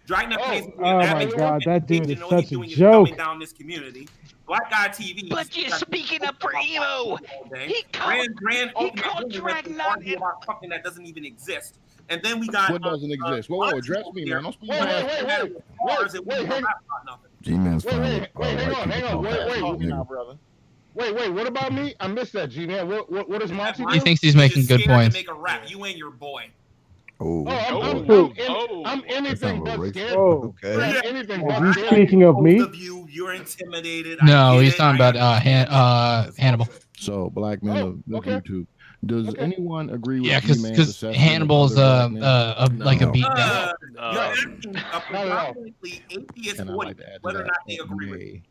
Speaker 1: Dragnauct
Speaker 7: Oh my God, that dude is such a joke.
Speaker 1: Down this community. Black Guy TV.
Speaker 20: But you're speaking up for emo. He called Dragnauct
Speaker 1: about something that doesn't even exist. And then we got
Speaker 19: What doesn't exist? Whoa, address me, man. Don't speak fast.
Speaker 1: Wait.
Speaker 21: G-Man's fine.
Speaker 19: Hang on. Wait, what about me? I missed that, G-Man. What is Monty
Speaker 14: he thinks he's making good points.
Speaker 1: Make a rap. You and your boy.
Speaker 19: I'm anything but scared.
Speaker 21: Okay.
Speaker 19: Anything
Speaker 7: Are
Speaker 19: but
Speaker 7: you
Speaker 19: scared.
Speaker 7: speaking of me?
Speaker 1: You're intimidated.
Speaker 14: No, he's talking about Hannibal.
Speaker 21: So, black men of YouTube. Does anyone agree with
Speaker 14: Yeah,
Speaker 21: G-Man's
Speaker 14: because
Speaker 21: assessment
Speaker 14: Hannibal's
Speaker 21: of other black men?
Speaker 14: like a beat down.
Speaker 1: You're asking a predominantly atheist
Speaker 21: And I'd
Speaker 1: audience
Speaker 21: like to add to
Speaker 1: whether or
Speaker 21: that.
Speaker 1: not they agree with you.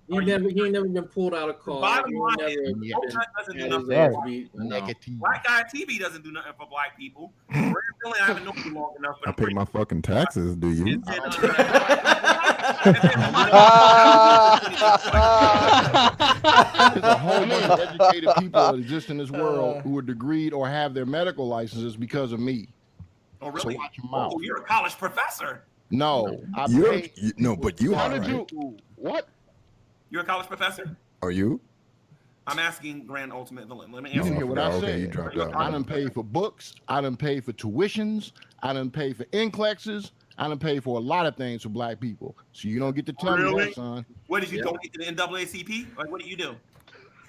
Speaker 6: He ain't never been pulled out of car.
Speaker 1: Bottom line is, Bohemia doesn't do nothing.
Speaker 21: Negative.
Speaker 1: Black Guy TV doesn't do nothing for black people. Brand Billy, I haven't known you long enough.
Speaker 21: I pay my fucking taxes, do you? There's a whole bunch of educated people that exist in this world who are degreed or have their medical licenses because of me.
Speaker 1: Oh, really?
Speaker 21: So watch your mouth.
Speaker 1: Oh, you're a college professor.
Speaker 21: No, but you
Speaker 19: How
Speaker 21: are,
Speaker 19: did
Speaker 21: right?
Speaker 19: you? What?
Speaker 1: You're a college professor?
Speaker 21: Are you?
Speaker 1: I'm asking Grand Ultimate Villain. Let me
Speaker 21: You
Speaker 1: answer.
Speaker 21: didn't hear what I said. You dropped out.
Speaker 19: I done paid for books. I done paid for tuitions. I done paid for NCLEXs. I done paid for a lot of things for black people. So you don't get to tell me that, son.
Speaker 1: What did you don't get to the NAACP? Like, what did you do?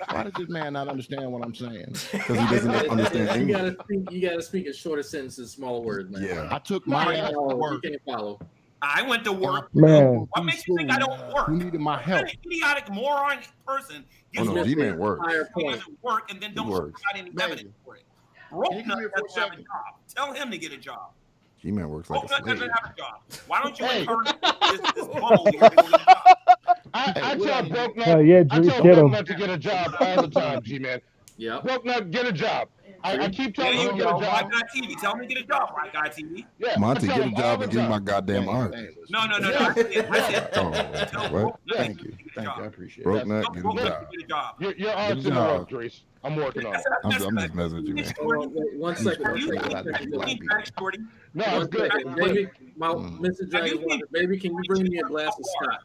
Speaker 19: Why does this man not understand what I'm saying?
Speaker 21: Because he doesn't understand
Speaker 6: You
Speaker 21: English.
Speaker 6: gotta speak in shorter sentences, smaller words, man.
Speaker 21: Yeah.
Speaker 19: I took my ass to work.
Speaker 6: You can't follow.
Speaker 1: I went to work.
Speaker 7: Man.
Speaker 1: What makes you think I don't work?
Speaker 19: Who needed my help?
Speaker 1: An idiotic moron person
Speaker 21: Oh, no, G-Man works.
Speaker 1: He doesn't work and then don't
Speaker 21: works.
Speaker 1: provide any evidence for it. Brokenut doesn't have a job. Tell him to get a job.
Speaker 21: G-Man works like a
Speaker 1: Brokenut
Speaker 21: slave.
Speaker 1: doesn't have a job. Why don't you encourage this bubble here to go get a job?
Speaker 19: I tell
Speaker 7: Hell yeah,
Speaker 19: I
Speaker 7: Drew,
Speaker 19: tell
Speaker 7: get him.
Speaker 19: Brokenut to get a job all the time, G-Man.
Speaker 6: Yeah.
Speaker 19: Brokenut, get a job. I keep
Speaker 1: There
Speaker 19: telling
Speaker 1: you
Speaker 19: him to get
Speaker 1: go.
Speaker 19: a
Speaker 1: Black
Speaker 19: job.
Speaker 1: Guy TV. Tell him to get a job, Black Guy TV.
Speaker 19: Yeah,
Speaker 21: Monty,
Speaker 19: I
Speaker 21: get
Speaker 19: tell
Speaker 21: a
Speaker 19: him
Speaker 21: job
Speaker 19: all
Speaker 21: and
Speaker 19: the
Speaker 21: give me my
Speaker 19: time.
Speaker 21: goddamn art.
Speaker 1: No. I said,
Speaker 21: Oh, what?
Speaker 19: Thank
Speaker 21: you.
Speaker 19: Thank you. I appreciate
Speaker 21: Broke
Speaker 19: it.
Speaker 21: nut, get a
Speaker 1: Brokenut
Speaker 21: job.
Speaker 1: to get a job.
Speaker 19: Your art's in the work, Dries. I'm working on it.
Speaker 21: I'm just messing with you, man.
Speaker 6: Wait, 1 second.
Speaker 1: You need back, Shorty.
Speaker 19: No, it's good.
Speaker 6: Maybe, Mr. Dragon, maybe can you bring me a glass of scotch?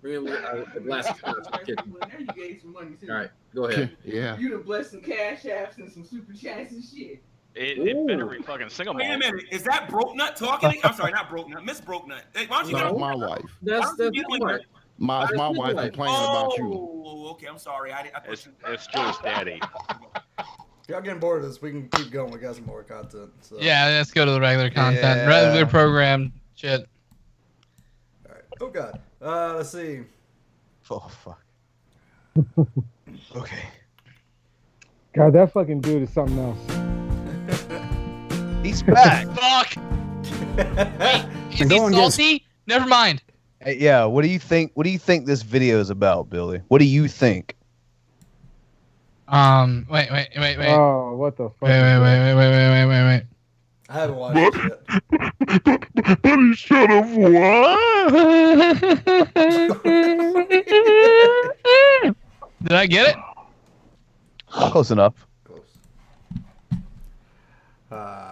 Speaker 6: Bring me a glass of scotch in the kitchen.
Speaker 16: There you gave some money too.
Speaker 6: All right, go ahead.
Speaker 21: Yeah.
Speaker 16: You done blessed some cash apps and some super chats and shit.
Speaker 20: It better be fucking single
Speaker 1: Wait a
Speaker 20: malt.
Speaker 1: minute. Is that Brokenut talking? I'm sorry, not Brokenut. Miss Brokenut. Hey, why don't you
Speaker 21: That's
Speaker 1: get
Speaker 21: my wife.
Speaker 6: That's
Speaker 1: what?
Speaker 21: My wife complaining about you.
Speaker 1: Oh, okay. I'm sorry. I
Speaker 20: It's Joe's daddy.
Speaker 4: If y'all getting bored of this, we can keep going. We got some more content. So.
Speaker 14: Yeah, let's go to the regular content.
Speaker 4: Yeah.
Speaker 14: Regular program shit.
Speaker 4: Oh God. Let's see.
Speaker 5: Oh fuck. Okay.
Speaker 7: God, that fucking dude is something else.
Speaker 5: He's back.
Speaker 3: Fuck. Wait, is he salty? Never mind.
Speaker 5: Hey, yeah. What do you think? What do you think this video is about, Billy? What do you think?
Speaker 3: Wait.
Speaker 7: Oh, what the fuck?
Speaker 3: Wait.
Speaker 4: I haven't watched it yet.
Speaker 19: But he should have won.
Speaker 3: Did I get it?
Speaker 5: Close enough.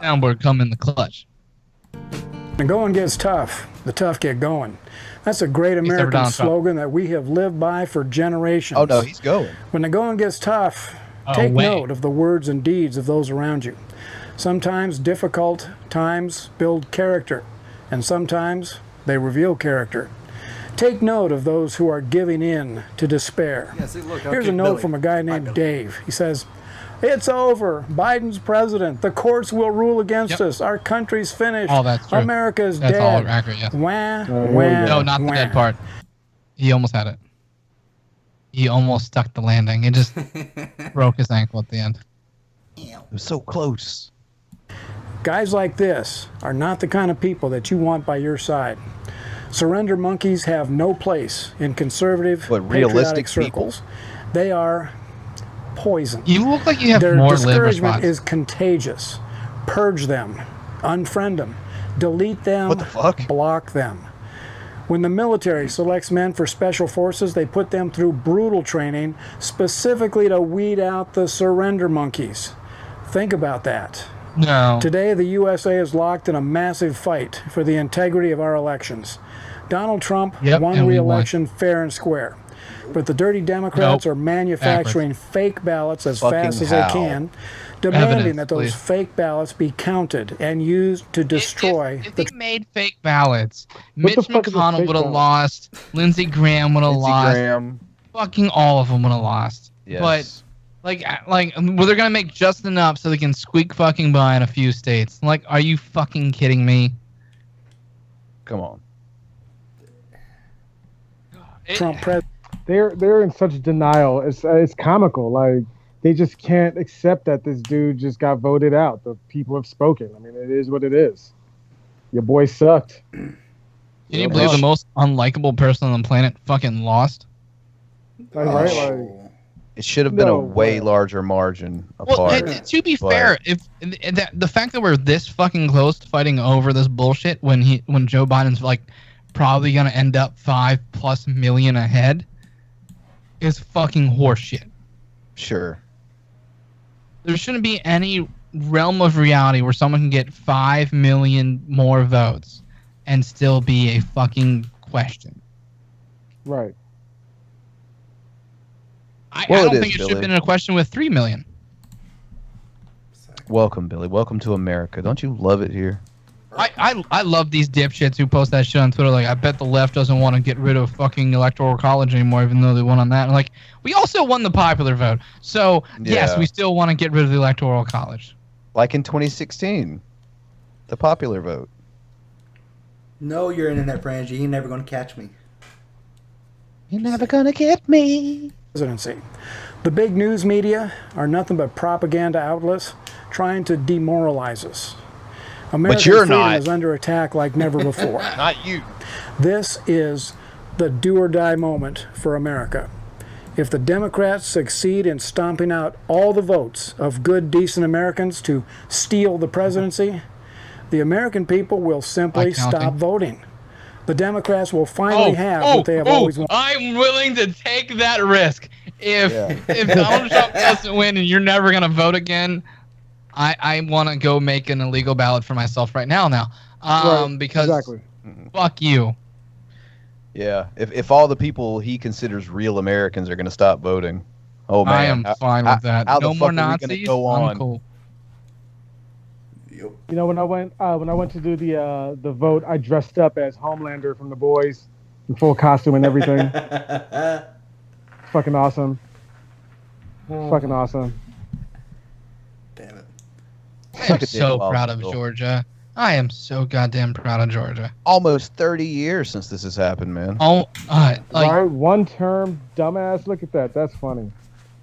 Speaker 3: Downward come in the clutch.
Speaker 11: The going gets tough. The tough get going. That's a great American slogan that we have lived by for generations.
Speaker 5: Oh no, he's going.
Speaker 11: When the going gets tough, take note of the words and deeds of those around you. Sometimes difficult times build character, and sometimes they reveal character. Take note of those who are giving in to despair.
Speaker 4: Yeah, see, look,
Speaker 11: Here's a note from a guy named Dave. He says, "It's over. Biden's president. The courts will rule against us. Our country's finished.
Speaker 3: Oh, that's true.
Speaker 11: America's
Speaker 3: That's
Speaker 11: dead."
Speaker 3: all accurate, yes. No, not the dead part. He almost had it. He almost stuck the landing. It just broke his ankle at the end.
Speaker 5: It was so close.
Speaker 11: Guys like this are not the kind of people that you want by your side. Surrender monkeys have no place in conservative,
Speaker 5: realistic
Speaker 11: patriotic circles. They are poison.
Speaker 3: You look like you have
Speaker 11: Their
Speaker 3: more liver
Speaker 11: discouragement
Speaker 3: spots.
Speaker 11: is contagious. Purge them, unfriend them, delete them,
Speaker 5: what the fuck?
Speaker 11: Block them. When the military selects men for special forces, they put them through brutal training specifically to weed out the surrender monkeys. Think about that.
Speaker 3: No.
Speaker 11: Today, the USA is locked in a massive fight for the integrity of our elections. Donald Trump won re-election fair and square. But the dirty Democrats are manufacturing fake ballots as fast as they can, demanding that those fake ballots be counted and used to destroy
Speaker 3: If they made fake ballots, Mitch McConnell would have lost, Lindsey Graham would have lost, fucking all of them would have lost.
Speaker 5: Yes.
Speaker 3: But well, they're gonna make just enough so they can squeak fucking by in a few states. Like, are you fucking kidding me?
Speaker 5: Come on.
Speaker 11: Trump president.
Speaker 7: They're in such denial. It's comical. Like, they just can't accept that this dude just got voted out. The people have spoken. I mean, it is what it is. Your boy sucked.
Speaker 3: Can you believe the most unlikable person on the planet fucking lost?
Speaker 5: It should have been a way larger margin apart.
Speaker 3: Well, to be fair, if the fact that we're this fucking close to fighting over this bullshit when Joe Biden's like probably gonna end up 5+ million ahead is fucking horseshit.
Speaker 5: Sure.
Speaker 3: There shouldn't be any realm of reality where someone can get 5 million more votes and still be a fucking question.
Speaker 7: Right.
Speaker 3: I don't think it should have been a question with 3 million.
Speaker 5: Welcome, Billy. Welcome to America. Don't you love it here?
Speaker 3: I love these dipshits who post that shit on Twitter. Like, I bet the left doesn't want to get rid of fucking electoral college anymore, even though they won on that. And like, we also won the popular vote, so yes, we still want to get rid of the electoral college.
Speaker 5: Like in 2016, the popular vote.
Speaker 22: No, you're internet Frangie. You're never gonna catch me.
Speaker 11: You're never gonna get me. Presidency. The big news media are nothing but propaganda outlets trying to demoralize us. American
Speaker 5: you're
Speaker 11: freedom
Speaker 5: not.
Speaker 11: is under attack like never before.
Speaker 5: Not you.
Speaker 11: This is the do or die moment for America. If the Democrats succeed in stomping out all the votes of good, decent Americans to steal the presidency, the American people will simply stop voting. The Democrats will finally have what they have always wanted.
Speaker 3: I'm willing to take that risk. If Donald Trump doesn't win and you're never gonna vote again, I want to go make an illegal ballot for myself right now. Because fuck you.
Speaker 5: Yeah, if all the people he considers real Americans are going to stop voting, oh man,
Speaker 3: I am fine with that.
Speaker 5: How
Speaker 3: No
Speaker 5: the
Speaker 3: more
Speaker 5: fuck are we
Speaker 3: Nazis.
Speaker 5: gonna go on?
Speaker 3: I'm cool.
Speaker 7: You know, when I went to do the vote, I dressed up as Homelander from The Boys, in full costume and everything. Fucking awesome. Fucking awesome.
Speaker 22: Damn it.
Speaker 3: I'm so proud of Georgia.
Speaker 14: I am so goddamn proud of Georgia.
Speaker 5: Almost 30 years since this has happened, man.
Speaker 14: Oh,
Speaker 7: right, one term, dumbass. Look at that. That's funny.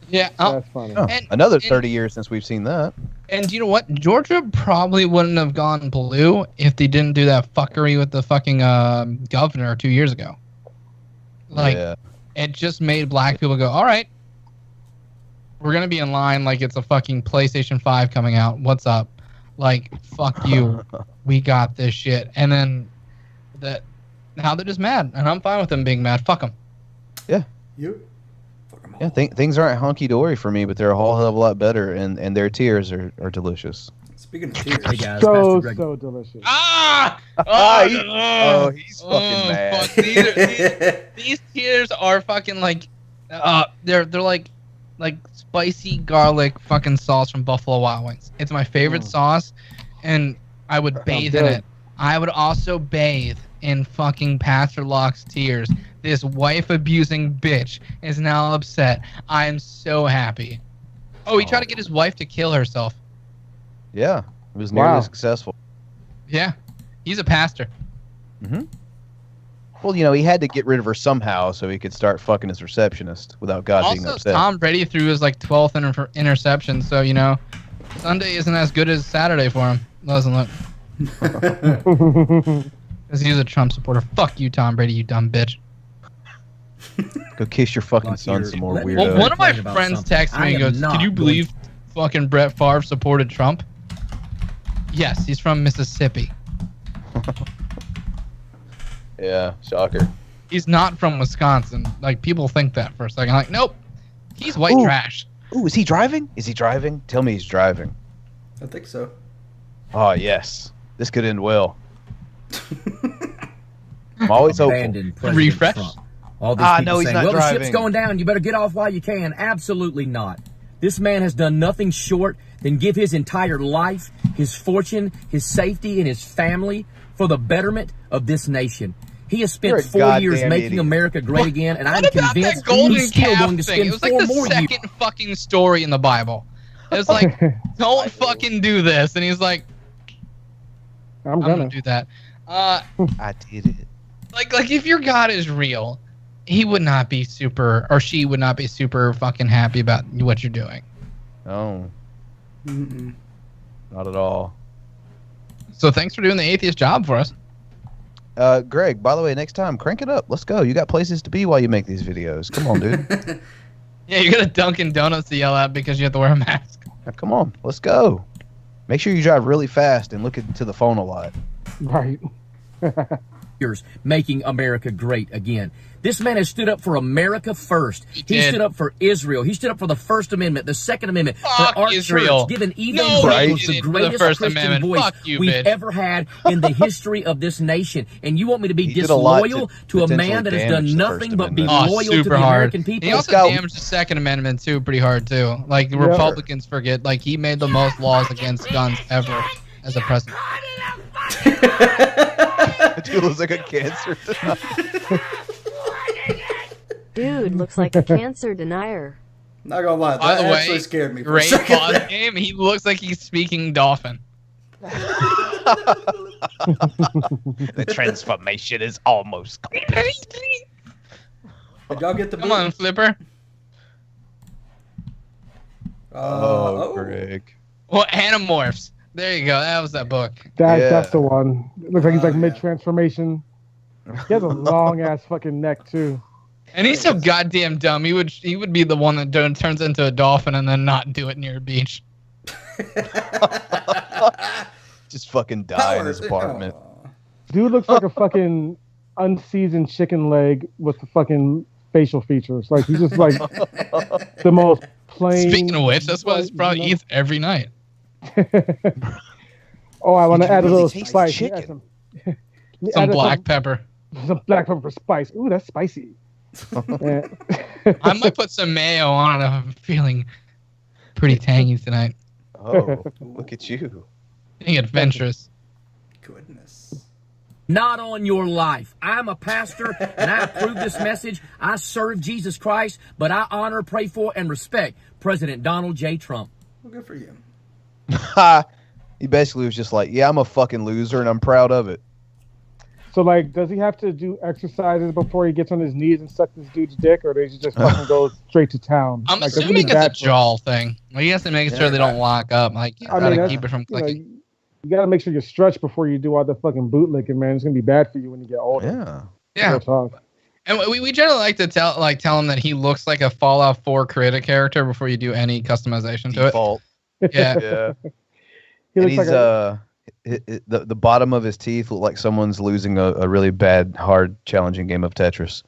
Speaker 14: Yeah,
Speaker 7: that's funny.
Speaker 5: Oh, another 30 years since we've seen that.
Speaker 14: And you know what? Georgia probably wouldn't have gone blue if they didn't do that fuckery with the fucking governor 2 years ago. Like, it just made black people go, all right, we're going to be in line like it's a fucking PlayStation 5 coming out. What's up? Like, fuck you. We got this shit. And then now they're just mad. And I'm fine with them being mad. Fuck them.
Speaker 5: Yeah. Yeah, things aren't hunky-dory for me, but they're a whole hell of a lot better, and their tears are delicious.
Speaker 22: Speaking of tears,
Speaker 7: hey guys, so delicious.
Speaker 5: He's fucking mad.
Speaker 14: Fuck, these tears are fucking like, they're like spicy garlic fucking sauce from Buffalo Wild Wings. It's my favorite sauce, and I would bathe in it. I would also bathe in fucking Pastor Locke's tears. This wife-abusing bitch is now upset. I am so happy. Oh, he tried to get his wife to kill herself.
Speaker 5: Yeah, it was nearly successful.
Speaker 14: Yeah, he's a pastor.
Speaker 5: Mm-hmm. Well, you know, he had to get rid of her somehow so he could start fucking his receptionist without God being upset.
Speaker 14: Tom Brady threw his like 12th interception, so you know, Sunday isn't as good as Saturday for him. Doesn't look. Because he's a Trump supporter. Fuck you, Tom Brady, you dumb bitch.
Speaker 5: Go kiss your fucking son some more, weirdo.
Speaker 14: Well, one of my friends texted me and goes, "Can you believe fucking Brett Favre supported Trump?" Yes, he's from Mississippi.
Speaker 5: Yeah, shocker.
Speaker 14: He's not from Wisconsin. Like, people think that for a second. Like, nope, he's white trash.
Speaker 5: Ooh, is he driving? Is he driving? Tell me he's driving.
Speaker 22: I think so.
Speaker 5: Oh, yes. This could end well. I'm always hoping.
Speaker 14: Refresh.
Speaker 10: Trump. All these people
Speaker 5: no, he's
Speaker 10: saying,
Speaker 5: not
Speaker 10: well,
Speaker 5: driving.
Speaker 10: The ship's going down. You better get off while you can. Absolutely not. This man has done nothing short than give his entire life, his fortune, his safety, and his family for the betterment of this nation. He has spent 4 years making America great again, and I'm convinced he's still going to spend 4 more years.
Speaker 14: It was like the second fucking story in the Bible. It's like, don't fucking do this. And he's like, I'm gonna do that.
Speaker 5: I did it.
Speaker 14: Like if your God is real, he would not be super, or she would not be super fucking happy about what you're doing.
Speaker 5: No. Not at all.
Speaker 14: So thanks for doing the atheist job for us.
Speaker 5: Greg, by the way, next time, crank it up. Let's go. You got places to be while you make these videos. Come on, dude.
Speaker 14: Yeah, you got a Dunkin' Donuts to yell at because you have to wear a mask.
Speaker 5: Now, come on, let's go. Make sure you drive really fast and look into the phone a lot.
Speaker 7: Right.
Speaker 10: Making America great again. This man has stood up for America first. He stood up for Israel. He stood up for the First Amendment, the Second Amendment, for our church, giving evangelicals the greatest Christian voice we've ever had in the history of this nation. And you want me to be disloyal to a man that has done nothing but be loyal to the American people?
Speaker 14: He also damaged the Second Amendment too, pretty hard too. Like the Republicans forget, like he made the most laws against guns ever as a president.
Speaker 5: Dude looks like a cancer denier.
Speaker 8: Dude looks like a cancer denier.
Speaker 22: Not gonna lie,
Speaker 14: By
Speaker 22: that
Speaker 14: the
Speaker 22: actually
Speaker 14: way,
Speaker 22: scared me for a
Speaker 14: great
Speaker 22: second.
Speaker 14: pause game. He looks like he's speaking dolphin.
Speaker 5: The transformation is almost complete.
Speaker 22: Did y'all get the
Speaker 14: Come on, Flipper.
Speaker 5: Greg.
Speaker 14: Well, Animorphs. There you go. That was that book.
Speaker 7: That's the one. It looks like he's like mid-transformation. He has a long-ass fucking neck, too.
Speaker 14: And he's so goddamn dumb. He would be the one that turns into a dolphin and then not do it near a beach.
Speaker 5: Just fucking die in his apartment.
Speaker 7: Dude looks like a fucking unseasoned chicken leg with the fucking facial features. Like, he's just like the most plain...
Speaker 14: Speaking of which, that's what he probably eats every night.
Speaker 7: Oh, I want to add a little spice.
Speaker 14: Some black pepper.
Speaker 7: Some black pepper spice. Ooh, that's spicy.
Speaker 14: I might put some mayo on it. I'm feeling pretty tangy tonight.
Speaker 5: Oh, look at you.
Speaker 14: Being adventurous.
Speaker 22: Goodness.
Speaker 10: Not on your life. I'm a pastor, and I approve this message. I serve Jesus Christ, but I honor, pray for, and respect President Donald J. Trump.
Speaker 22: Well, good for you.
Speaker 5: You He basically was just like, yeah, I'm a fucking loser and I'm proud of it.
Speaker 7: So, like, does he have to do exercises before he gets on his knees and suck this dude's dick, or does he just fucking go straight to town?
Speaker 14: I'm
Speaker 7: like,
Speaker 14: assuming it's a jaw thing. Like, he has to make sure they don't lock up. Like, you gotta keep it from clicking.
Speaker 7: You gotta make sure you stretch before you do all the fucking bootlicking, man. It's gonna be bad for you when you get older.
Speaker 14: Yeah. And we generally like to tell him that he looks like a Fallout 4 creative character before you do any customization to it. Yeah.
Speaker 5: And he's the bottom of his teeth look like someone's losing a really bad, hard, challenging game of Tetris.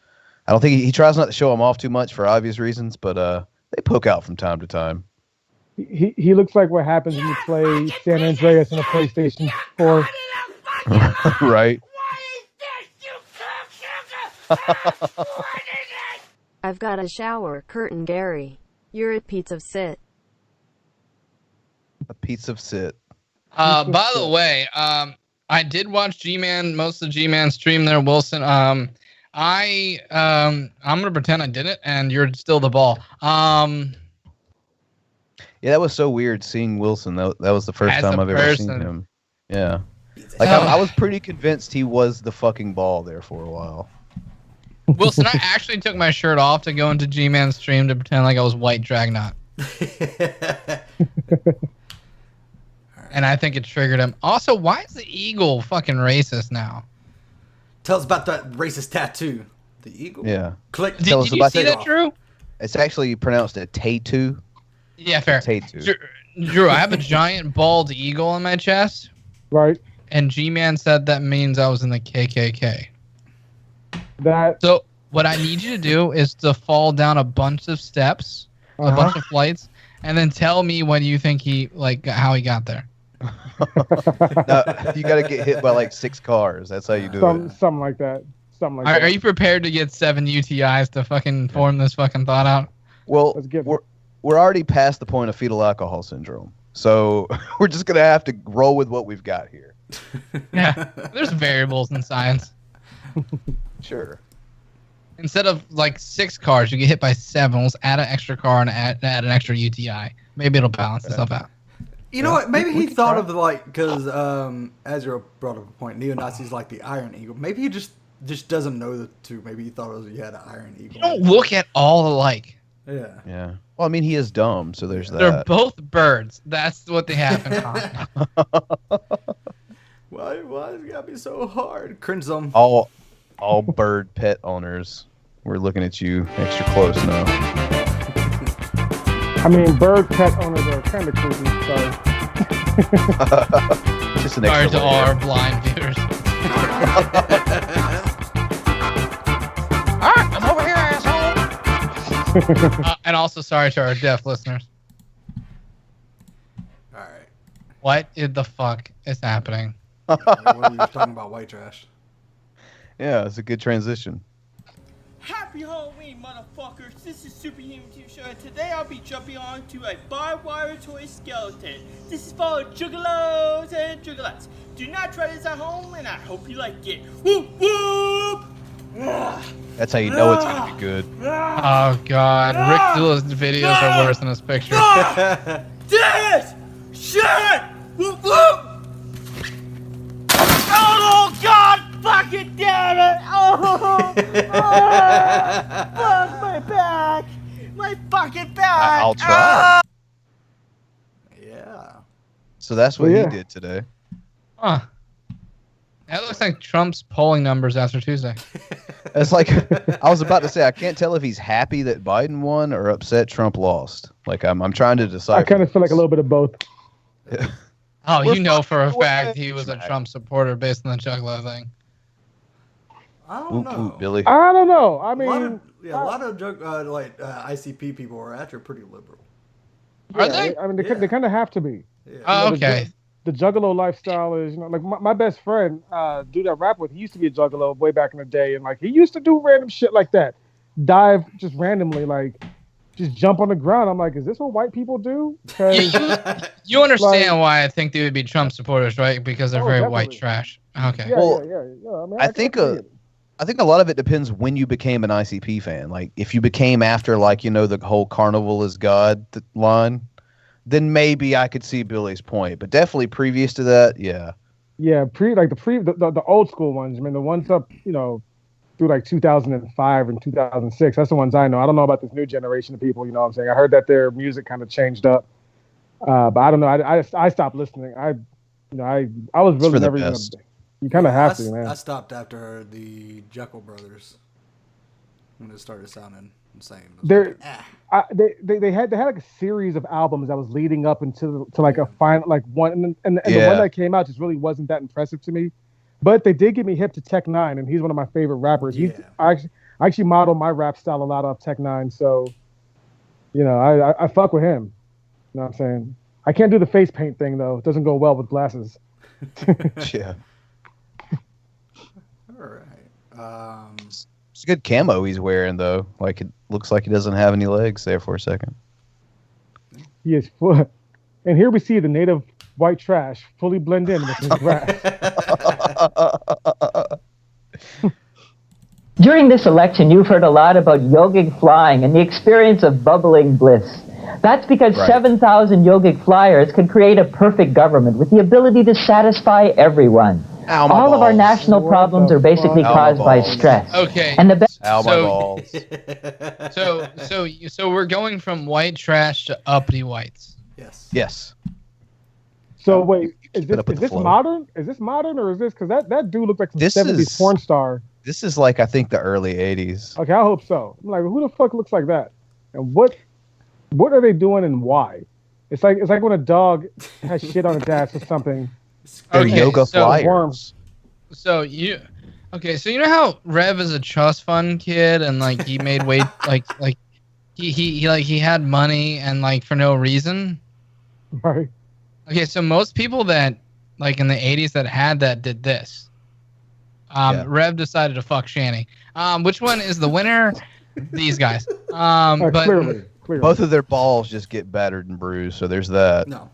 Speaker 5: I don't think he tries not to show them off too much for obvious reasons, but they poke out from time to time.
Speaker 7: He looks like what happens when you play San Andreas on a PlayStation 4.
Speaker 5: Right.
Speaker 8: I've got a shower curtain, Gary. You're a piece of shit.
Speaker 5: A piece of shit.
Speaker 14: By the way, I did watch most of G-Man stream there, Wilson. I'm gonna pretend I didn't, and you're still the ball.
Speaker 5: Yeah, that was so weird seeing Wilson. That was the first time I've ever seen him. Yeah, like I was pretty convinced he was the fucking ball there for a while.
Speaker 14: Wilson, I actually took my shirt off to go into G-Man's stream to pretend like I was white Dragnauct. And I think it triggered him. Also, why is the eagle fucking racist now?
Speaker 22: Tell us about that racist tattoo. The eagle?
Speaker 5: Yeah.
Speaker 22: Click.
Speaker 14: Did you see that, Drew?
Speaker 5: It's actually pronounced a tattoo.
Speaker 14: Yeah, fair.
Speaker 5: Tattoo.
Speaker 14: Drew, I have a giant bald eagle on my chest.
Speaker 7: Right.
Speaker 14: And G-Man said that means I was in the KKK.
Speaker 7: That.
Speaker 14: So what I need you to do is to fall down a bunch of steps, a bunch of flights, and then tell me when you think how he got there.
Speaker 5: No, you got to get hit by like 6 cars. That's how you do it.
Speaker 7: Something like that.
Speaker 14: Are you prepared to get 7 UTIs to fucking form this fucking thought out?
Speaker 5: Well, we're already past the point of fetal alcohol syndrome, so we're just gonna have to roll with what we've got here.
Speaker 14: Yeah, there's variables in science.
Speaker 5: Sure.
Speaker 14: Instead of like 6 cars, you get hit by 7. Let's add an extra car and add an extra UTI. Maybe it'll balance itself out.
Speaker 22: You know what? Maybe he thought of because Azrael brought up a point. Neo-Nazis like the Iron Eagle. Maybe he just doesn't know the two. Maybe he thought he had an Iron Eagle.
Speaker 14: You don't look at all alike.
Speaker 22: Yeah.
Speaker 5: Yeah. Well, I mean, he is dumb, so there's that.
Speaker 14: They're both birds. That's what they have in common.
Speaker 22: Why is it gotta be so hard? Cringe them.
Speaker 5: All bird pet owners, we're looking at you extra close now.
Speaker 7: I mean, bird pet owners are kind of creepy. Sorry.
Speaker 5: Just an
Speaker 14: Sorry
Speaker 5: extra
Speaker 14: to all our blind viewers. I'm over here, asshole. And also sorry to our deaf listeners.
Speaker 22: All right.
Speaker 14: What the fuck is happening?
Speaker 22: What are you talking about? White trash.
Speaker 5: Yeah, it's a good transition.
Speaker 12: Happy Halloween, motherfuckers! This is Superhuman TV Show, and today I'll be jumping on to a barbed wire toy skeleton. This is for juggalos and juggalettes. Do not try this at home, and I hope you like it. Whoop whoop!
Speaker 5: That's how you know it's gonna be good.
Speaker 14: Oh god, Rick Dilla's videos are worse than his picture.
Speaker 12: This shit! Whoop whoop! Oh god! Fucking damn it! Oh! Fuck my back! My fucking back!
Speaker 5: I'll try.
Speaker 22: Yeah.
Speaker 5: So that's what he did today.
Speaker 14: Huh. That looks like Trump's polling numbers after Tuesday.
Speaker 5: It's like I was about to say, I can't tell if he's happy that Biden won or upset Trump lost. Like I'm trying to decide.
Speaker 7: I kind of feel like a little bit of both.
Speaker 14: Oh, you know for a fact he was a Trump supporter based on the Juggalo thing.
Speaker 22: I don't know.
Speaker 5: Billy.
Speaker 7: I don't know. I mean,
Speaker 22: a lot of ICP people are actually pretty liberal.
Speaker 14: Are they?
Speaker 7: I mean, they kind of have to be.
Speaker 22: Yeah.
Speaker 14: Oh, okay.
Speaker 7: The Juggalo lifestyle is, like my best friend, dude I rap with, he used to be a Juggalo way back in the day, and like he used to do random shit like that, dive just randomly, like just jump on the ground. I'm like, is this what white people do?
Speaker 14: You understand why I think they would be Trump supporters, right? Because they're very white trash. Okay.
Speaker 7: Yeah. I mean,
Speaker 5: I think a lot of it depends when you became an ICP fan. Like if you became after the whole Carnival is God line, then maybe I could see Billy's point. But definitely previous to that, yeah.
Speaker 7: Yeah, the old school ones. I mean, the ones up, through like 2005 and 2006. That's the ones I know. I don't know about this new generation of people. You know what I'm saying? I heard that their music kind of changed up, but I don't know. I stopped listening. I was really never even. You kind of have to, man.
Speaker 22: I stopped after the Jekyll Brothers when it started sounding insane.
Speaker 7: They had like a series of albums that was leading up to like a final one, and the one that came out just really wasn't that impressive to me. But they did get me hip to Tech Nine, and he's one of my favorite rappers.
Speaker 22: Yeah.
Speaker 7: I actually modeled my rap style a lot off Tech Nine, so I fuck with him. You know what I'm saying? I can't do the face paint thing though; it doesn't go well with glasses.
Speaker 5: Yeah.
Speaker 22: All right.
Speaker 5: It's a good camo he's wearing though. Like it looks like he doesn't have any legs there for a second.
Speaker 7: He is full. And here we see the native white trash fully blend in with his grass.
Speaker 13: During this election, you've heard a lot about yogic flying and the experience of bubbling bliss. That's because 7,000 yogic flyers could create a perfect government with the ability to satisfy everyone. All of our national problems are basically caused by stress.
Speaker 14: Okay.
Speaker 13: And the best.
Speaker 14: So we're going from white trash to uppity whites.
Speaker 5: Yes.
Speaker 7: So wait, is this modern? Is this modern or is this because that dude looks like some 70s porn star?
Speaker 5: This is like I think the early 80s.
Speaker 7: Okay, I hope so. I'm like, who the fuck looks like that? And what are they doing and why? It's like when a dog has shit on its ass or something.
Speaker 5: They're yoga flyers.
Speaker 14: So you know how Rev is a trust fund kid and like he made weight like he had money and like for no reason.
Speaker 7: Right.
Speaker 14: Okay, so most people that like in the 80s that had that did this. Rev decided to fuck Shanny. Which one is the winner? These guys. But
Speaker 7: clearly.
Speaker 5: Both of their balls just get battered and bruised, so there's that.
Speaker 22: No.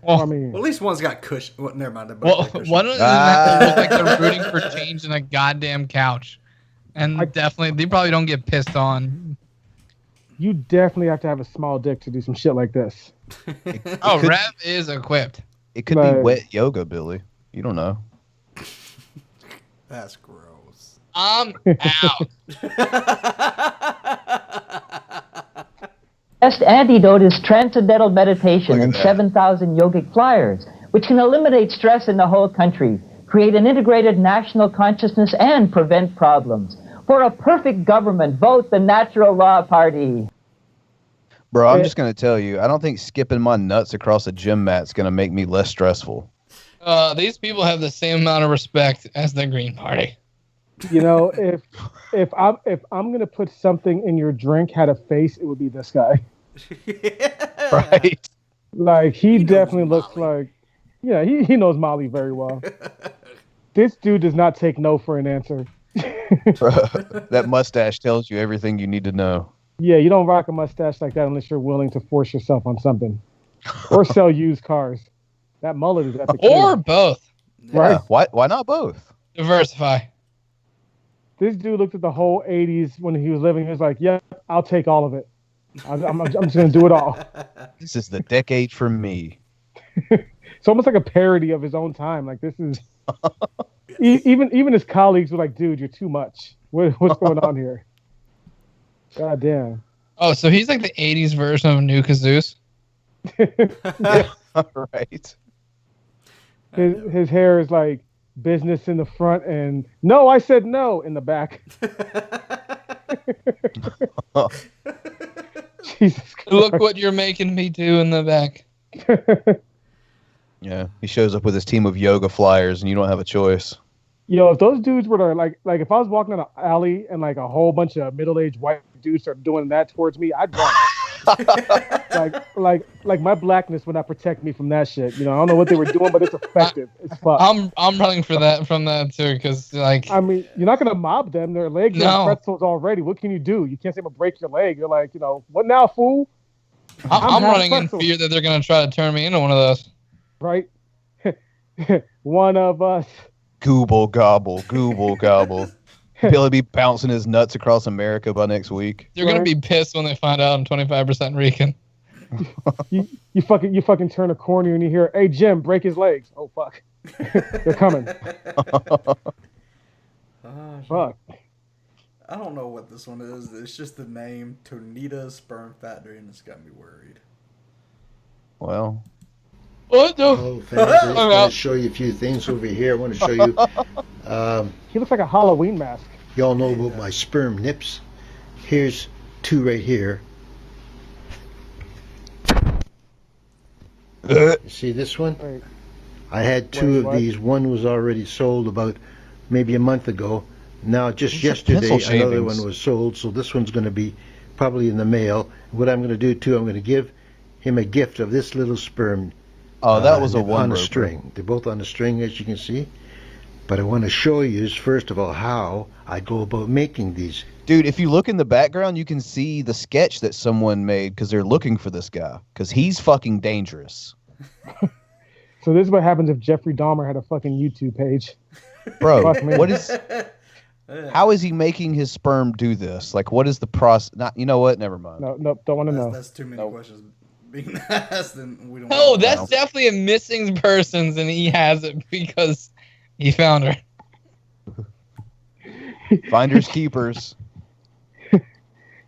Speaker 7: Well, I mean,
Speaker 22: at least one's got cushion. Well, never mind.
Speaker 14: One of them look like they're rooting for change in a goddamn couch, and they probably don't get pissed on.
Speaker 7: You definitely have to have a small dick to do some shit like this.
Speaker 14: Rev is equipped.
Speaker 5: It could be wet yoga, Billy. You don't know.
Speaker 22: That's gross.
Speaker 14: I'm out.
Speaker 13: Best antidote is transcendental meditation and 7,000 yogic flyers, which can eliminate stress in the whole country, create an integrated national consciousness, and prevent problems. For a perfect government, vote the Natural Law Party.
Speaker 5: Bro, I'm just going to tell you, I don't think skipping my nuts across a gym mat's going to make me less stressful.
Speaker 14: These people have the same amount of respect as the Green Party.
Speaker 7: You know, if I'm gonna put something in your drink had a face, it would be this guy.
Speaker 5: Right.
Speaker 7: Like he definitely looks like, he knows Molly very well. This dude does not take no for an answer.
Speaker 5: Bro, that mustache tells you everything you need to know.
Speaker 7: Yeah, you don't rock a mustache like that unless you're willing to force yourself on something, or sell used cars. That mullet is epic.
Speaker 14: Or both.
Speaker 7: Right?
Speaker 5: Yeah, why not both?
Speaker 14: Diversify.
Speaker 7: This dude looked at the whole 80s when he was living. He was like, yeah, I'll take all of it. I'm just going to do it all.
Speaker 5: This is the decade for me.
Speaker 7: It's almost like a parody of his own time. Like this is... even his colleagues were like, dude, you're too much. What's going on here? God damn.
Speaker 14: Oh, so he's like the 80s version of Nuka Zeus?
Speaker 5: Yeah, right.
Speaker 7: His hair is like business in the front and no, I said no in the back. Jesus Christ.
Speaker 14: Look what you're making me do in the back.
Speaker 5: Yeah, he shows up with his team of yoga flyers and you don't have a choice.
Speaker 7: If those dudes were to like if I was walking in an alley and like a whole bunch of middle-aged white dudes started doing that towards me, I'd run. like my blackness would not protect me from that shit. I don't know what they were doing, but it's effective. It's fuck.
Speaker 14: I'm running from that too, because like
Speaker 7: I mean, you're not gonna mob them. Their legs are pretzels already. What can you do? You can't say I'm gonna break your leg. You're like, what now, fool?
Speaker 14: I'm running in fear that they're gonna try to turn me into one of those.
Speaker 7: Right? One of us.
Speaker 5: Gooble gobble, gooble gobble. Billy be bouncing his nuts across America by next week.
Speaker 14: They're gonna be pissed when they find out I'm 25% Rican.
Speaker 7: You fucking turn a corner and you hear, "Hey Jim, break his legs." Oh fuck, they're coming. Fuck.
Speaker 22: I don't know what this one is. It's just the name Tonetta Sperm Factory, and it's got me worried.
Speaker 5: Well.
Speaker 9: Fans, I want to show you a few things over here. I want to show you.
Speaker 7: He looks like a Halloween mask.
Speaker 9: Y'all know about my sperm nips. Here's two right here. You see this one? I had two of these. One was already sold about maybe a month ago. Now, just yesterday, another one was sold, so this one's going to be probably in the mail. What I'm going to do, too, I'm going to give him a gift of this little sperm.
Speaker 5: Oh, that was
Speaker 9: on a string. They're both on a string, as you can see. But I want to show you, first of all, how I go about making these.
Speaker 5: Dude, if you look in the background, you can see the sketch that someone made because they're looking for this guy because he's fucking dangerous.
Speaker 7: So this is what happens if Jeffrey Dahmer had a fucking YouTube page.
Speaker 5: Bro,
Speaker 7: Fuck me.
Speaker 5: what is... How is he making his sperm do this? Like, what is the process? Not, you know what? Never mind.
Speaker 7: No, don't want to know.
Speaker 22: That's too many questions being asked, and we don't.
Speaker 14: Oh, that's definitely a missing persons, and he has it because he found her.
Speaker 5: Finders keepers.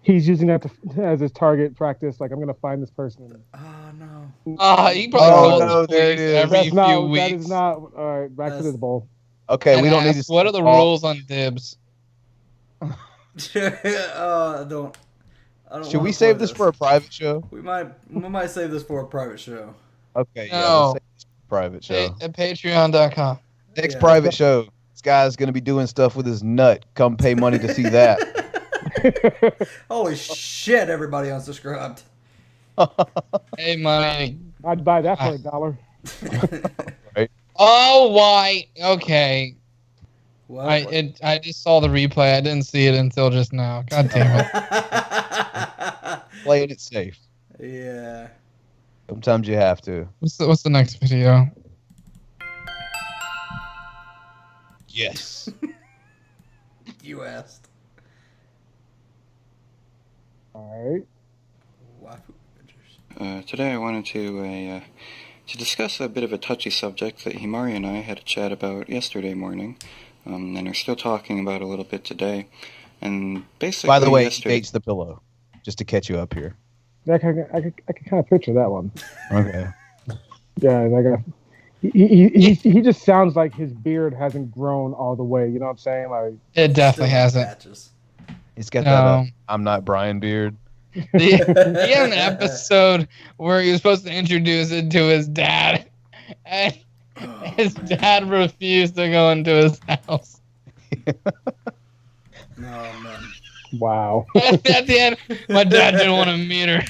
Speaker 7: He's using that as his target practice. Like, I'm gonna find this person.
Speaker 22: Oh no.
Speaker 14: He probably calls the police every few weeks.
Speaker 7: That is not. All right, back to this bowl.
Speaker 5: Okay, we don't need to.
Speaker 14: What are the rules on dibs?
Speaker 22: I don't.
Speaker 5: Should we save this for a private show?
Speaker 22: We might save this for a private show.
Speaker 5: Okay, yeah,
Speaker 14: No.
Speaker 5: let's save this for a private show.
Speaker 14: At patreon.com.
Speaker 5: Next private show. This guy's gonna be doing stuff with his nut. Come pay money to see that.
Speaker 22: Holy shit! Everybody unsubscribed.
Speaker 14: Hey, money.
Speaker 7: I'd buy that for $1.
Speaker 5: Right.
Speaker 14: Oh, why? Okay.
Speaker 22: What?
Speaker 14: I just saw the replay. I didn't see it until just now. God damn it.
Speaker 5: Playing it safe.
Speaker 22: Yeah.
Speaker 5: Sometimes you have to.
Speaker 14: What's the next video?
Speaker 5: Yes.
Speaker 22: You asked.
Speaker 7: All
Speaker 22: right.
Speaker 15: Today I wanted to discuss a bit of a touchy subject that Himari and I had a chat about yesterday morning, and are still talking about a little bit today. And basically,
Speaker 5: By the way,
Speaker 15: yesterday...
Speaker 5: Gates the pillow, just to catch you up here.
Speaker 7: I can kind of picture that one.
Speaker 5: Okay.
Speaker 7: Yeah, like he just sounds like his beard hasn't grown all the way. You know what I'm saying? Like
Speaker 14: it definitely hasn't.
Speaker 5: He's got that. I'm not Brian beard.
Speaker 14: He had an episode where he was supposed to introduce it to his dad, and his dad refused to go into his house.
Speaker 22: No, man.
Speaker 7: Wow.
Speaker 14: At the end, my dad didn't want to meet her.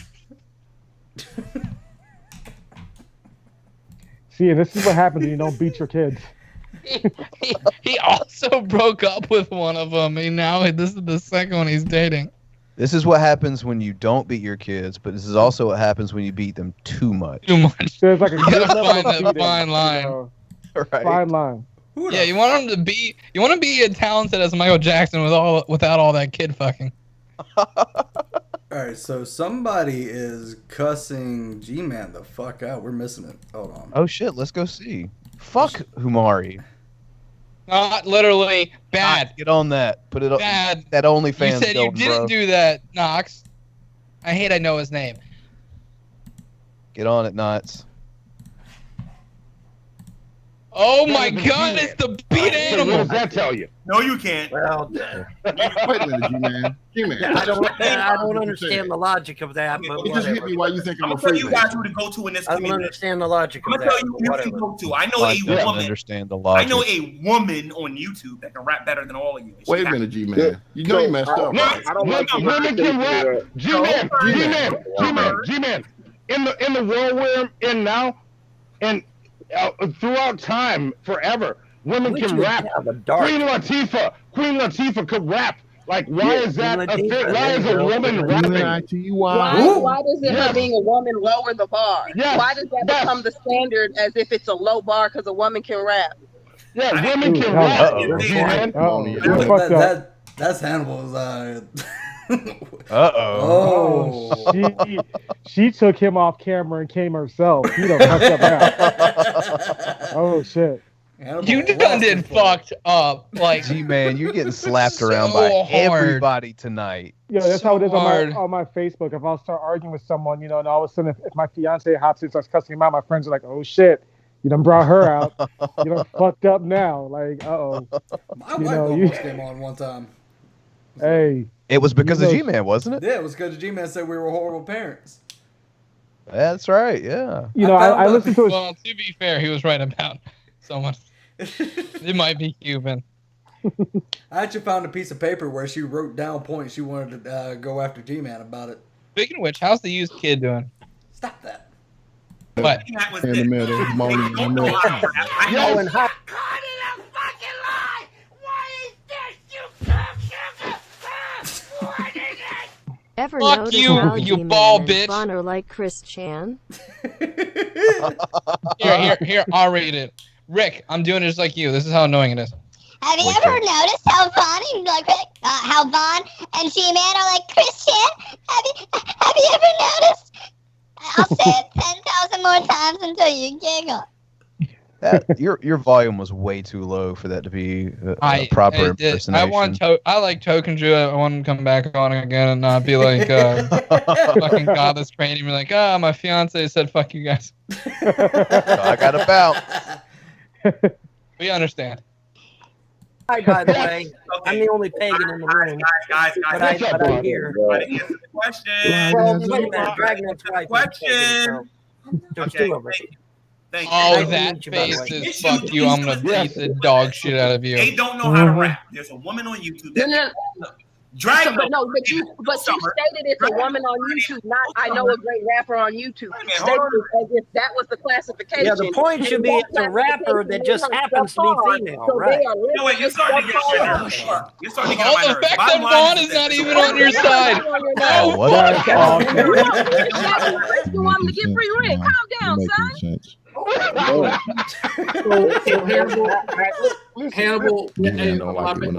Speaker 7: See, this is what happens when you don't beat your kids.
Speaker 14: He also broke up with one of them, and now this is the second one he's dating.
Speaker 5: This is what happens when you don't beat your kids, but this is also what happens when you beat them too much.
Speaker 14: Too much.
Speaker 7: There's like a
Speaker 14: You gotta find that fine line.
Speaker 5: Right.
Speaker 7: Fine line.
Speaker 14: Yeah, you want him to be. You want to be as talented as Michael Jackson without all that kid fucking.
Speaker 22: Alright, so somebody is cussing G-Man the fuck out. We're missing it. Hold on.
Speaker 5: Oh shit, let's go see. Fuck Humari.
Speaker 14: Not literally bad.
Speaker 5: Get on that. Put it up.
Speaker 14: Bad.
Speaker 5: That OnlyFans.
Speaker 14: You said you didn't do that, Knox. I know his name.
Speaker 5: Get on it, Knots.
Speaker 14: Oh my god, it's the beat animal.
Speaker 19: What does that tell you?
Speaker 1: No, you can't.
Speaker 2: Well,
Speaker 21: Wait a minute, G-Man. G-Man.
Speaker 2: I don't understand the logic of that. But
Speaker 21: It just hit me why you think I'm
Speaker 1: I'm
Speaker 21: a
Speaker 1: gonna tell you
Speaker 21: freak.
Speaker 1: guys who to go to in this
Speaker 2: I don't
Speaker 1: community.
Speaker 2: understand the logic
Speaker 1: I'm
Speaker 2: of
Speaker 1: gonna
Speaker 2: that.
Speaker 1: tell you who you can go to. I know
Speaker 5: I
Speaker 1: a
Speaker 5: don't
Speaker 1: woman.
Speaker 5: understand the
Speaker 1: I
Speaker 5: logic.
Speaker 1: know a woman on YouTube that can rap better than all of you.
Speaker 21: Wait a minute, G-Man. You know you messed up.
Speaker 19: Women can rap. G-Man. In the world we're in now, and throughout time, forever, women can rap. Queen Latifah could rap. Like, why is that a thing? Why is a woman rapping?
Speaker 23: Why does it her being a woman lower the bar?
Speaker 19: Yes.
Speaker 23: Why does that become the standard as if it's a low bar because a woman can rap?
Speaker 19: Yeah, women can rap.
Speaker 22: That's Hannibal's
Speaker 7: Oh, she took him off camera and came herself. He done fucked up now. Oh shit.
Speaker 14: You done did fucked up. Like,
Speaker 5: G-Man, you're getting slapped around
Speaker 14: so
Speaker 5: by
Speaker 14: hard.
Speaker 5: everybody tonight.
Speaker 7: Yeah, that's
Speaker 14: So
Speaker 7: how it is
Speaker 14: hard.
Speaker 7: on my Facebook. If I'll start arguing with someone, and all of a sudden, if my fiance hops in and starts cussing him out, my friends are like, "Oh shit, you done brought her out. You done fucked up now." Like, uh-oh.
Speaker 22: My wife almost came on one time.
Speaker 7: Hey.
Speaker 5: It was because of G-Man, wasn't it?
Speaker 22: Yeah, it was because G-Man said we were horrible parents.
Speaker 5: That's right, yeah.
Speaker 7: I listened to
Speaker 14: Well, to be fair, he was right about someone. It might be Cuban.
Speaker 22: I actually found a piece of paper where she wrote down points she wanted to go after G-Man about it.
Speaker 14: Speaking of which, how's the used kid doing?
Speaker 22: Stop that.
Speaker 14: What?
Speaker 21: In the middle, moaning in the middle.
Speaker 2: Yo, and hot.
Speaker 8: Ever
Speaker 14: Fuck
Speaker 8: notice
Speaker 14: you,
Speaker 8: how
Speaker 14: you
Speaker 8: G-Man
Speaker 14: ball
Speaker 8: and
Speaker 14: bitch.
Speaker 8: Vaughn are like Chris Chan?
Speaker 14: Here, I'll read it. Rick, I'm doing it just like you. This is how annoying it is.
Speaker 16: Have you ever noticed how Vaughn how Vaughn and G-Man are like Christian? Have you ever noticed? I'll say it 10,000 more times until you giggle.
Speaker 5: Your volume was way too low for that to be a proper impersonation.
Speaker 14: I like Token Drew. I want him to come back on again and not be like fucking godless training. Be like, my fiance said fuck you guys.
Speaker 5: So I got a bounce.
Speaker 14: We understand.
Speaker 2: Hi, by the way, I'm the only pagan in the room.
Speaker 1: Guys,
Speaker 2: but I'm here.
Speaker 1: Try to answer the question.
Speaker 2: Well, wait a minute, Dragnauct's wife.
Speaker 1: Question.
Speaker 2: There's
Speaker 1: Okay,
Speaker 2: two of us.
Speaker 1: Thank you.
Speaker 14: Oh,
Speaker 1: Nice to
Speaker 14: that
Speaker 1: meet you, by the
Speaker 14: face
Speaker 1: way.
Speaker 14: is fuck you. I'm gonna beat the dog shit out of you.
Speaker 1: They don't know how to rap. There's a woman on YouTube that Dragnauct.
Speaker 23: But you stated it's a woman on YouTube, not I know a great rapper on YouTube. You stated it as if that was the classification.
Speaker 2: Yeah, the point should be it's a rapper that just happens to be female, right?
Speaker 1: No, wait, you're starting to get on my nerves. You're starting to get on my
Speaker 14: Oh, the
Speaker 1: nerves.
Speaker 14: fact that Vaughn is not even on your side. No,
Speaker 5: what?
Speaker 23: You want him to get free rent? Calm down, son.
Speaker 6: Hannibal, my man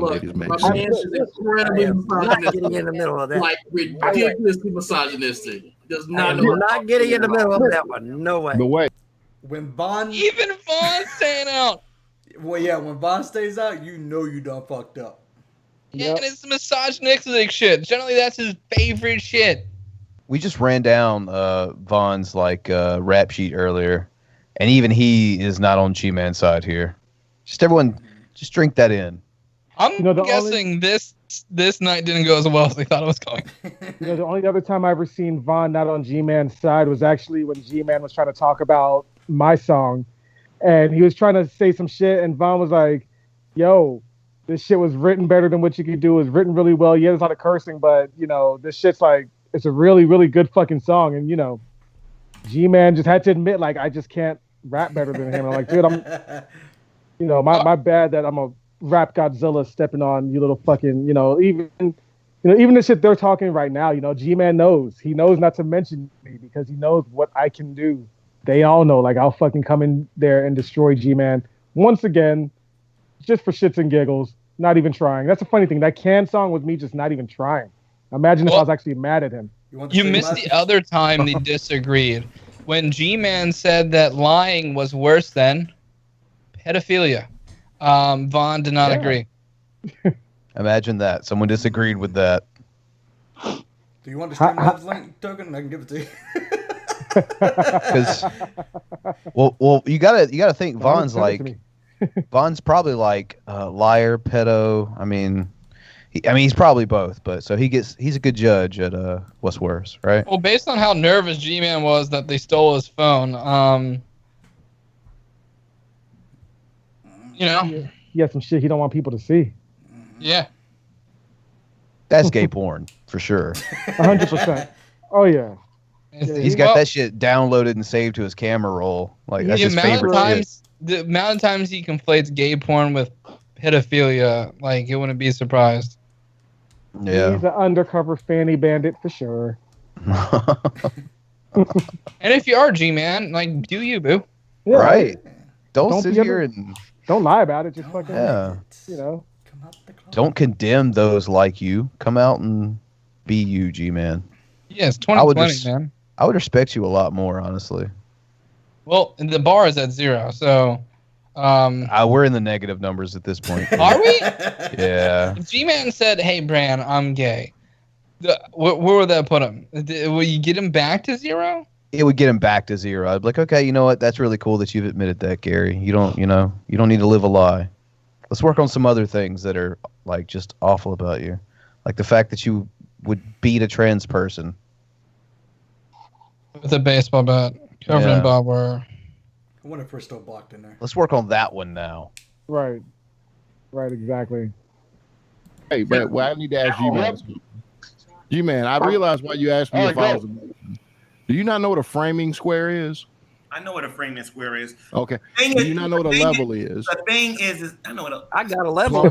Speaker 6: is incredibly
Speaker 2: getting in the middle of that.
Speaker 6: like ridiculously misogynistic. Does not know.
Speaker 2: You're not getting in the middle of that one. No way.
Speaker 21: The way.
Speaker 22: When Vaughn...
Speaker 14: Even Vaughn's staying out.
Speaker 22: Well, yeah, when Vaughn stays out, you know you done fucked up.
Speaker 14: Yeah, and it's misogynistic shit. Generally, that's his favorite shit.
Speaker 5: We just ran down Vaughn's rap sheet earlier, and even he is not on G-Man's side here. Just everyone, just drink that in.
Speaker 14: I'm guessing this night didn't go as well as they thought it was going.
Speaker 7: The only other time I ever seen Vaughn not on G-Man's side was actually when G-Man was trying to talk about my song, and he was trying to say some shit, and Vaughn was like, "Yo, this shit was written better than what you could do. It was written really well. Yeah, there's a lot of cursing, but this shit's like it's a really, really good fucking song." And G-Man just had to admit, like, I just can't rap better than him. I'm like, dude, my bad that I'm a rap Godzilla stepping on you little fucking, even the shit they're talking right now, G-Man knows. He knows not to mention me because he knows what I can do. They all know, like, I'll fucking come in there and destroy G-Man once again, just for shits and giggles, not even trying. That's a funny thing. That Can song was me just not even trying. Imagine if I was actually mad at him.
Speaker 14: You missed the other time they disagreed. When G-Man said that lying was worse than pedophilia. Vaughn did not agree.
Speaker 5: Imagine that. Someone disagreed with that.
Speaker 22: Do you want the Streamlab's link token? I can give it to you.
Speaker 5: Because, well, you gotta think. Vaughn's probably like liar, pedo. I mean, he's probably both. But so he's a good judge at what's worse, right?
Speaker 14: Well, based on how nervous G-Man was that they stole his phone,
Speaker 7: He has some shit he don't want people to see.
Speaker 14: Yeah.
Speaker 5: That's gay porn for sure.
Speaker 7: 100%. Oh yeah.
Speaker 5: He's got that shit downloaded and saved to his camera roll. Like that's his favorite shit.
Speaker 14: The amount of times he conflates gay porn with pedophilia, like, you wouldn't be surprised.
Speaker 5: Yeah.
Speaker 7: He's an undercover fanny bandit for sure.
Speaker 14: And if you are G-Man, like, do you, boo?
Speaker 7: Yeah.
Speaker 5: Right. Don't sit here and
Speaker 7: don't lie about it. Just fucking
Speaker 5: don't condemn those like you. Come out and be you, G-Man.
Speaker 14: Yeah, it's 2020, man.
Speaker 5: I would respect you a lot more, honestly.
Speaker 14: Well, the bar is at 0, so...
Speaker 5: we're in the negative numbers at this point.
Speaker 14: Are we?
Speaker 5: Yeah.
Speaker 14: If G-Man said, "Hey, Bran, I'm gay," where would that put him? Will you get him back to 0?
Speaker 5: It would get him back to 0. I'd be like, okay, you know what? That's really cool that you've admitted that, Gary. You don't need to live a lie. Let's work on some other things that are like just awful about you, like the fact that you would beat a trans person
Speaker 14: with a baseball bat covered in barbed wire.
Speaker 22: I wonder if we're still blocked in there.
Speaker 5: Let's work on that one now.
Speaker 7: Right, exactly.
Speaker 21: Hey, but I need to ask you, man. G-Man, I realized why you asked me if I was. Do you not know what a framing square is?
Speaker 1: I know what a framing square is.
Speaker 21: Okay. Do you not know what a level is?
Speaker 1: The thing is I know what
Speaker 2: I got a level.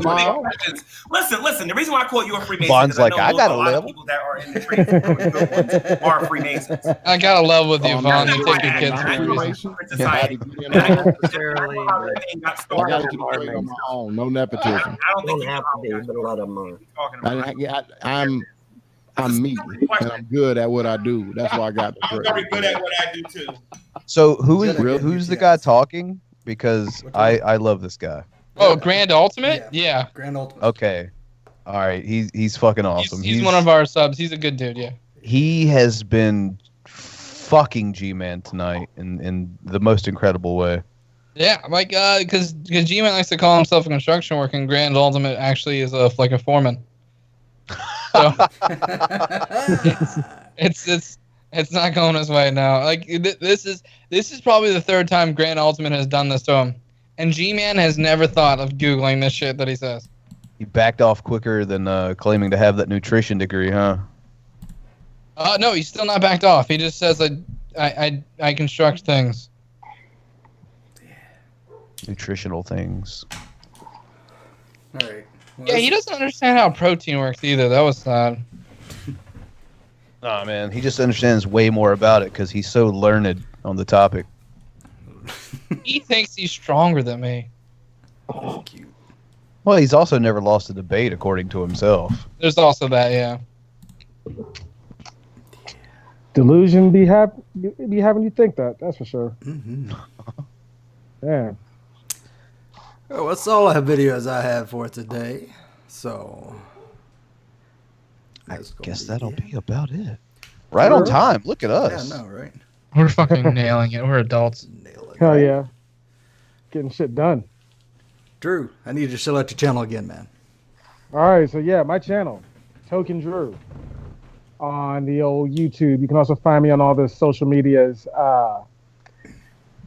Speaker 1: Listen. The reason why I call you a Freemason
Speaker 5: Bond's like, I got a
Speaker 1: lot of
Speaker 5: level.
Speaker 1: people that are in the trade are Freemasons.
Speaker 14: I got a level with you, Vaughn. You take your kids
Speaker 21: I got to keep it on my own. No nepotism.
Speaker 2: I don't have to be, but a lot of them are.
Speaker 21: I'm me, and I'm good at what I do. That's why I got the
Speaker 1: I'm very good at what I do too.
Speaker 5: So who's the guy talking? Because I love this guy.
Speaker 14: Oh, Grand Ultimate? Yeah.
Speaker 22: Grand Ultimate.
Speaker 5: Okay. All right. He's fucking awesome.
Speaker 14: He's one of our subs. He's a good dude, yeah.
Speaker 5: He has been fucking G-Man tonight in the most incredible way.
Speaker 14: Yeah, like because G-Man likes to call himself a construction worker, and Grand Ultimate actually is like a foreman. So it's not going his way now. Like this is probably the 3rd time Grand Ultimate has done this to him, and G-Man has never thought of googling this shit that he says.
Speaker 5: He backed off quicker than claiming to have that nutrition degree, huh?
Speaker 14: No, he's still not backed off. He just says I construct things.
Speaker 5: Nutritional things.
Speaker 22: All right. Well,
Speaker 14: Yeah, he doesn't understand how protein works either. That was sad.
Speaker 5: Oh man, he just understands way more about it because he's so learned on the topic.
Speaker 14: He thinks he's stronger than me.
Speaker 22: Oh, cute.
Speaker 5: Well, he's also never lost a debate, according to himself.
Speaker 14: There's also that, yeah.
Speaker 7: Delusion be having you think that. That's for sure.
Speaker 22: Mm-hmm.
Speaker 7: Yeah.
Speaker 22: Oh, that's all the videos I have for today. So
Speaker 5: I guess that'll be about it. Right on time. Look at us.
Speaker 22: Yeah, I know, right?
Speaker 14: We're fucking nailing it. We're adults.
Speaker 7: Hell yeah. Getting shit done.
Speaker 22: Drew, I need you to show out your channel again, man.
Speaker 7: All right, so yeah, my channel, Token Drew, on the old YouTube. You can also find me on all the social medias.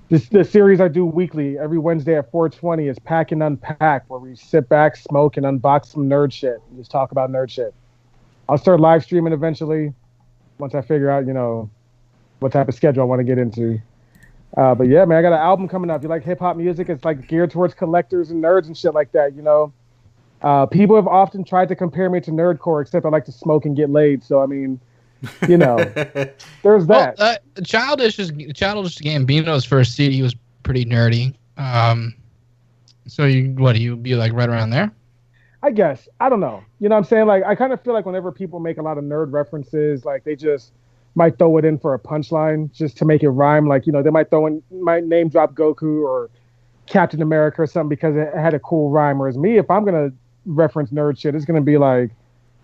Speaker 7: The series I do weekly, every Wednesday at 4:20, is Pack and Unpack, where we sit back, smoke, and unbox some nerd shit. And just talk about nerd shit. I'll start live streaming eventually, once I figure out, what type of schedule I want to get into. But yeah, man, I got an album coming out. If you like hip hop music, it's like geared towards collectors and nerds and shit like that, People have often tried to compare me to nerdcore, except I like to smoke and get laid. So I mean, there's that.
Speaker 14: Well, Childish Gambino's first CD was pretty nerdy. So you be like right around there?
Speaker 7: I guess. I don't know. You know what I'm saying? Like, I kind of feel like whenever people make a lot of nerd references, like they just might throw it in for a punchline just to make it rhyme. Like, they might name drop Goku or Captain America or something because it had a cool rhyme. Whereas me, if I'm going to reference nerd shit, it's going to be like,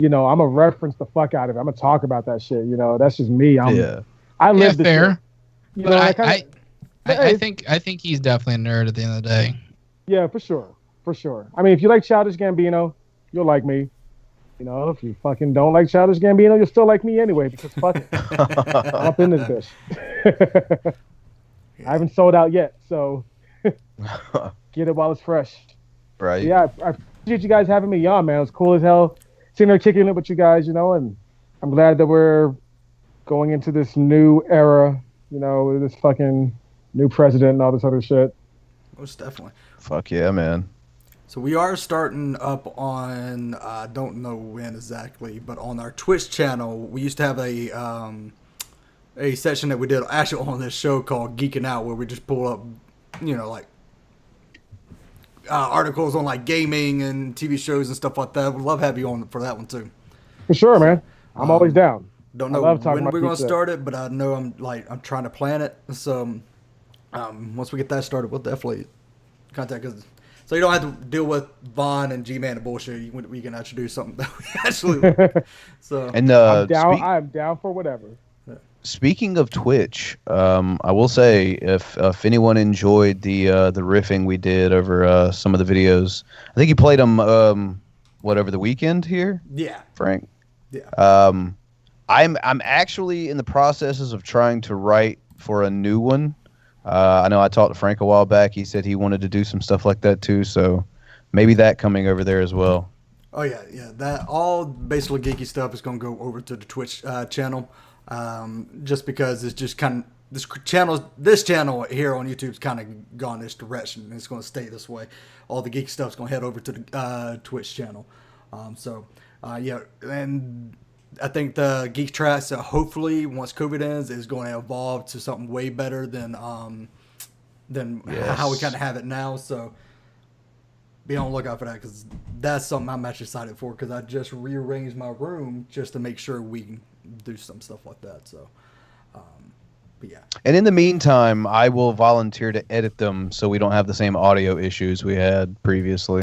Speaker 7: I'm going to reference the fuck out of it. I'm going to talk about that shit. That's just me. I live this
Speaker 14: fair.
Speaker 7: Shit.
Speaker 14: I think he's definitely a nerd at the end of the day.
Speaker 7: Yeah, for sure. For sure. I mean, if you like Childish Gambino, you'll like me. If you fucking don't like Childish Gambino, you'll still like me anyway because fuck it. I'm up in this bitch. I haven't sold out yet, so get it while it's fresh.
Speaker 5: Right.
Speaker 7: Yeah, I appreciate you guys having me on, man. It was cool as hell sitting there kicking it with you guys, and I'm glad that we're going into this new era, with this fucking new president and all this other shit.
Speaker 22: Most definitely.
Speaker 5: Fuck yeah, man.
Speaker 22: So we are starting up on, I don't know when exactly, but on our Twitch channel, we used to have a session that we did actually on this show called Geeking Out, where we just pull up, articles on like gaming and TV shows and stuff like that. We'd love to have you on for that one too.
Speaker 7: For sure, man. I'm always down.
Speaker 22: Don't know when we're going to start it, but I know I'm trying to plan it. So once we get that started, we'll definitely contact us. So you don't have to deal with Vaughn and G-Man and bullshit. We can actually do something that we actually. So
Speaker 5: and
Speaker 7: I'm down for whatever.
Speaker 5: Speaking of Twitch, I will say if anyone enjoyed the riffing we did over some of the videos, I think you played them over the weekend here.
Speaker 22: Yeah,
Speaker 5: Frank.
Speaker 22: Yeah.
Speaker 5: I'm actually in the processes of trying to write for a new one. I know I talked to Frank a while back. He said he wanted to do some stuff like that too. So maybe that coming over there as well.
Speaker 22: Oh yeah. That all basically geeky stuff is going to go over to the Twitch channel. Just because it's just kind of this channel here on YouTube's kind of gone this direction, and it's going to stay this way. All the geek stuff's going to head over to the Twitch channel. Yeah, and I think the Geek Tracks, hopefully once COVID ends, is going to evolve to something way better than how we kind of have it now. So be on the lookout for that, because that's something I'm actually excited for, because I just rearranged my room just to make sure we can do some stuff like that. So but yeah.
Speaker 5: And in the meantime, I will volunteer to edit them so we don't have the same audio issues we had previously.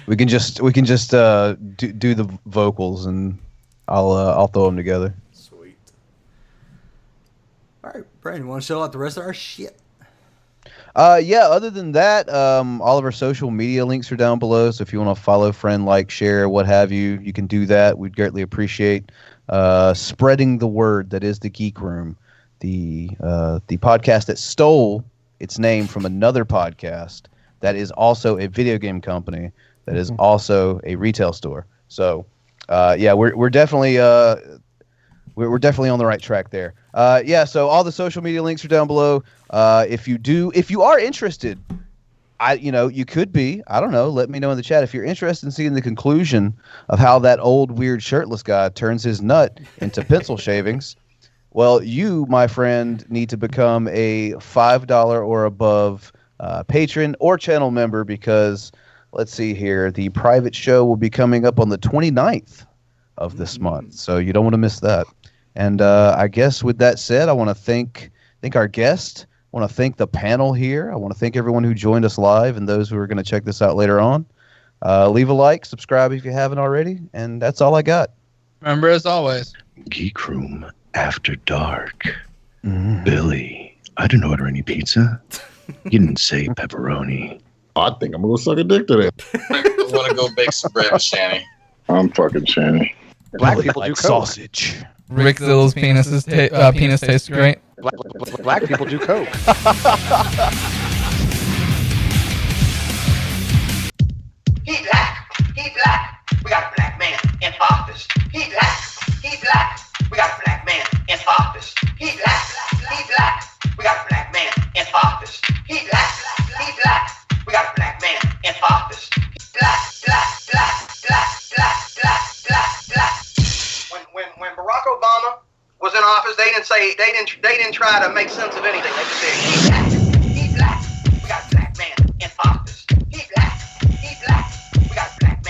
Speaker 5: we can just do the vocals, and I'll throw them together.
Speaker 22: Sweet. All right, Brandon, you want to show out the rest of our shit?
Speaker 5: Yeah, other than that, all of our social media links are down below. So if you want to follow, friend, like, share, what have you, you can do that. We'd greatly appreciate spreading the word that is the Geek Room, the podcast that stole its name from another podcast that is also a video game company that is also a retail store. So yeah, we're definitely we're definitely on the right track there. Yeah, so all the social media links are down below. If you are interested, you could be, I don't know, let me know in the chat if you're interested in seeing the conclusion of how that old weird shirtless guy turns his nut into pencil shavings. Well, you, my friend, need to become a $5 or above patron or channel member, because let's see here, the private show will be coming up on the 29th of this month, so you don't want to miss that. And I guess with that said, I want to thank our guest. I want to thank the panel here. I want to thank everyone who joined us live and those who are going to check this out later on. Leave a like, subscribe if you haven't already, and that's all I got.
Speaker 14: Remember, as always,
Speaker 17: Geek Room After Dark. Billy, I didn't order any pizza. You didn't say pepperoni.
Speaker 19: I think I'm going to suck a dick today.
Speaker 6: I want to go bake some bread with Shanny.
Speaker 19: I'm fucking Shanny.
Speaker 17: Black people do
Speaker 5: sausage.
Speaker 14: Rick Zill's penis tastes great.
Speaker 17: Black people do coke.
Speaker 18: He black. We got a black man in office. He black. We got a black man in office. He black. We got a black man in office. He black. We got a black man in office. Black. When Barack Obama was in office, they didn't try to make sense of anything. They just said he black.